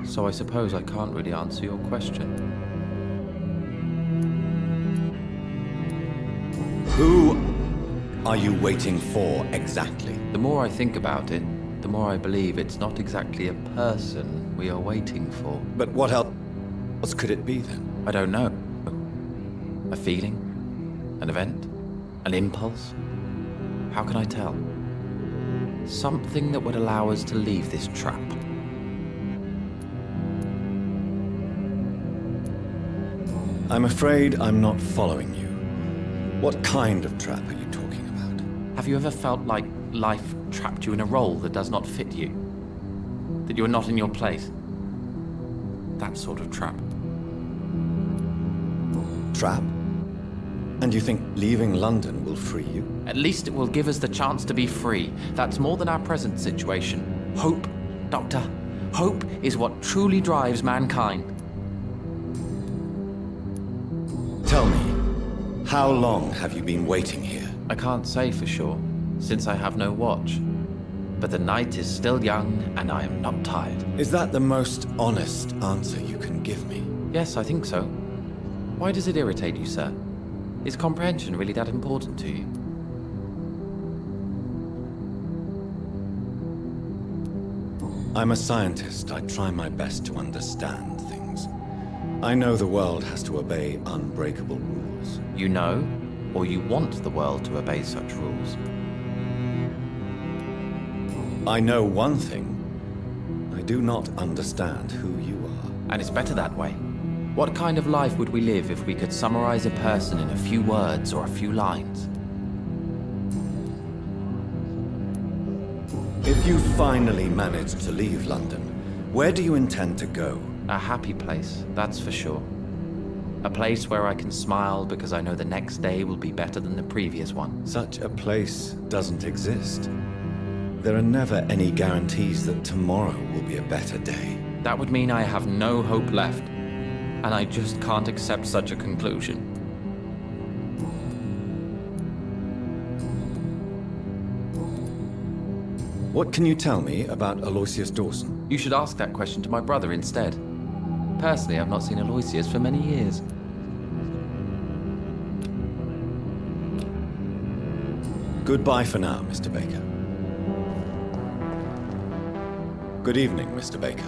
So I suppose I can't really answer your question. Who are you waiting for, exactly? The more I think about it, the more I believe it's not exactly a person we are waiting for. But what else could it be, then? I don't know. A feeling? An event? An impulse? How can I tell? Something that would allow us to leave this trap. I'm afraid I'm not following you. What kind of trap are you talking about? Have you ever felt like life trapped you in a role that does not fit you? That you are not in your place? That sort of trap. Trap? And you think leaving London will free you? At least it will give us the chance to be free. That's more than our present situation. Hope, Doctor. Hope is what truly drives mankind. Tell me, how long have you been waiting here? I can't say for sure, since I have no watch. But the night is still young, and I am not tired. Is that the most honest answer you can give me? Yes, I think so. Why does it irritate you, sir? Is comprehension really that important to you? I'm a scientist. I try my best to understand things. I know the world has to obey unbreakable rules. You know, or you want the world to obey such rules? I know one thing. I do not understand who you are. And it's better that way. What kind of life would we live if we could summarize a person in a few words or a few lines? If you finally manage to leave London, where do you intend to go? A happy place, that's for sure. A place where I can smile because I know the next day will be better than the previous one. Such a place doesn't exist. There are never any guarantees that tomorrow will be a better day. That would mean I have no hope left. And I just can't accept such a conclusion. What can you tell me about Aloysius Dawson? You should ask that question to my brother instead. Personally, I've not seen Aloysius for many years. Goodbye for now, Mr. Baker. Good evening, Mr. Baker.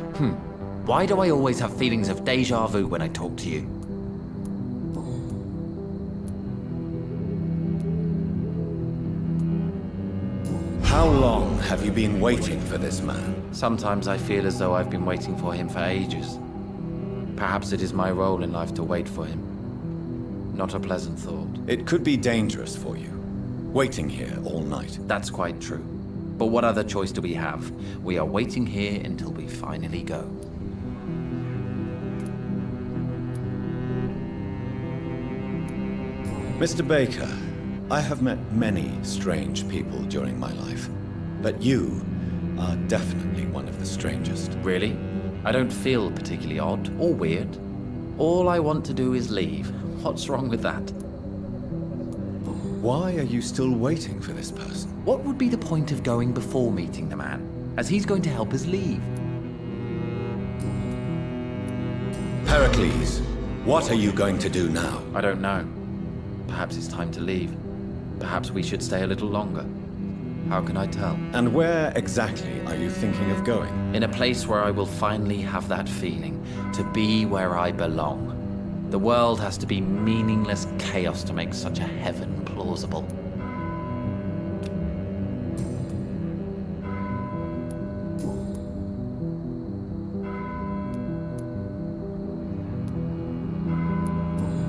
Why do I always have feelings of déjà vu when I talk to you? How long have you been waiting for this man? Sometimes I feel as though I've been waiting for him for ages. Perhaps it is my role in life to wait for him. Not a pleasant thought. It could be dangerous for you, waiting here all night. That's quite true. But what other choice do we have? We are waiting here until we finally go. Mr. Baker, I have met many strange people during my life, but you are definitely one of the strangest. Really? I don't feel particularly odd or weird. All I want to do is leave. What's wrong with that? Why are you still waiting for this person? What would be the point of going before meeting the man, as he's going to help us leave? Pericles, what are you going to do now? I don't know. Perhaps it's time to leave. Perhaps we should stay a little longer. How can I tell? And where exactly are you thinking of going? In a place where I will finally have that feeling, to be where I belong. The world has to be meaningless chaos to make such a heaven plausible.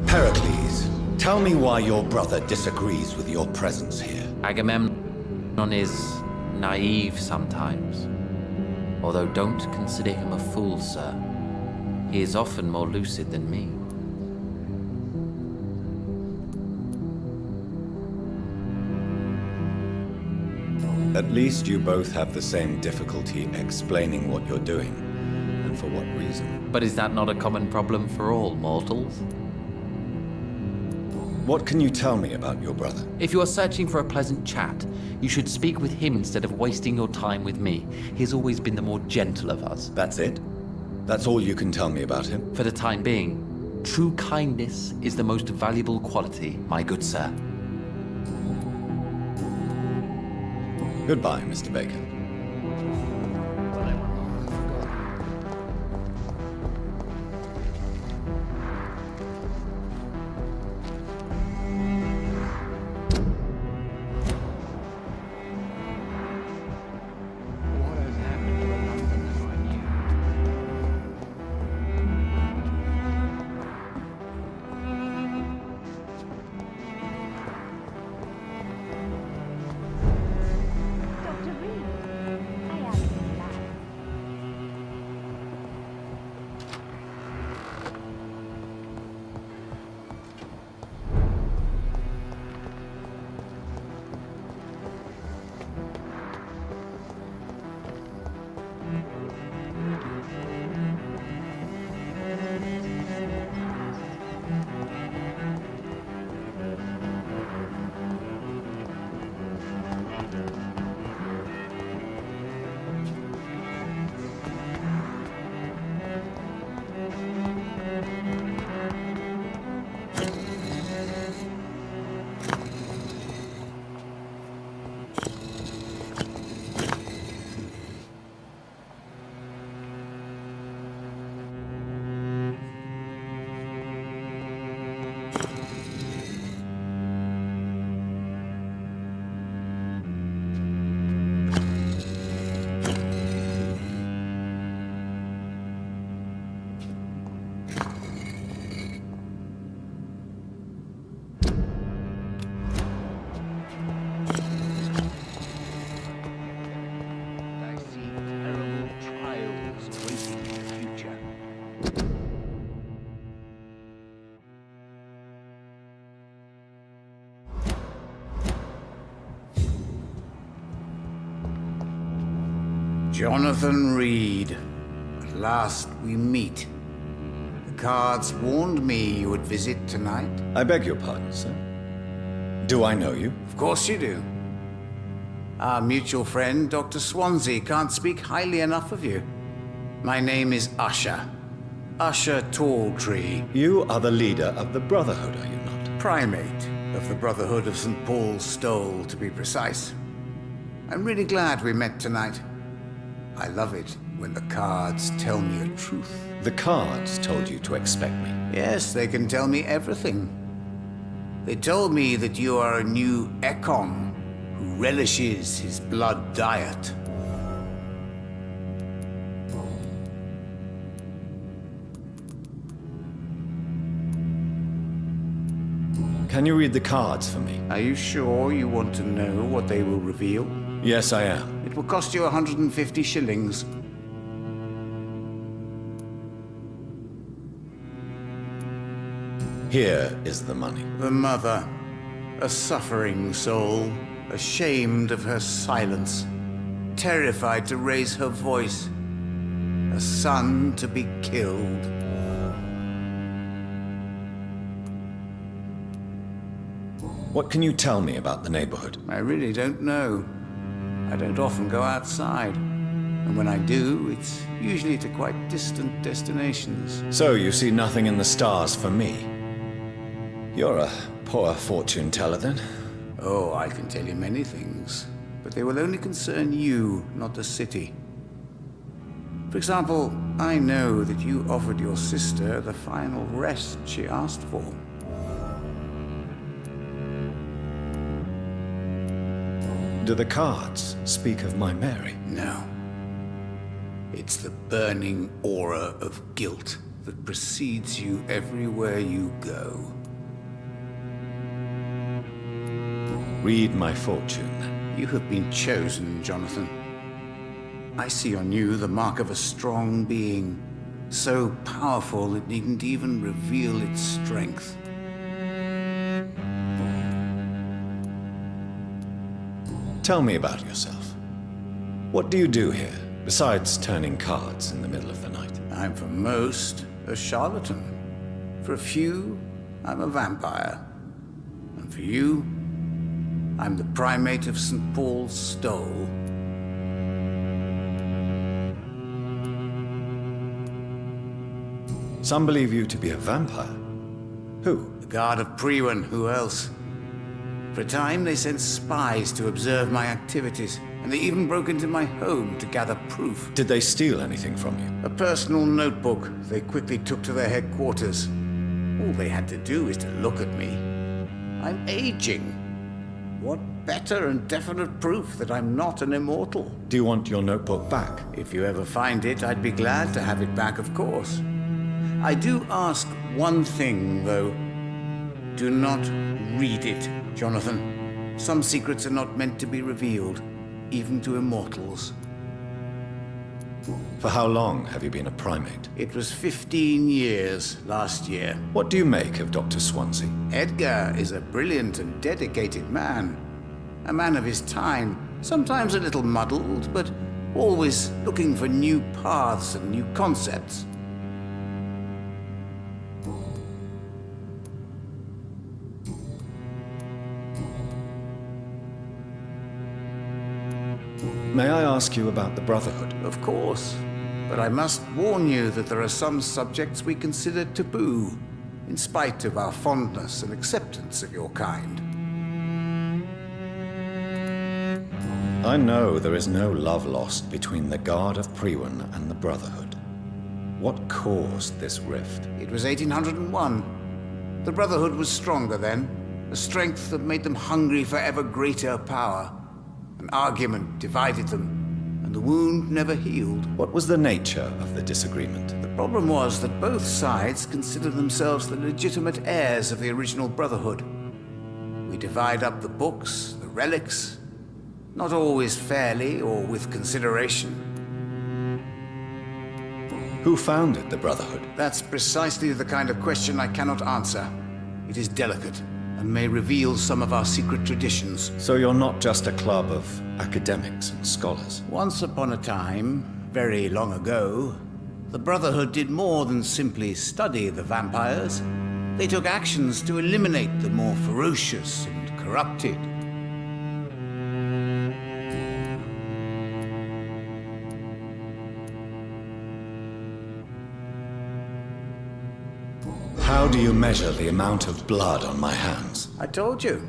Pericles, tell me why your brother disagrees with your presence here. Agamemnon is naive sometimes. Although don't consider him a fool, sir. He is often more lucid than me. At least you both have the same difficulty explaining what you're doing, and for what reason. But is that not a common problem for all mortals? What can you tell me about your brother? If you are searching for a pleasant chat, you should speak with him instead of wasting your time with me. He's always been the more gentle of us. That's it? That's all you can tell me about him? For the time being, true kindness is the most valuable quality, my good sir. Goodbye, Mr. Baker. Jonathan Reed. At last we meet. The cards warned me you would visit tonight. I beg your pardon, sir. Do I know you? Of course you do. Our mutual friend, Dr. Swansea, can't speak highly enough of you. My name is Usher. Usher Talltree. You are the leader of the Brotherhood, are you not? Primate of the Brotherhood of St. Paul's Stole, to be precise. I'm really glad we met tonight. I love it when the cards tell me a truth. The cards told you to expect me? Yes, they can tell me everything. They told me that you are a new Ekon who relishes his blood diet. Can you read the cards for me? Are you sure you want to know what they will reveal? Yes, I am. It will cost you 150 shillings. Here is the money. The mother, a suffering soul, ashamed of her silence, terrified to raise her voice, a son to be killed. What can you tell me about the neighborhood? I really don't know. I don't often go outside. And when I do, it's usually to quite distant destinations. So you see nothing in the stars for me? You're a poor fortune teller, then? Oh, I can tell you many things. But they will only concern you, not the city. For example, I know that you offered your sister the final rest she asked for. Do the cards speak of my Mary? No. It's the burning aura of guilt that precedes you everywhere you go. Read my fortune, then. You have been chosen, Jonathan. I see on you the mark of a strong being, so powerful it needn't even reveal its strength. Tell me about yourself. What do you do here, besides turning cards in the middle of the night? I'm for most a charlatan. For a few, I'm a vampire. And for you, I'm the primate of St. Paul's Stole. Some believe you to be a vampire. Who? The Guard of Priwen, who else? For a time, they sent spies to observe my activities, and they even broke into my home to gather proof. Did they steal anything from you? A personal notebook they quickly took to their headquarters. All they had to do is to look at me. I'm aging. What better and definite proof that I'm not an immortal? Do you want your notebook back? If you ever find it, I'd be glad to have it back, of course. I do ask one thing, though. Do not read it, Jonathan. Some secrets are not meant to be revealed, even to immortals. For how long have you been a primate? It was 15 years last year. What do you make of Dr. Swansea? Edgar is a brilliant and dedicated man. A man of his time, sometimes a little muddled, but always looking for new paths and new concepts. May I ask you about the Brotherhood? Of course. But I must warn you that there are some subjects we consider taboo, in spite of our fondness and acceptance of your kind. I know there is no love lost between the Guard of Priwen and the Brotherhood. What caused this rift? It was 1801. The Brotherhood was stronger then, a strength that made them hungry for ever greater power. An argument divided them, and the wound never healed. What was the nature of the disagreement? The problem was that both sides considered themselves the legitimate heirs of the original Brotherhood. We divide up the books, the relics, not always fairly or with consideration. Who founded the Brotherhood? That's precisely the kind of question I cannot answer. It is delicate, and may reveal some of our secret traditions. So you're not just a club of academics and scholars? Once upon a time, very long ago, the Brotherhood did more than simply study the vampires. They took actions to eliminate the more ferocious and corrupted. How do you measure the amount of blood on my hands? I told you.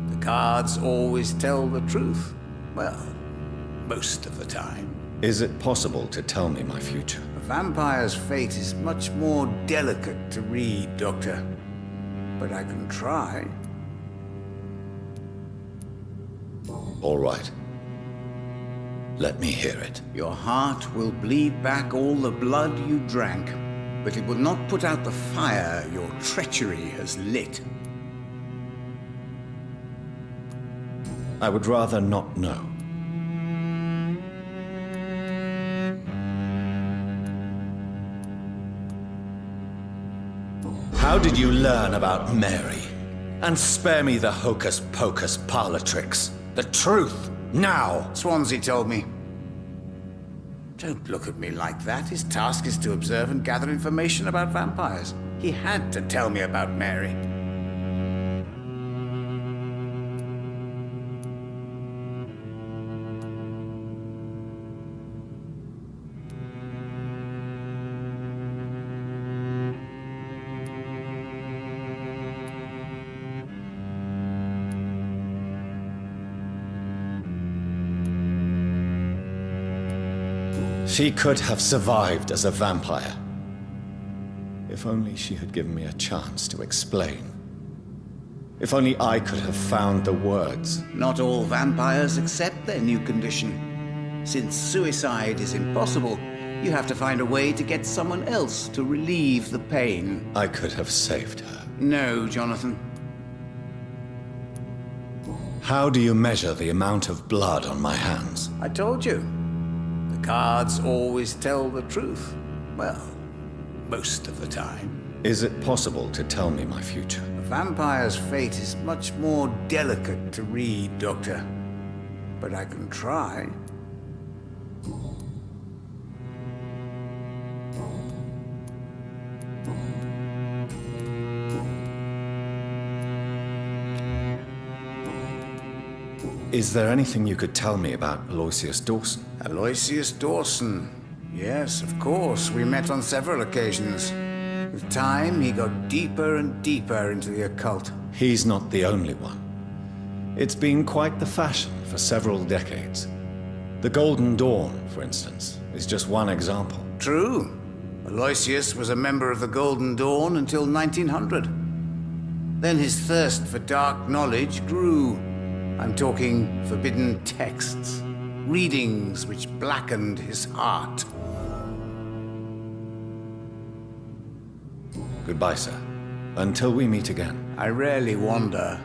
The cards always tell the truth. Well, most of the time. Is it possible to tell me my future? A vampire's fate is much more delicate to read, Doctor. But I can try. All right. Let me hear it. Your heart will bleed back all the blood you drank, but it will not put out the fire your treachery has lit. I would rather not know. How did you learn about Mary? And spare me the hocus-pocus parlor tricks. The truth, now! Swansea told me. Don't look at me like that. His task is to observe and gather information about vampires. He had to tell me about Mary. She could have survived as a vampire. If only she had given me a chance to explain. If only I could have found the words. Not all vampires accept their new condition. Since suicide is impossible, you have to find a way to get someone else to relieve the pain. I could have saved her. No, Jonathan. How do you measure the amount of blood on my hands? I told you. The cards always tell the truth. Well, most of the time. Is it possible to tell me my future? A vampire's fate is much more delicate to read, Doctor. but I can try. Is there anything you could tell me about Aloysius Dawson? Aloysius Dawson. Yes, of course. We met on several occasions. With time, he got deeper and deeper into the occult. He's not the only one. It's been quite the fashion for several decades. The Golden Dawn, for instance, is just one example. True. Aloysius was a member of the Golden Dawn until 1900. Then his thirst for dark knowledge grew. I'm talking forbidden texts, readings which blackened his heart. Goodbye, sir. Until we meet again. I rarely wander,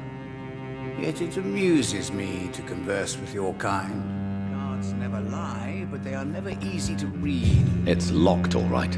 yet it amuses me to converse with your kind. Cards never lie, but they are never easy to read. It's locked, all right.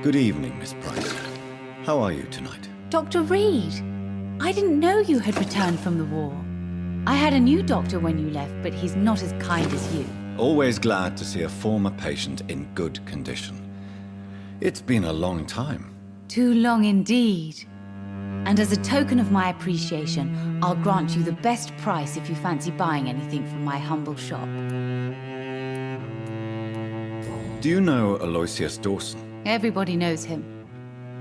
Good evening, Miss Price. How are you tonight? Dr. Reed, I didn't know you had returned from the war. I had a new doctor when you left, but he's not as kind as you. Always glad to see a former patient in good condition. It's been a long time. Too long indeed. And as a token of my appreciation, I'll grant you the best price if you fancy buying anything from my humble shop. Do you know Aloysius Dawson? Everybody knows him.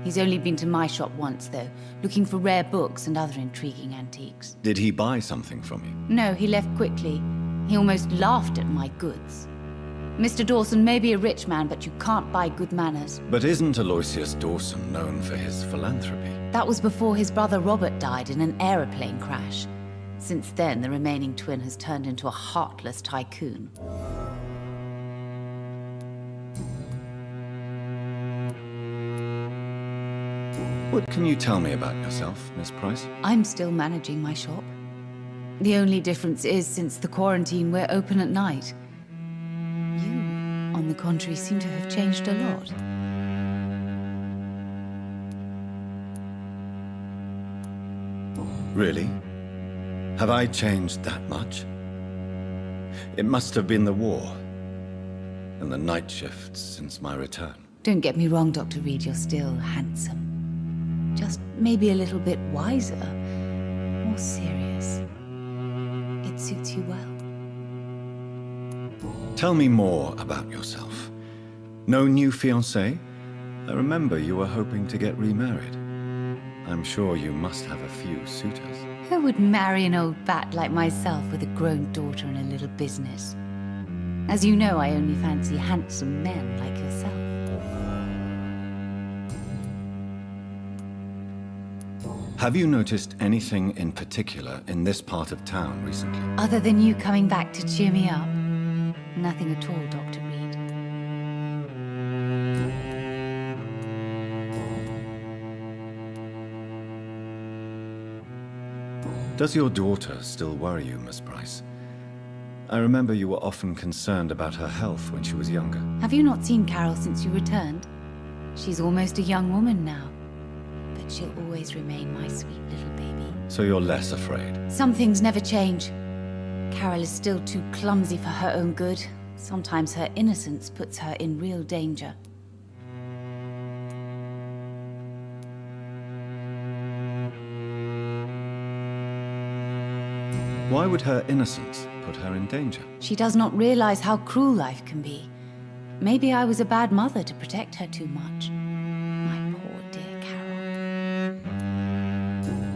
He's only been to my shop once, though, looking for rare books and other intriguing antiques. Did he buy something from you? No, he left quickly. He almost laughed at my goods. Mr. Dawson may be a rich man, but you can't buy good manners. But isn't Aloysius Dawson known for his philanthropy? That was before his brother Robert died in an aeroplane crash. Since then, the remaining twin has turned into a heartless tycoon. What can you tell me about yourself, Miss Price? I'm still managing my shop. The only difference is, since the quarantine, we're open at night. You, on the contrary, seem to have changed a lot. Really? Have I changed that much? It must have been the war and the night shifts since my return. Don't get me wrong, Dr. Reed, you're still handsome. Just maybe a little bit wiser, more serious. It suits you well. Tell me more about yourself. No new fiancé? I remember you were hoping to get remarried. I'm sure you must have a few suitors. Who would marry an old bat like myself with a grown daughter and a little business? As you know, I only fancy handsome men like yourself. Have you noticed anything in particular in this part of town recently? Other than you coming back to cheer me up? Nothing at all, Dr. Reed. Does your daughter still worry you, Miss Price? I remember you were often concerned about her health when she was younger. Have you not seen Carol since you returned? She's almost a young woman now. But she'll always remain my sweet little baby. So you're less afraid? Some things never change. Carol is still too clumsy for her own good. Sometimes her innocence puts her in real danger. Why would her innocence put her in danger? She does not realize how cruel life can be. Maybe I was a bad mother to protect her too much. My poor dear Carol.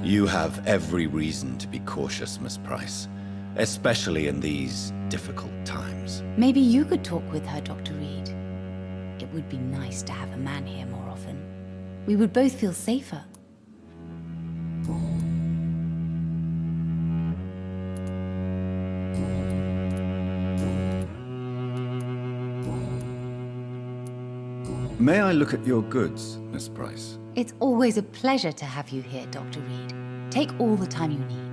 You have every reason to be cautious, Miss Price. Especially in these difficult times. Maybe you could talk with her, Dr. Reed. It would be nice to have a man here more often. We would both feel safer. May I look at your goods, Miss Price? It's always a pleasure to have you here, Dr. Reed. Take all the time you need.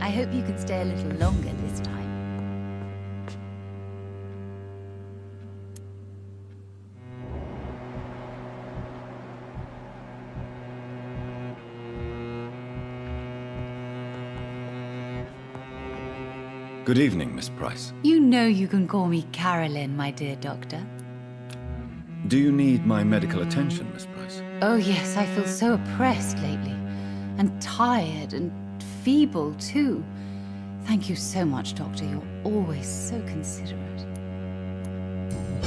I hope you can stay a little longer this time. Good evening, Miss Price. You know you can call me Carolyn, my dear doctor. Do you need my medical attention, Miss Price? Oh yes, I feel so oppressed lately. And tired and feeble, too. Thank you so much, Doctor. You're always so considerate.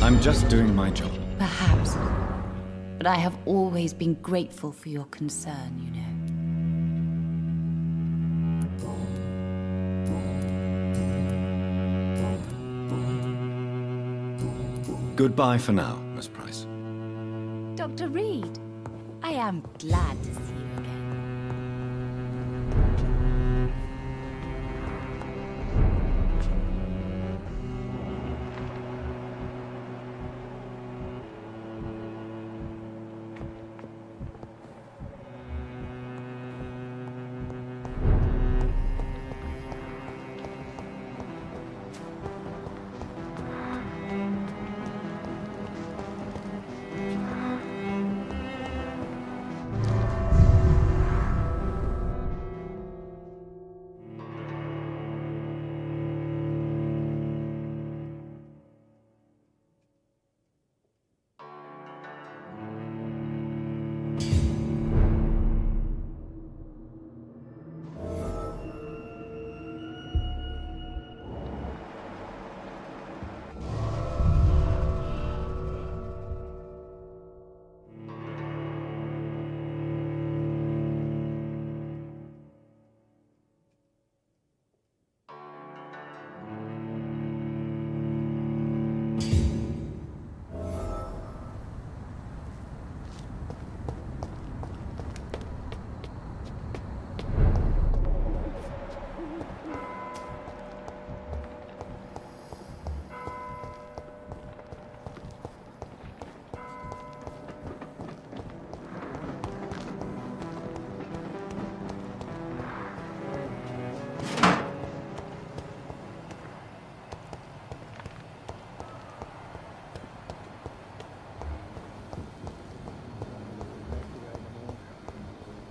I'm just doing my job. Perhaps. But I have always been grateful for your concern, you know. Goodbye for now, Miss Price. Dr. Reed, I am glad to see you again.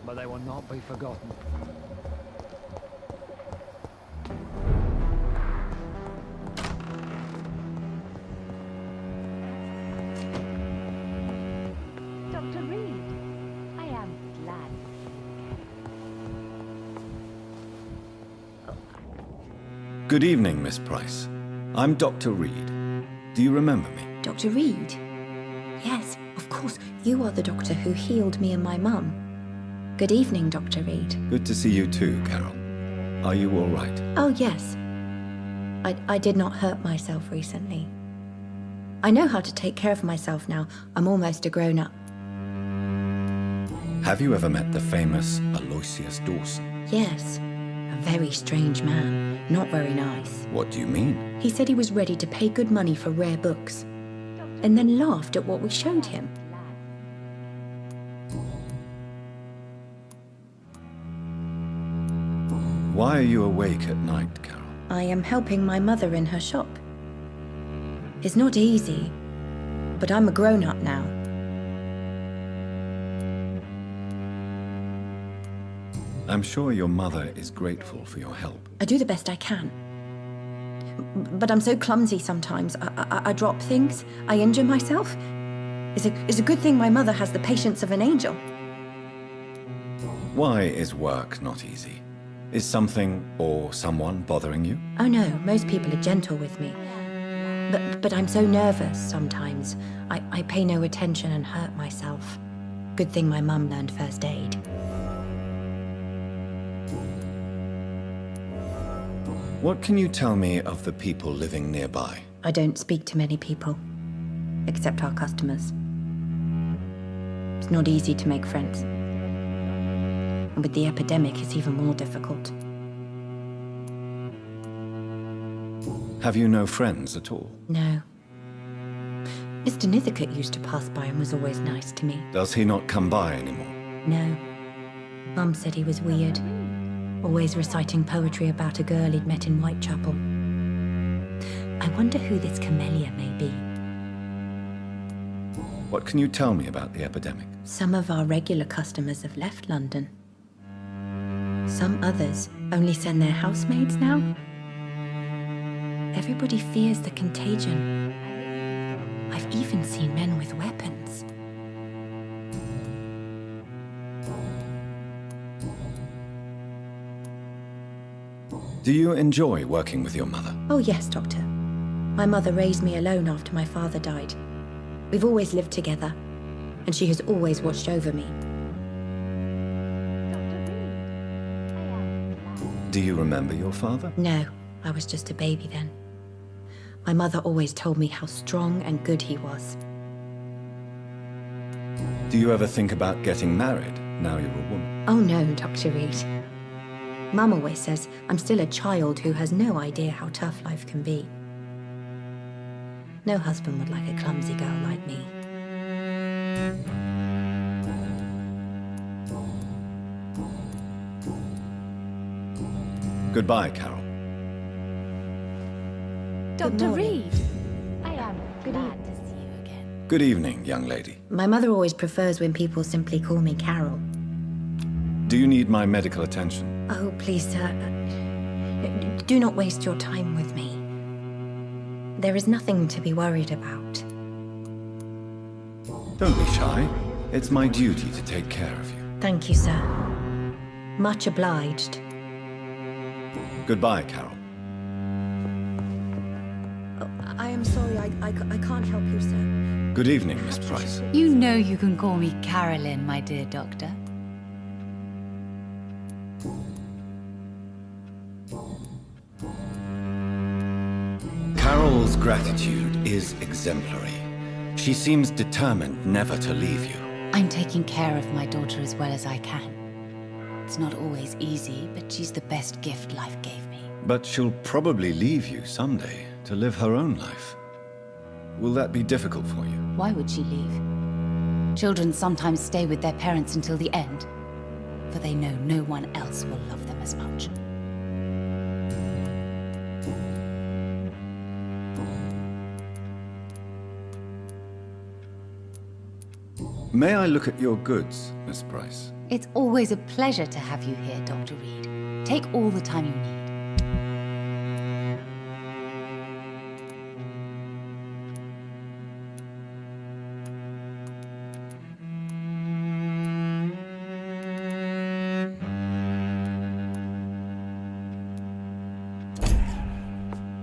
But they will not be forgotten. Dr. Reed, I am glad. Good evening, Miss Price. I'm Dr. Reed. Do you remember me? Dr. Reed? Yes, of course. You are the doctor who healed me and my mum. Good evening, Dr. Reed. Good to see you too, Carol. Are you all right? Oh, yes. I did not hurt myself recently. I know how to take care of myself now. I'm almost a grown-up. Have you ever met the famous Aloysius Dawson? Yes. A very strange man. Not very nice. What do you mean? He said he was ready to pay good money for rare books, and then laughed at what we showed him. Why are you awake at night, Carol? I am helping my mother in her shop. It's not easy, but I'm a grown-up now. I'm sure your mother is grateful for your help. I do the best I can. But I'm so clumsy sometimes. I drop things. I injure myself. It's a good thing my mother has the patience of an angel. Why is work not easy? Is something or someone bothering you? Oh no, most people are gentle with me. But I'm so nervous sometimes. I pay no attention and hurt myself. Good thing my mum learned first aid. What can you tell me of the people living nearby? I don't speak to many people, except our customers. It's not easy to make friends. And with the epidemic, it's even more difficult. Have you no friends at all? No. Mr. Nithercote used to pass by and was always nice to me. Does he not come by anymore? No. Mum said he was weird. Always reciting poetry about a girl he'd met in Whitechapel. I wonder who this camellia may be. What can you tell me about the epidemic? Some of our regular customers have left London. Some others only send their housemaids now. Everybody fears the contagion. I've even seen men with weapons. Do you enjoy working with your mother? Oh yes, Doctor. My mother raised me alone after my father died. We've always lived together, and she has always watched over me. Do you remember your father? No, I was just a baby then. My mother always told me how strong and good he was. Do you ever think about getting married now you're a woman? Oh no, Dr. Reed. Mum always says I'm still a child who has no idea how tough life can be. No husband would like a clumsy girl like me. Goodbye, Carol. Dr. Reed. I am glad to see you again. Good evening, young lady. My mother always prefers when people simply call me Carol. Do you need my medical attention? Oh, please, sir. Do not waste your time with me. There is nothing to be worried about. Don't be shy. It's my duty to take care of you. Thank you, sir. Much obliged. Goodbye, Carol. Oh, I am sorry, I can't help you, sir. Good evening, Miss Price. You know you can call me Carolyn, my dear doctor. Carol's gratitude is exemplary. She seems determined never to leave you. I'm taking care of my daughter as well as I can. It's not always easy, but she's the best gift life gave me. But she'll probably leave you someday to live her own life. Will that be difficult for you? Why would she leave? Children sometimes stay with their parents until the end, for they know no one else will love them as much. May I look at your goods, Miss Price? It's always a pleasure to have you here, Dr. Reed. Take all the time you need.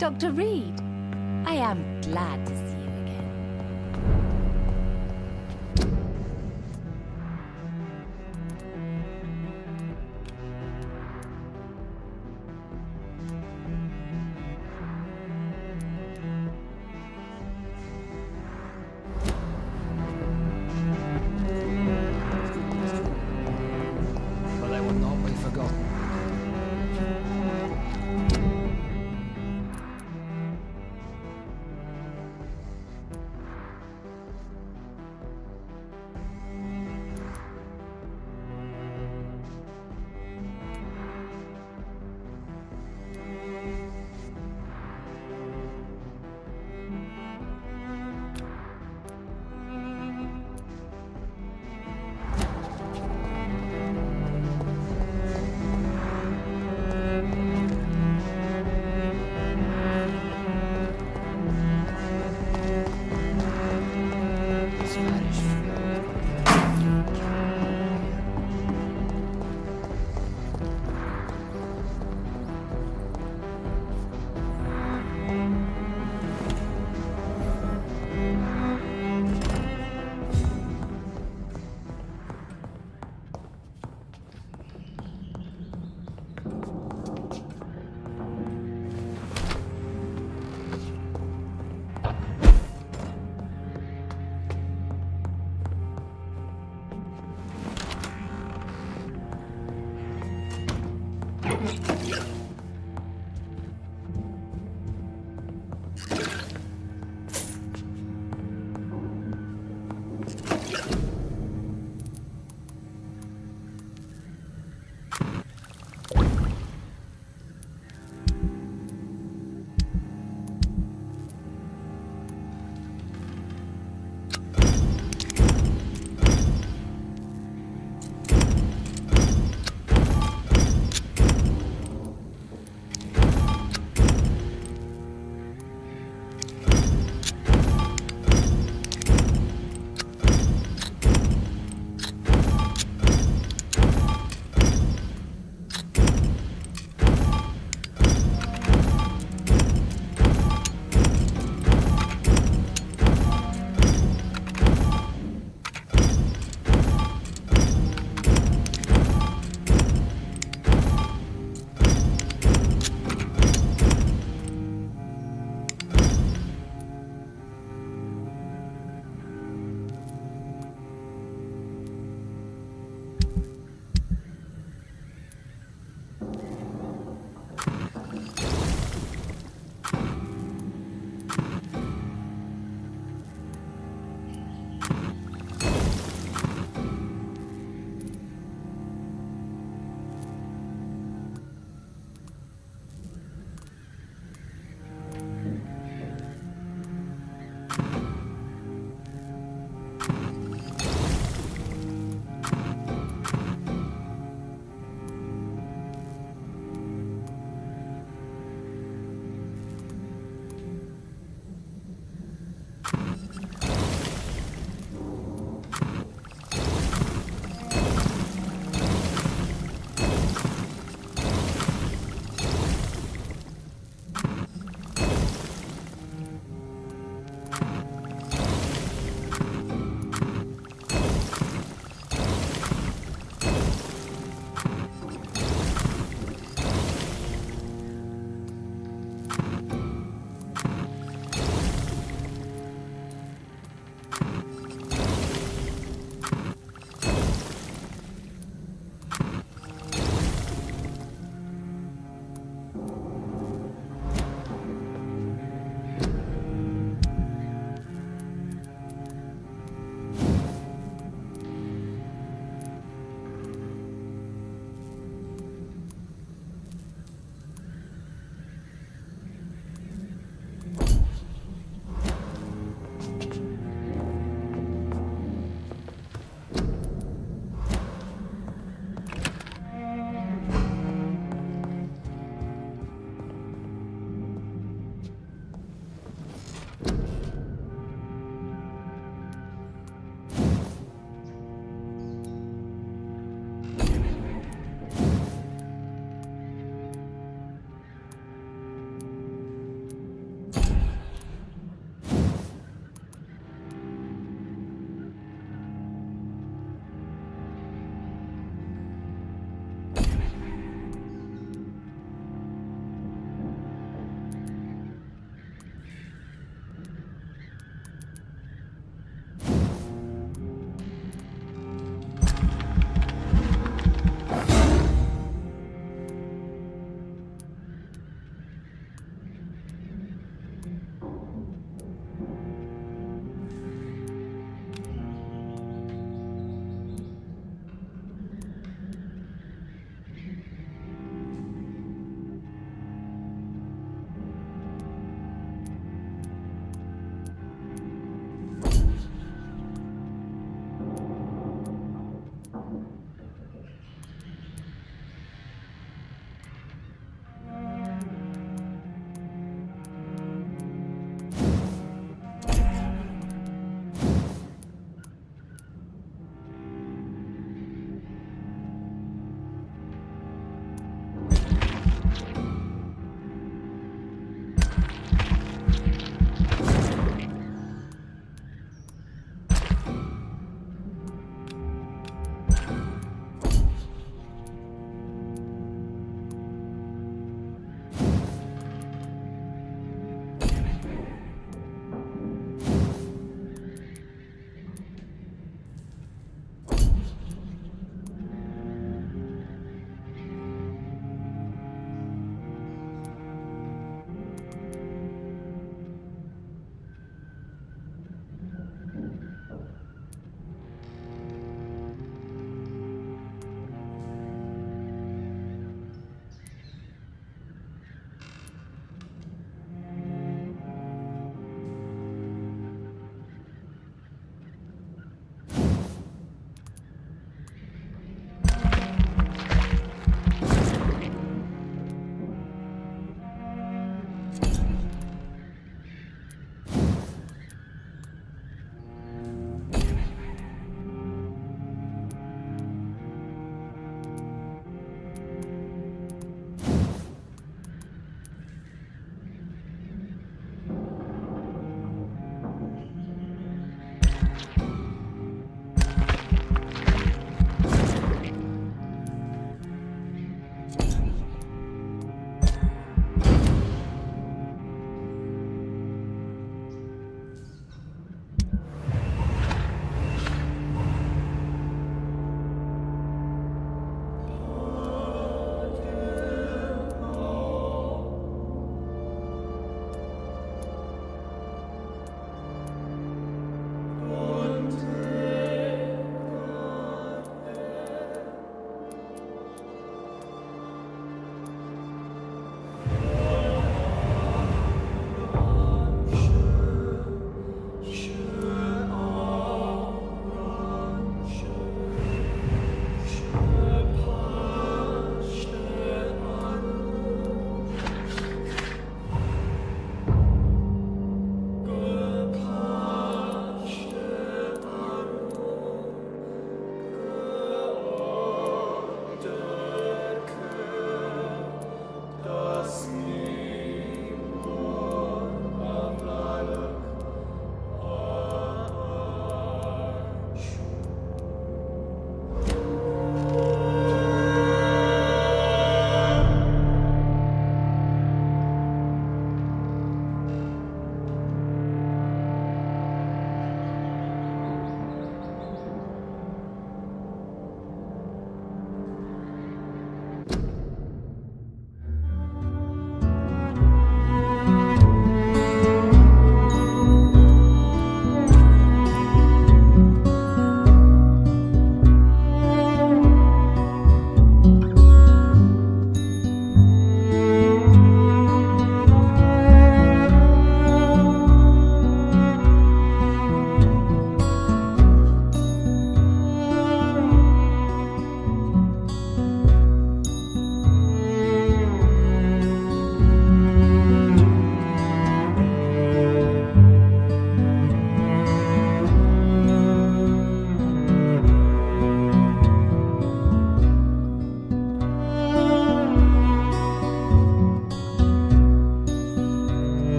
Dr. Reed, I am glad to see you again.